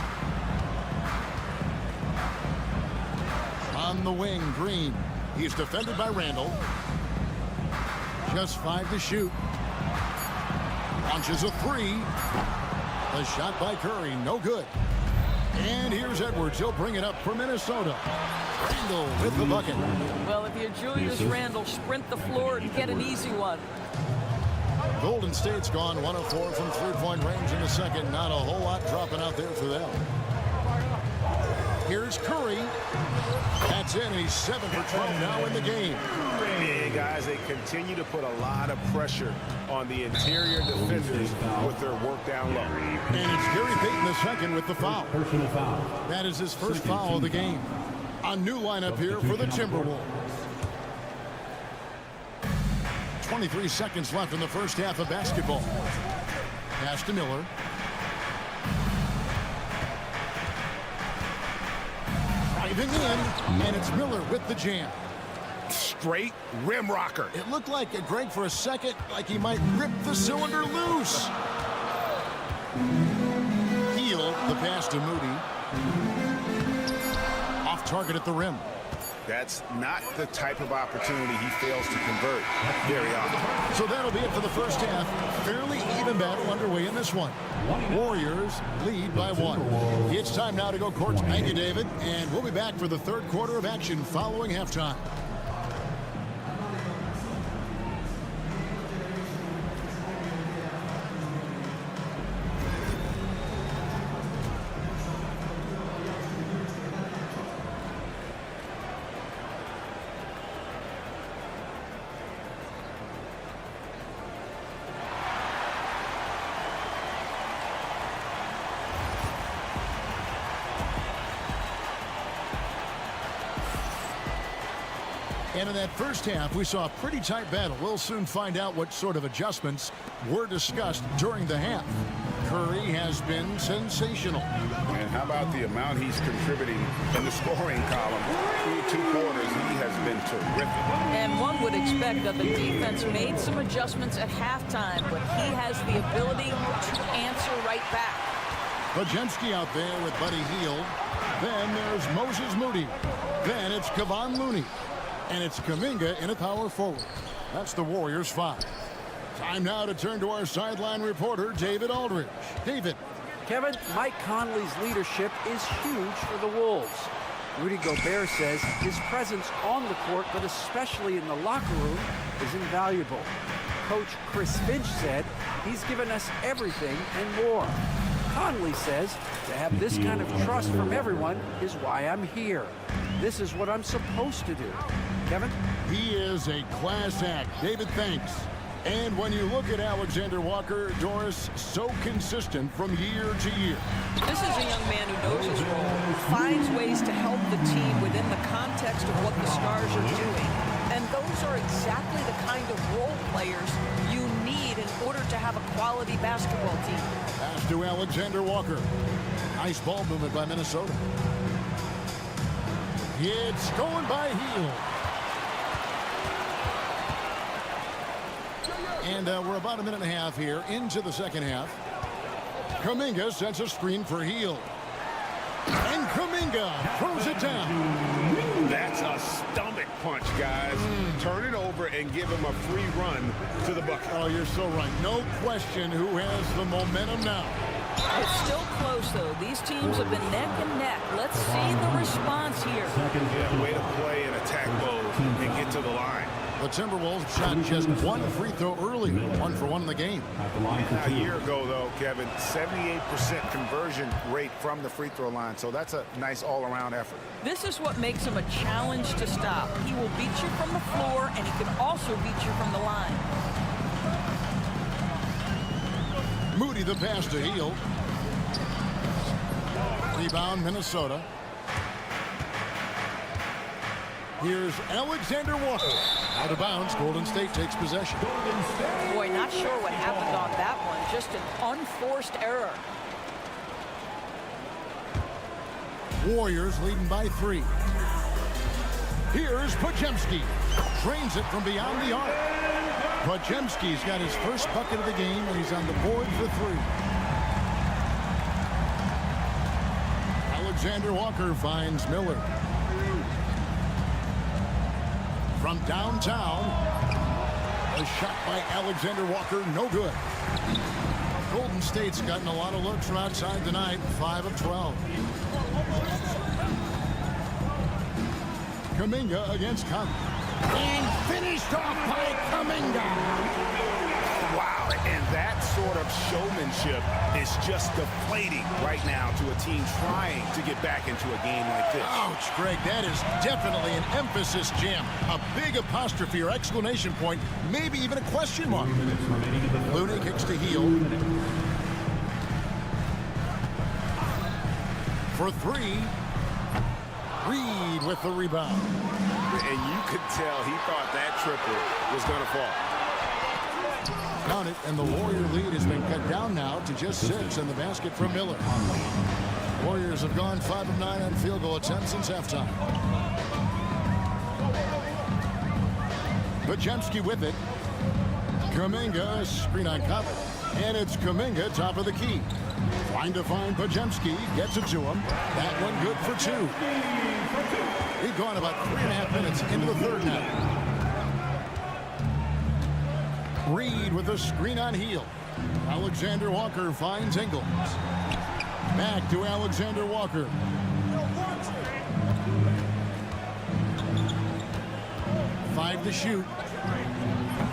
On the wing, Green. He's defended by Randall. Just 5 to shoot. Launches a 3. The shot by Curry, no good. And here's Edwards. He'll bring it up for Minnesota. Randall with the bucket. Well, if you're Julius Randle, sprint the floor and get an easy one. Golden State's gone 1 of 4 from three-point range in the second. Not a whole lot dropping out there for them. Here's Curry. That's in. He's 7 for 12 now in the game. Yeah, guys, they continue to put a lot of pressure on the interior defenders with their work down low. And it's Gary Payton II with the foul. Personal foul. That is his first foul of the game. A new lineup here for the Timberwolves. 23 seconds left in the first half of basketball. Pass to Miller. Driving in, and it's Miller with the jam. Straight rim rocker. It looked like Greg for a second, like he might rip the cylinder loose. Heel, the pass to Moody. Off target at the rim. That's not the type of opportunity he fails to convert very often. So that'll be it for the first half. Fairly even battle underway in this one. Warriors lead by 1. It's time now to go court. Thank you, David. And we'll be back for the third quarter of action following halftime. And in that first half, we saw a pretty tight battle. We'll soon find out what sort of adjustments were discussed during the half. Curry has been sensational. And how about the amount he's contributing in the scoring column? Through 2 quarters, he has been terrific. And one would expect that the defense made some adjustments at halftime, but he has the ability to answer right back. Podziemski out there with Buddy Hield. Then there's Moses Moody. Then it's Kevon Looney. And it's Kuminga in a power forward. That's the Warriors' 5. Time now to turn to our sideline reporter, David Aldridge. David. Kevin, Mike Conley's leadership is huge for the Wolves. Rudy Gobert says his presence on the court, but especially in the locker room, is invaluable. Coach Chris Finch said he's given us everything and more. Conley says to have this kind of trust from everyone is why I'm here. This is what I'm supposed to do. Kevin? He is a class act. David, thanks. And when you look at Alexander Walker, Doris, so consistent from year to year. This is a young man who knows his role, finds ways to help the team within the context of what the Stars are doing. And those are exactly the kind of role players you need in order to have a quality basketball team. Pass to Alexander Walker. Nice ball movement by Minnesota. It's going by Hield. And we're about a minute and a half here into the second half. Kuminga sets a screen for Hield. And Kuminga throws it down. That's a stomach punch, guys. Turn it over and give him a free run to the bucket. Oh, you're so right. No question who has the momentum now. It's still close, though. These teams have been neck and neck. Let's see the response here. Yeah, way to play in attack mode and get to the line. The Timberwolves shot just 1 free throw early, 1 for 1 in the game. A year ago, though, Kevin, 78% conversion rate from the free throw line. So that's a nice all-around effort. This is what makes him a challenge to stop. He will beat you from the floor, and he can also beat you from the line. Moody the pass to Hield. Rebound Minnesota. Here's Alexander Walker. Out of bounds, Golden State takes possession. Boy, not sure what happened on that one. Just an unforced error. Warriors leading by 3. Here's Podziemski. Drains it from beyond the arc. Podziemski's got his first bucket of the game, and he's on the board for 3. Alexander Walker finds Miller. From downtown, a shot by Alexander Walker, no good. Golden State's gotten a lot of looks from outside tonight, 5 of 12. Kuminga against Conley. And finished off by Kuminga. Wow, and that sort of showmanship is just deflating right now to a team trying to get back into a game like this. Ouch, Greg, that is definitely an emphasis jam. A big apostrophe or exclamation point, maybe even a question mark. Looney kicks to heel. For 3. Reed with the rebound. And you could tell he thought that triple was going to fall. Count it, and the Warrior lead has been cut down now to just 6 in the basket from Miller. Warriors have gone 5 of 9 on field goal attempts since halftime. Podziemski with it. Kuminga, screen on cover. And it's Kuminga, top of the key. Trying to find Podziemski, gets it to him. That one good for 2. We've gone about 3.5 minutes into the third now. Reed with a screen on heel. Alexander Walker finds Ingles. Back to Alexander Walker. Five to shoot.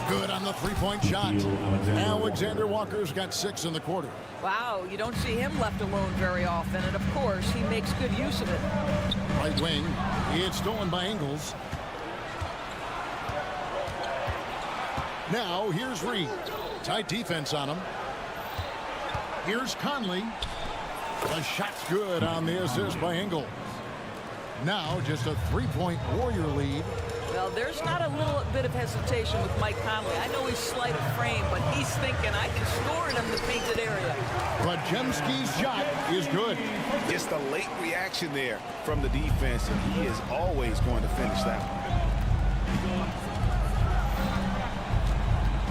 Good on the three-point shot. Alexander Walker's got 6 in the quarter. Wow, you don't see him left alone very often, and of course, he makes good use of it. Right wing. It's stolen by Ingles. Now, here's Reed. Tight defense on him. Here's Conley. The shot's good on the assist by Ingles. Now, just a 3-point Warrior lead. Well, there's not a little bit of hesitation with Mike Conley. I know he's slight of frame, but he's thinking, I can score it in the painted area. Podziemski's shot is good. Just a late reaction there from the defense, and he is always going to finish that one.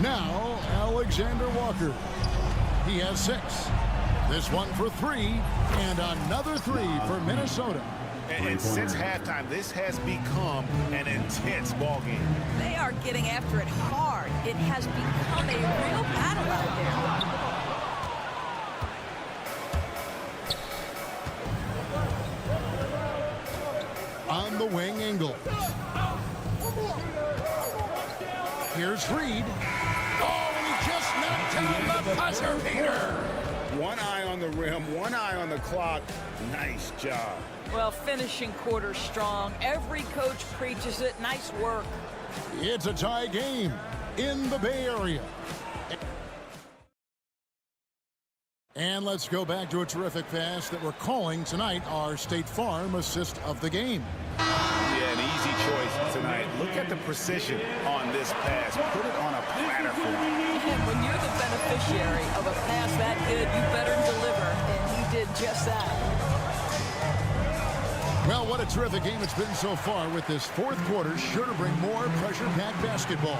Now, Alexander Walker. He has 6. This one for 3, and another 3 for Minnesota. And since halftime, this has become an intense ball game. They are getting after it hard. It has become a real battle out there. On the wing, Ingles. Here's Reed. Oh, he just knocked down the buzzer beater. One eye on the rim, one eye on the clock. Nice job. Well, finishing quarter strong. Every coach preaches it. Nice work. It's a tie game in the Bay Area. And let's go back to a terrific pass that we're calling tonight our State Farm assist of the game. Yeah, an easy choice tonight. Look at the precision on this pass. Put it on a platter for him. And when you're the beneficiary of a pass that good, you better deliver. And he did just that. Well, what a terrific game it's been so far, with this fourth quarter sure to bring more pressure-packed basketball.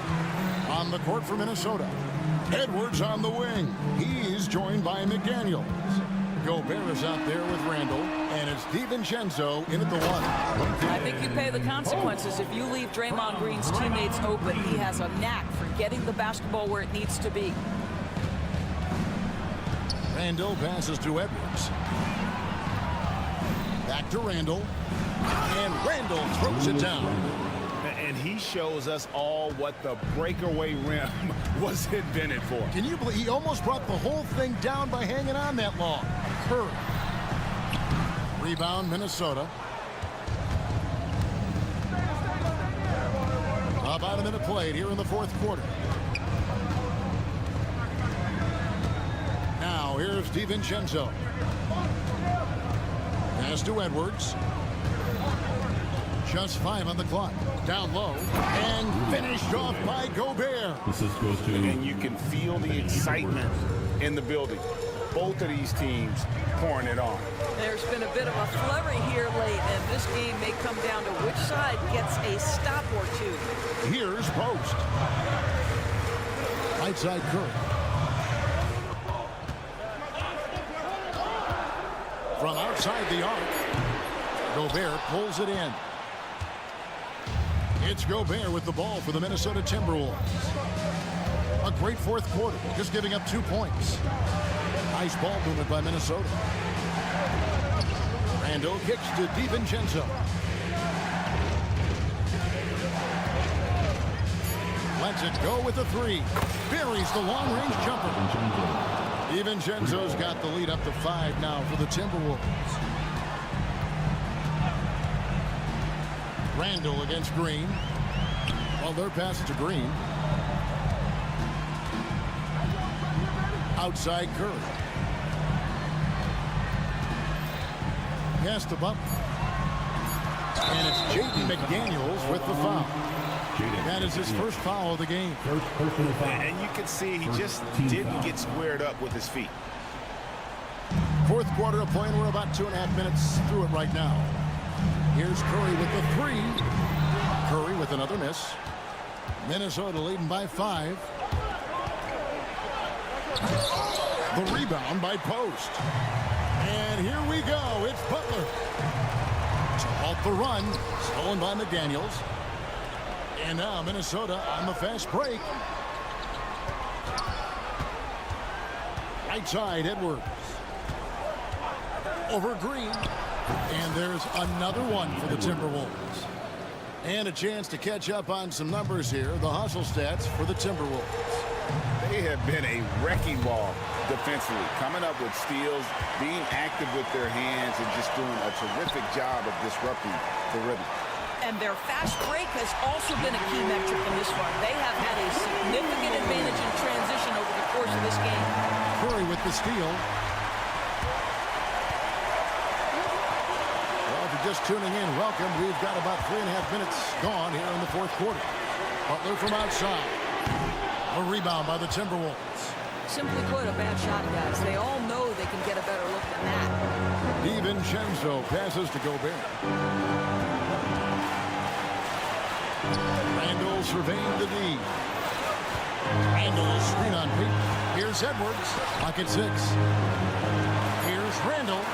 On the court for Minnesota, Edwards on the wing. He's joined by McDaniels. Gobert is out there with Randall, and it's DiVincenzo in at the 1. I think you pay the consequences if you leave Draymond Green's teammates open. He has a knack for getting the basketball where it needs to be. Randall passes to Edwards. Back to Randall. And Randall throws it down. And he shows us all what the breakaway rim was invented for. Can you believe he almost brought the whole thing down by hanging on that long? Curry. Rebound, Minnesota. About a minute played here in the fourth quarter. Now here's DiVincenzo. Pass to Edwards. Just 5 on the clock. Down low. And finished off by Gobert. And you can feel the excitement in the building. Both of these teams pouring it on. There's been a bit of a flurry here late, and this game may come down to which side gets a stop or two. Here's Post. Right side Curry. From outside the arc, Gobert pulls it in. It's Gobert with the ball for the Minnesota Timberwolves. A great fourth quarter, just giving up 2 points. Nice ball movement by Minnesota. Randall kicks to DiVincenzo. Lets it go with the 3. Buries the long-range jumper. DiVincenzo's got the lead up to 5 now for the Timberwolves. Randall against Green. Well, their pass to Green. Outside Curry. Pass to Butler. And it's Jaden McDaniels with the foul. That is his first foul of the game. And you can see he just didn't get squared up with his feet. Fourth quarter of play, and we're about 2.5 minutes through it right now. Here's Curry with the 3. Curry with another miss. Minnesota leading by 5. The rebound by Post. And here we go. It's Butler. To halt the run. Stolen by McDaniels. And now Minnesota on the fast break. Right side, Edwards. Over Green. And there's another one for the Timberwolves. And a chance to catch up on some numbers here. The hustle stats for the Timberwolves. They have been a wrecking ball defensively, coming up with steals, being active with their hands, and just doing a terrific job of disrupting the rhythm. And their fast break has also been a key metric in this one. They have had a significant advantage in transition over the course of this game. Curry with the steal. Well, if you're just tuning in, welcome. We've got about 3.5 minutes gone here in the fourth quarter. Butler from outside. A rebound by the Timberwolves. Simply put, a bad shot, guys. They all know they can get a better look than that. DiVincenzo passes to Gobert. Randall surveying the D. Randall screen on Pete. Here's Edwards. Pocket 6. Here's Randall.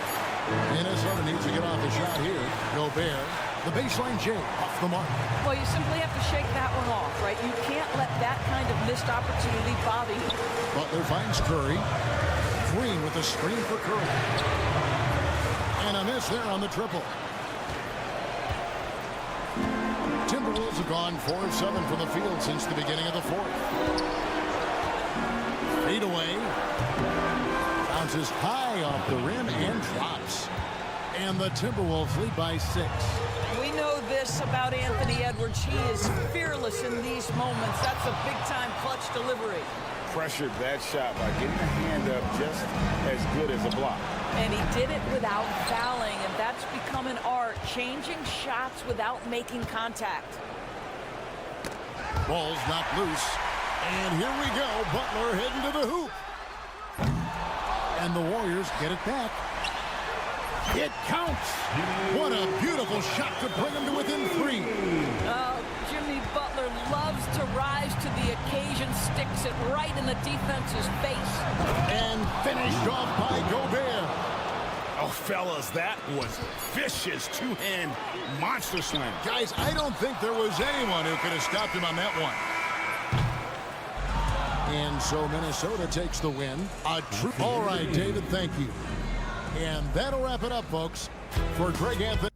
Minnesota needs to get off the shot here. Gobert. The baseline J off the mark. Well, you simply have to shake that one off, right? You can't let that kind of missed opportunity bother you. Butler finds Curry. Green with a screen for Curry. And a miss there on the triple. Timberwolves have gone 4 of 7 from the field since the beginning of the fourth. Fade away. Bounces high off the rim and drops. And the Timberwolves lead by 6. We know this about Anthony Edwards. He is fearless in these moments. That's a big-time clutch delivery. Pressured that shot by getting a hand up just as good as a block. And he did it without fouling, and that's become an art, changing shots without making contact. Ball's knocked loose. And here we go. Butler heading to the hoop. And the Warriors get it back. It counts. What a beautiful shot to bring them to within 3. Jimmy Butler loves to rise to the occasion, sticks it right in the defense's face. And finished off by Gobert. Oh, fellas, that was vicious two-hand monster slam. Guys, I don't think there was anyone who could have stopped him on that one. And so Minnesota takes the win. All right, David, thank you. And that'll wrap it up, folks, for Greg Anthony.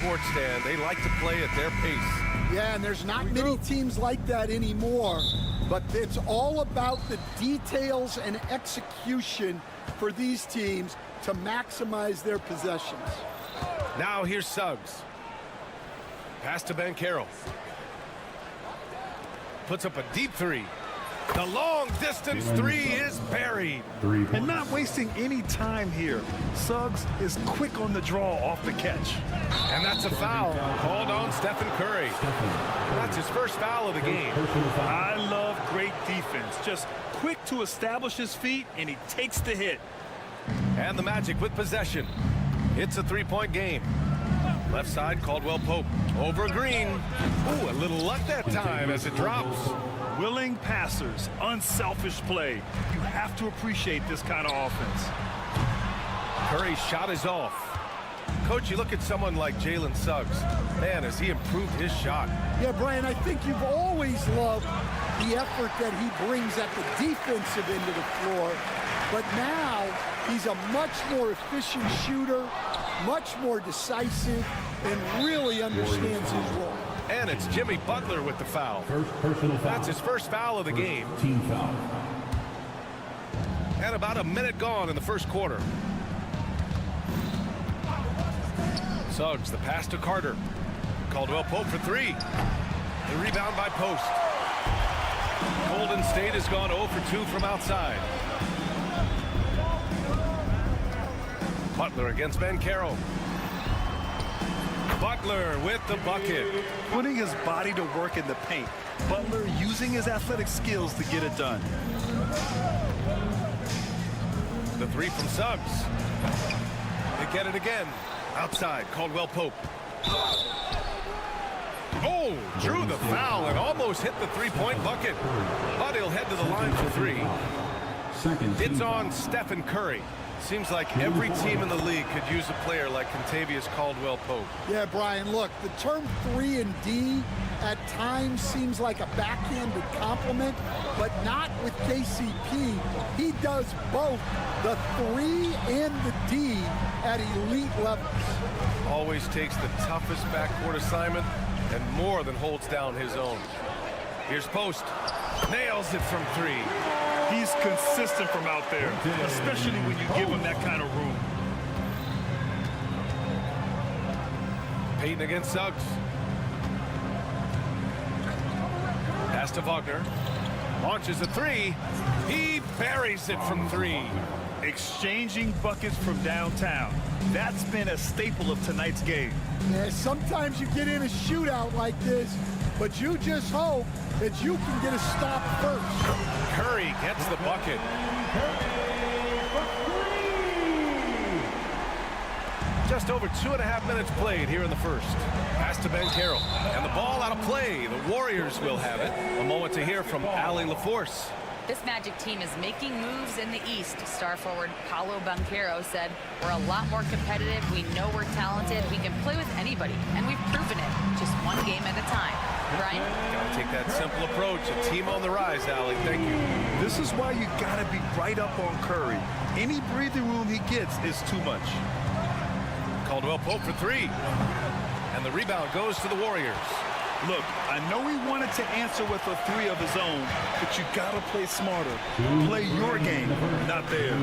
Court stand. They like to play at their pace. Yeah, and there's not many teams like that anymore, but it's all about the details and execution for these teams to maximize their possessions. Now here's Suggs. Pass to Banchero. Puts up a deep three. The long distance three is buried. And not wasting any time here. Suggs is quick on the draw off the catch. And that's a foul called on Stephen Curry. That's his first foul of the game. I love great defense. Just quick to establish his feet, and he takes the hit. And the Magic with possession. It's a three-point game. Left side, Caldwell Pope. Over Green. Ooh, a little luck that time as it drops. Willing passers, unselfish play. You have to appreciate this kind of offense. Curry's shot is off. Coach, you look at someone like Jalen Suggs. Man, has he improved his shot. Yeah, Brian, I think you've always loved the effort that he brings at the defensive end of the floor. But now he's a much more efficient shooter, much more decisive, and really understands his role. And it's Jimmy Butler with the foul. Personal foul. That's his first foul of the game. Team foul. And about a minute gone in the first quarter. Suggs, the pass to Carter. Caldwell Pope for three. The rebound by Post. Golden State has gone 0 for 2 from outside. Butler against Banchero. Butler with the bucket. Putting his body to work in the paint. Butler using his athletic skills to get it done. The three from Suggs. They get it again. Outside, Caldwell Pope. Oh, drew the foul and almost hit the three-point bucket. But he'll head to the line for three. It's on Stephen Curry. Seems like every team in the league could use a player like Kentavious Caldwell-Pope. Yeah, Brian, look, the term 3 and D at times seems like a backhanded compliment, but not with KCP. He does both the 3 and the D at elite levels. Always takes the toughest backcourt assignment and more than holds down his own. Here's Post. Nails it from three. He's consistent from out there, especially when you give him that kind of room. Payton against Suggs. Pass to Wagner. Launches a three. He buries it from three. Exchanging buckets from downtown. That's been a staple of tonight's game. Yeah, sometimes you get in a shootout like this, but you just hope that you can get a stop first. Curry gets the bucket. Just over 2.5 minutes played here in the first. Pass to Banchero. And the ball out of play. The Warriors will have it. A moment to hear from Allie LaForce. This Magic team is making moves in the East. Star forward Paolo Banchero said, "We're a lot more competitive. We know we're talented. We can play with anybody, and we've proven it, just one game at a time." Brian? Gotta take that simple approach. A team on the rise, Allie. Thank you. This is why you gotta be right up on Curry. Any breathing room he gets is too much. Caldwell Pope for three. And the rebound goes to the Warriors. Look, I know he wanted to answer with a three of his own, but you gotta play smarter. Play your game, not theirs.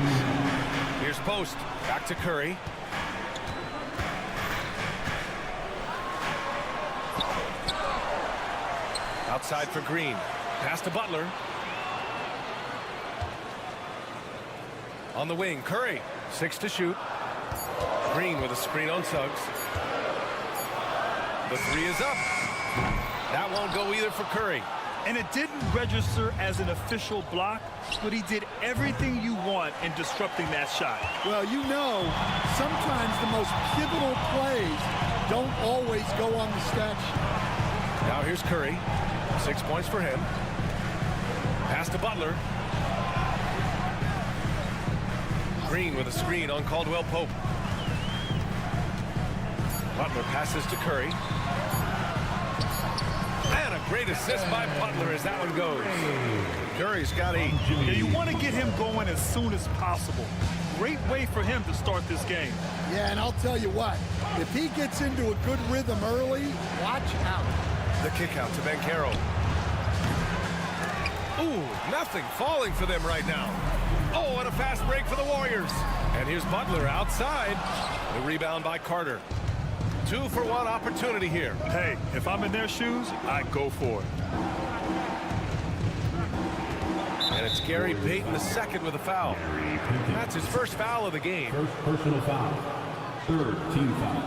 Here's Post. Back to Curry. Outside for Green. Pass to Butler. On the wing, Curry. 6 to shoot. Green with a screen on Suggs. The three is up. That won't go either for Curry. And it didn't register as an official block, but he did everything you want in disrupting that shot. Well, you know, sometimes the most pivotal plays don't always go on the stat sheet. Now here's Curry. 6 points for him. Pass to Butler. Green with a screen on Caldwell Pope. Butler passes to Curry. And a great assist by Butler as that one goes. Curry's got 8. Yeah, you want to get him going as soon as possible. Great way for him to start this game. Yeah, and I'll tell you what, if he gets into a good rhythm early, watch out. The kick out to Banchero. Ooh, nothing falling for them right now. Oh, and a fast break for the Warriors. And here's Butler outside. The rebound by Carter. 2-for-1 opportunity here. Hey, if I'm in their shoes, I go for it. And it's Gary Payton II with a foul. That's his first foul of the game. First personal foul. Third team foul.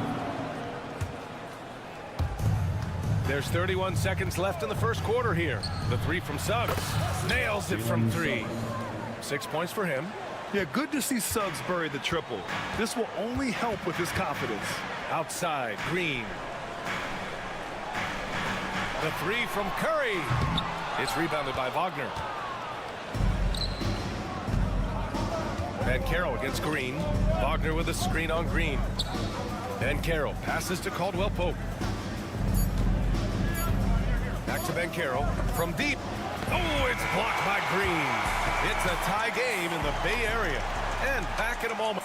There's 31 seconds left in the first quarter here. The three from Suggs. Nails it from 3. 6 points for him. Yeah, good to see Suggs bury the triple. This will only help with his confidence. Outside, Green. The three from Curry. It's rebounded by Wagner. Banchero against Green. Wagner with a screen on Green. Banchero passes to Caldwell Pope. Back to Banchero from deep. Oh, it's blocked by Green. It's a tie game in the Bay Area. And back in a moment.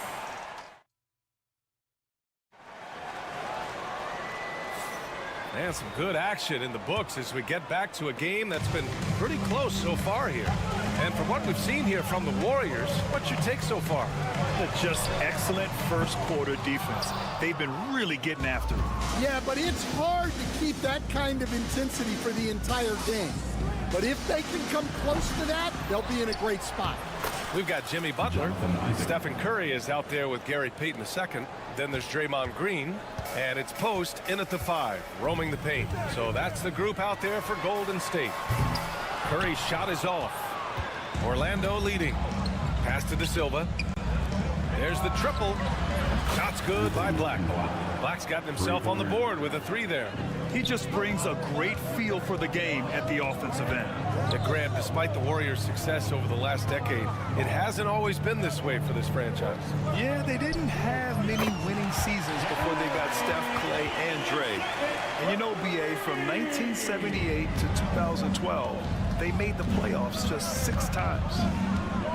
And some good action in the books as we get back to a game that's been pretty close so far here. And from what we've seen here from the Warriors, what's your take so far? Just excellent first quarter defense. They've been really getting after it. Yeah, but it's hard to keep that kind of intensity for the entire game. But if they can come close to that, they'll be in a great spot. We've got Jimmy Butler. Stephen Curry is out there with Gary Payton II. Then there's Draymond Green. And it's Post in at the 5, roaming the paint. So that's the group out there for Golden State. Curry's shot is off. Orlando leading. Pass to De Silva. There's the triple. Shot's good by Black. Black's gotten himself on the board with a 3 there. He just brings a great feel for the game at the offensive end. Grant, despite the Warriors' success over the last decade, it hasn't always been this way for this franchise. Yeah, they didn't have many winning seasons before they got Steph, Clay, and Dre. And you know, BA, from 1978 to 2012, they made the playoffs just 6 times.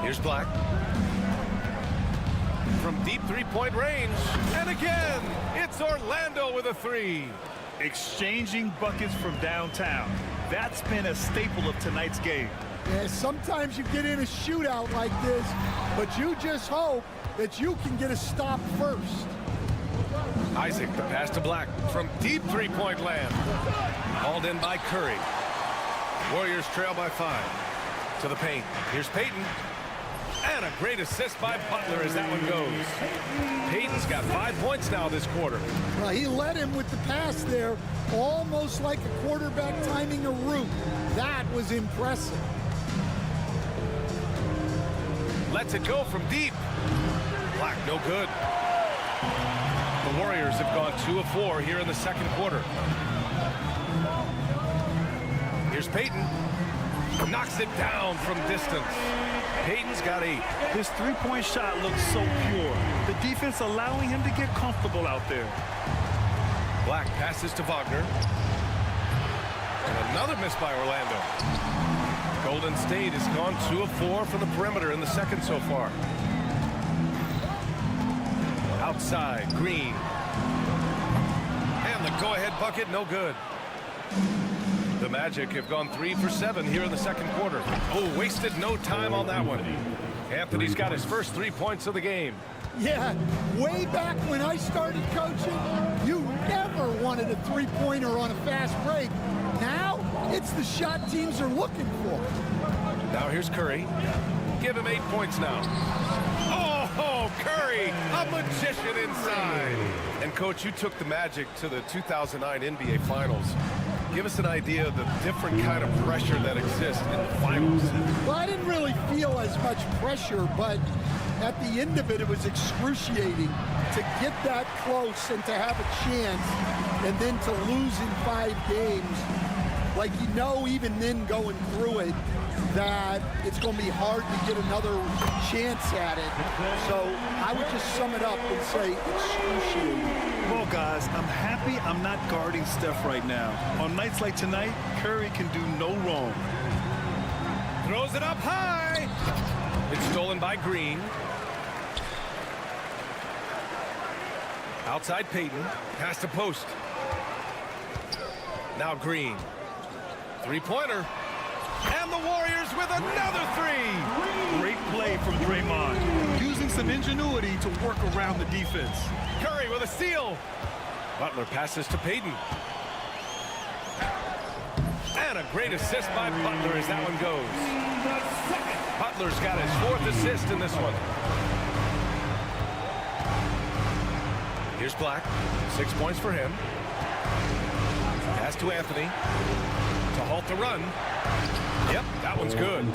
Here's Black. From deep three-point range. And again, it's Orlando with a 3. Exchanging buckets from downtown. That's been a staple of tonight's game. Yeah, sometimes you get in a shootout like this, but you just hope that you can get a stop first. Isaac, the pass to Black from deep three-point land. Hauled in by Curry. Warriors trail by 5. To the paint. Here's Payton. And a great assist by Butler as that one goes. Payton's got 5 points now this quarter. Well, he led him with the pass there, almost like a quarterback timing a route. That was impressive. Lets it go from deep. Black, no good. The Warriors have gone 2 of 4 here in the second quarter. Here's Payton. Knocks it down from distance. Payton's got 8. His three-point shot looks so pure. The defense allowing him to get comfortable out there. Black passes to Wagner. And another miss by Orlando. Golden State has gone 2 of 4 from the perimeter in the second so far. Outside, Green. And the go-ahead bucket, no good. The Magic have gone 3 for 7 here in the second quarter. Oh, wasted no time on that one. Anthony's got his first 3 points of the game. Yeah, way back when I started coaching, you never wanted a three-pointer on a fast break. Now, it's the shot teams are looking for. Now here's Curry. Give him 8 points now. Oh, Curry, a magician inside. And, Coach, you took the Magic to the 2009 NBA Finals. Give us an idea of the different kind of pressure that exists in the finals. Well, I didn't really feel as much pressure, but at the end of it, it was excruciating to get that close and to have a chance and then to lose in 5 games. Like, you know, even then going through it, that it's going to be hard to get another chance at it. So I would just sum it up and say excruciating. Well, guys, I'm happy I'm not guarding Steph right now. On nights like tonight, Curry can do no wrong. Throws it up high. It's stolen by Green. Outside Payton. Pass to post. Now Green. Three-pointer. And the Warriors with another 3. Great play from Draymond. Using some ingenuity to work around the defense. Curry with a steal. Butler passes to Payton. And a great assist by Butler as that one goes. Butler's got his 4th assist in this one. Here's Black. 6 points for him. Pass to Anthony. To halt the run. Yep, that one's good.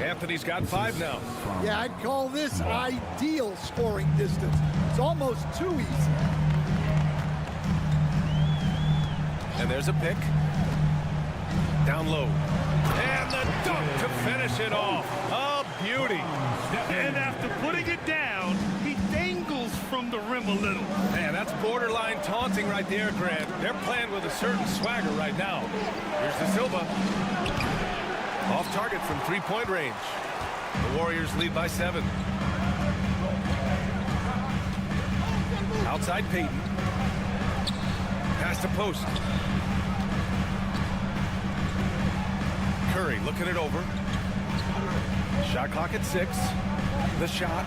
Anthony's got 5 now. Yeah, I'd call this ideal scoring distance. It's almost too easy. And there's a pick. Down low. And the dunk to finish it off. A beauty. And after putting it down, he dangles from the rim a little. Man, that's borderline taunting right there, Grant. They're playing with a certain swagger right now. Here's De Silva. Off target from 3-point range. The Warriors lead by 7. Outside Payton. Pass to post. Curry looking it over. Shot clock at 6. The shot.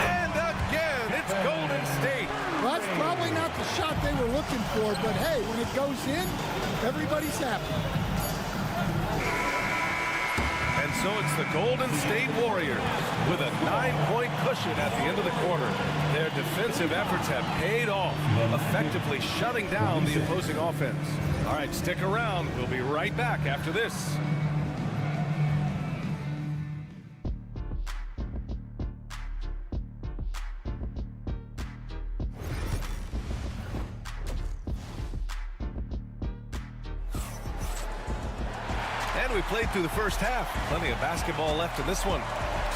And again, it's Golden State. Well, that's probably not the shot they were looking for, but hey, when it goes in, everybody's happy. And so it's the Golden State Warriors with a 9-point cushion at the end of the quarter. Their defensive efforts have paid off, effectively shutting down the opposing offense. All right, stick around. We'll be right back after this. We played through the first half. Plenty of basketball left in this one.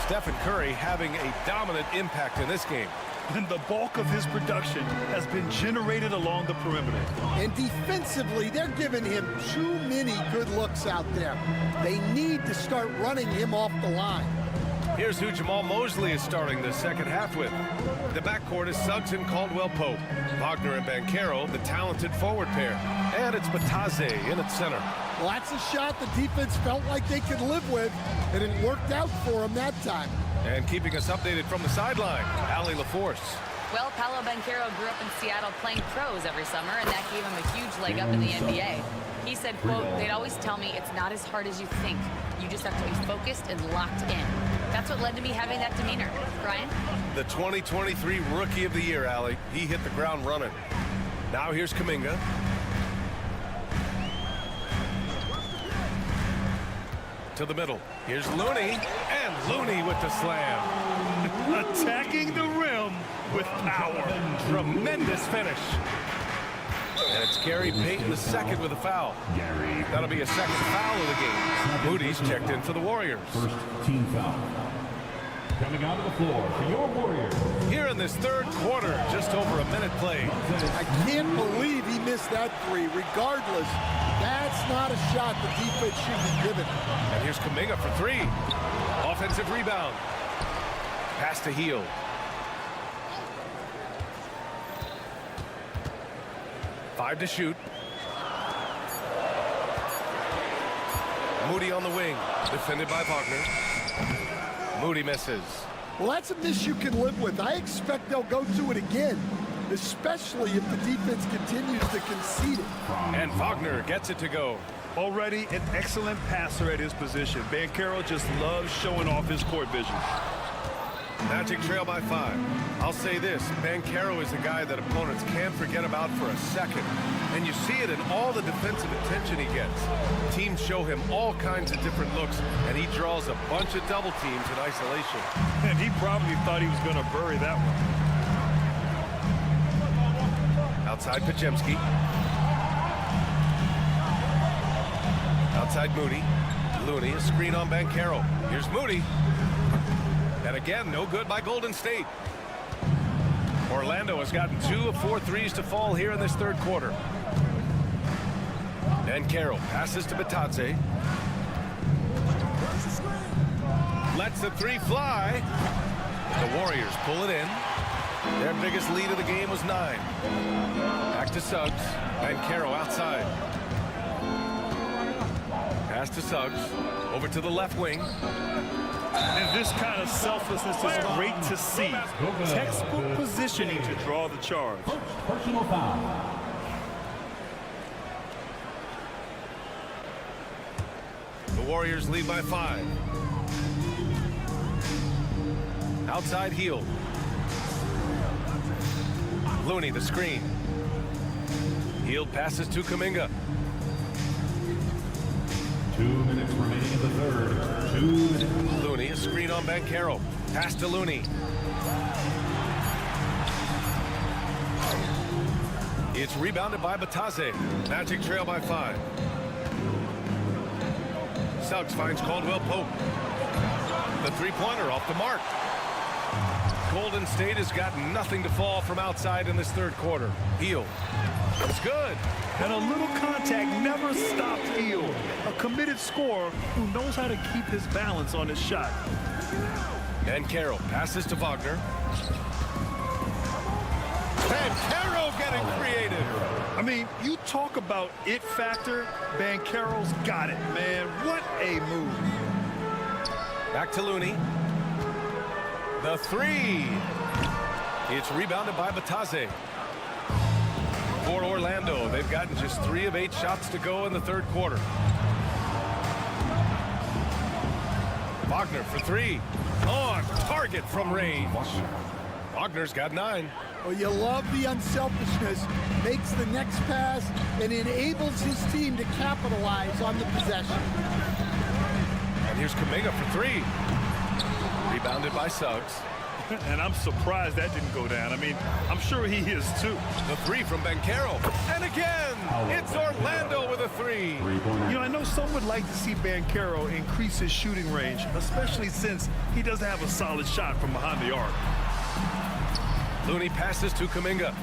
Stephen Curry having a dominant impact in this game. And the bulk of his production has been generated along the perimeter. And defensively, they're giving him too many good looks out there. They need to start running him off the line. Here's who Jamal Mosley is starting the second half with. The backcourt is Suggs and Caldwell-Pope. Wagner and Banchero, the talented forward pair. And it's Batadze in at center. Well, that's a shot the defense felt like they could live with, and it worked out for them that time. And keeping us updated from the sideline, Allie LaForce. Well, Paolo Banchero grew up in Seattle playing pros every summer, and that gave him a huge leg up in the NBA. He said, quote, "They'd always tell me it's not as hard as you think. You just have to be focused and locked in." That's what led to me having that demeanor. Brian? The 2023 Rookie of the Year, Allie. He hit the ground running. Now here's Kuminga. To the middle. Here's Looney. And Looney with the slam. Attacking the rim with power. Tremendous finish. And it's Gary Payton II with a foul. That'll be a second foul of the game. Moody's checked in for the Warriors. First team foul. Coming onto the floor for your Warriors. Here in this third quarter, just over a minute played. I can't believe he missed that three. Regardless, that's not a shot the defense should be given. And here's Kuminga for three. Offensive rebound. Pass to Hield. Five to shoot. Moody on the wing, defended by Wagner. Moody misses. Well, that's a miss you can live with. I expect they'll go to it again, especially if the defense continues to concede it. And Wagner gets it to go. Already an excellent passer at his position. Banchero just loves showing off his court vision. Magic trail by 5. I'll say this, Banchero is a guy that opponents can't forget about for a second. And you see it in all the defensive attention he gets. Teams show him all kinds of different looks, and he draws a bunch of double teams in isolation. And he probably thought he was going to bury that one. Outside Pajemski. Outside Moody. Looney, a screen on Banchero. Here's Moody. And again, no good by Golden State. Orlando has gotten 2 of 4 threes to fall here in this third quarter. Banchero passes to Bitadze. Lets the three fly. The Warriors pull it in. Their biggest lead of the game was 9. Back to Suggs. Banchero outside. Pass to Suggs. Over to the left wing. And this kind of selflessness is great to see. Textbook positioning to draw the charge. Personal foul. The Warriors lead by 5. Outside Hield. Looney the screen. Hield passes to Kuminga. 2 minutes remaining in the third. 2 minutes. Looney, a screen on Banchero. Pass to Looney. It's rebounded by Bitadze. Magic trail by 5. Suggs finds Caldwell Pope. The three-pointer off the mark. Golden State has got nothing to fall from outside in this third quarter. Hield. It's good. And a little contact never stopped Hield. A committed scorer who knows how to keep his balance on his shot. Banchero passes to Wagner. Banchero getting creative. I mean, you talk about it factor. Banchero's got it, man. What a move. Back to Looney. The three. It's rebounded by Bitadze. For Orlando, they've gotten just 3 of 8 shots to go in the third quarter. Wagner for 3. On target from range. Wagner's got 9. Well, you love the unselfishness. Makes the next pass and enables his team to capitalize on the possession. And here's Kuminga for 3. Rebounded by Suggs. And I'm surprised that didn't go down. I mean, I'm sure he is too. The 3 from Banchero. And again, it's Orlando with a 3. You know, I know some would like to see Banchero increase his shooting range, especially since he doesn't have a solid shot from behind the arc. Looney passes to Kuminga.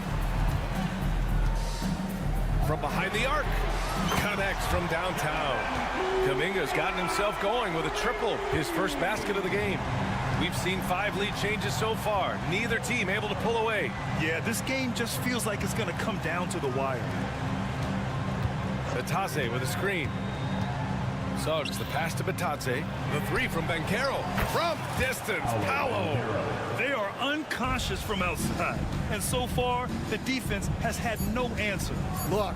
From behind the arc. Connects from downtown. Kuminga's gotten himself going with a triple, his first basket of the game. We've seen 5 lead changes so far. Neither team able to pull away. Yeah, this game just feels like it's going to come down to the wire. Bitadze with a screen. Suggs, the pass to Bitadze. The 3 from Banchero. From distance, Paolo. They are unconscious from outside. And so far, the defense has had no answer. Look,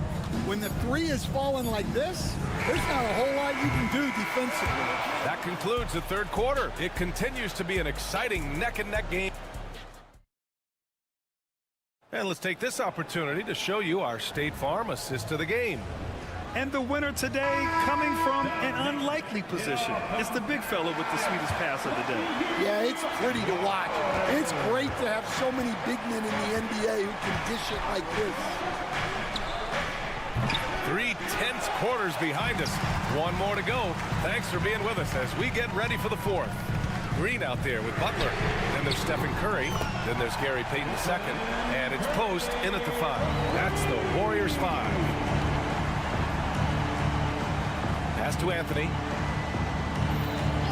when the 3 is falling like this, there's not a whole lot you can do defensively. That concludes the third quarter. It continues to be an exciting neck-and-neck game. And let's take this opportunity to show you our State Farm assist of the game. And the winner today coming from an unlikely position. It's the big fella with the sweetest pass of the day. Yeah, it's pretty to watch. It's great to have so many big men in the NBA who can dish it like this. 3 tense quarters behind us. One more to go. Thanks for being with us as we get ready for the fourth. Green out there with Butler. Then there's Stephen Curry. Then there's Gary Payton II. And it's Post in at the 5. That's the Warriors 5. Pass to Anthony.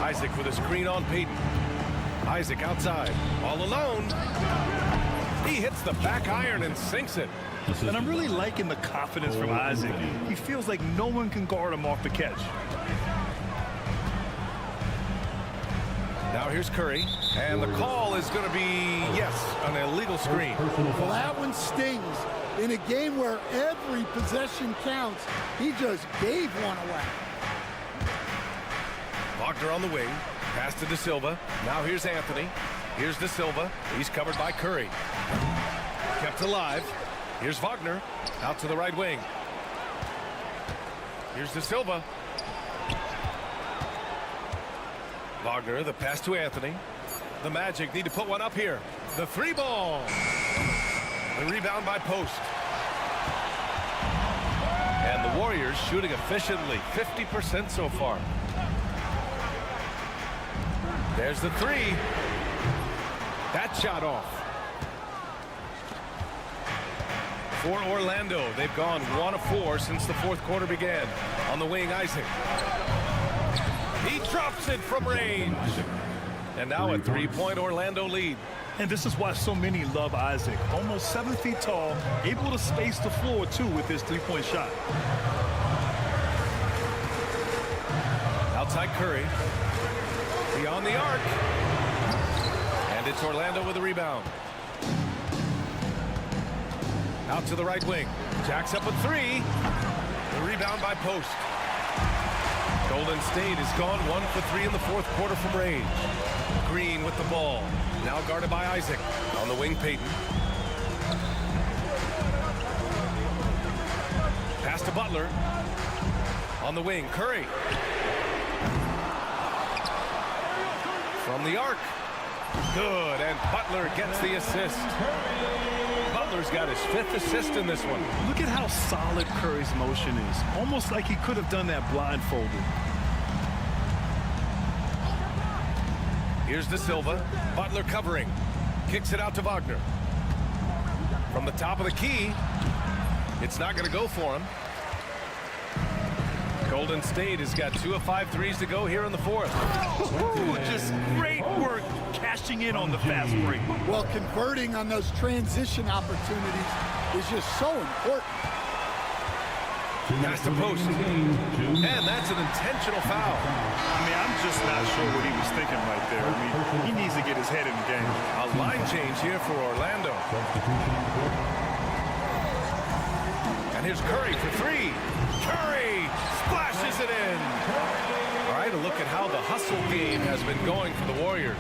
Isaac with a screen on Payton. Isaac outside. All alone. He hits the back iron and sinks it. And I'm really liking the confidence from Isaac. He feels like no one can guard him off the catch. Now here's Curry, and the call is going to be, yes, an illegal screen. Well, that one stings. In a game where every possession counts, he just gave one away. Wagner on the wing, pass to De Silva. Now here's Anthony. Here's De Silva. He's covered by Curry. Kept alive. Here's Wagner out to the right wing. Here's De Silva. Wagner, the pass to Anthony. The Magic need to put one up here. The 3-ball. The rebound by Post. And the Warriors shooting efficiently, 50% so far. There's the 3. That shot off. For Orlando, they've gone 1 of 4 since the fourth quarter began. On the wing, Isaac. He drops it from range. And now a 3-point Orlando lead. And this is why so many love Isaac. Almost 7 feet tall, able to space the floor, too, with his 3-point shot. Outside Curry. Beyond the arc. And it's Orlando with a rebound. Out to the right wing. Jacks up with 3. The rebound by Post. Golden State has gone 1 for 3 in the fourth quarter from range. Green with the ball. Now guarded by Isaac. On the wing, Payton. Pass to Butler. On the wing, Curry. From the arc. Good, and Butler gets the assist. Butler's got his 5th assist in this one. Look at how solid Curry's motion is. Almost like he could have done that blindfolded. Here's De Silva. Butler covering. Kicks it out to Wagner. From the top of the key. It's not going to go for him. Golden State has got 2 of 5 threes to go here in the fourth. Ooh, just great work cashing in on the fast break. Well, converting on those transition opportunities is just so important. Pass to Post. And that's an intentional foul. I mean, I'm just not sure what he was thinking right there. I mean, he needs to get his head in the game. A line change here for Orlando. And here's Curry for 3. Curry splashes it in. All right, a look at how the hustle game has been going for the Warriors.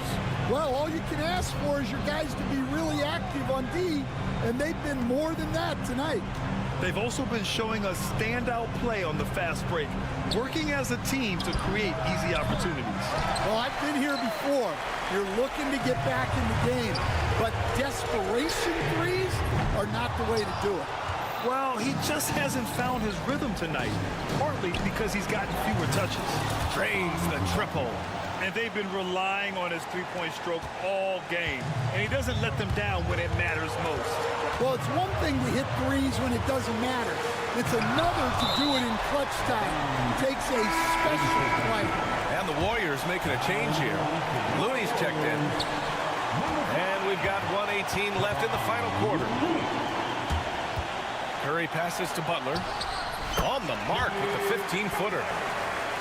Well, all you can ask for is your guys to be really active on D, and they've been more than that tonight. They've also been showing us standout play on the fast break, working as a team to create easy opportunities. Well, I've been here before. You're looking to get back in the game, but desperation threes are not the way to do it. Well, he just hasn't found his rhythm tonight, partly because he's gotten fewer touches. Drains the triple. And they've been relying on his 3-point stroke all game, and he doesn't let them down when it matters most. Well, it's one thing to hit threes when it doesn't matter. It's another to do it in clutch time. It takes a special player. And the Warriors making a change here. Looney's checked in. And we've got 1:18 left in the final quarter. Curry passes to Butler. On the mark with the 15-footer.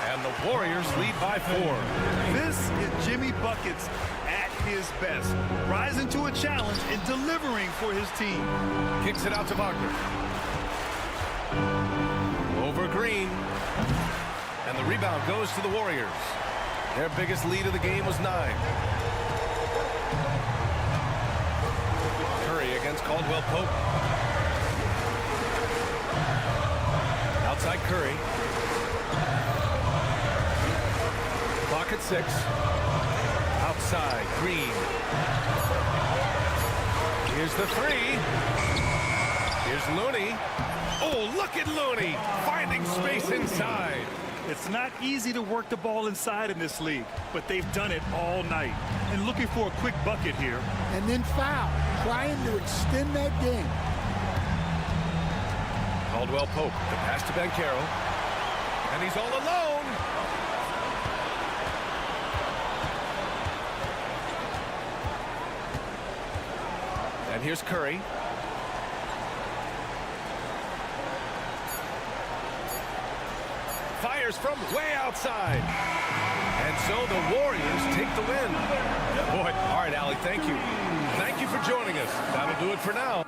And the Warriors lead by 4. This is Jimmy Buckets at his best, rising to a challenge and delivering for his team. Kicks it out to Wagner. Over Green. And the rebound goes to the Warriors. Their biggest lead of the game was 9. Curry against Caldwell Pope. Outside Curry. Clock at 6. Outside Green. Here's the 3. Here's Looney. Oh, look at Looney finding space inside. It's not easy to work the ball inside in this league, but they've done it all night. And looking for a quick bucket here. And then foul, trying to extend that game. Caldwell Pope, the pass to Banchero. And he's all alone. And here's Curry. Fires from way outside. And so the Warriors take the win. Boy, all right, Allie, thank you. Thank you for joining us. That'll do it for now.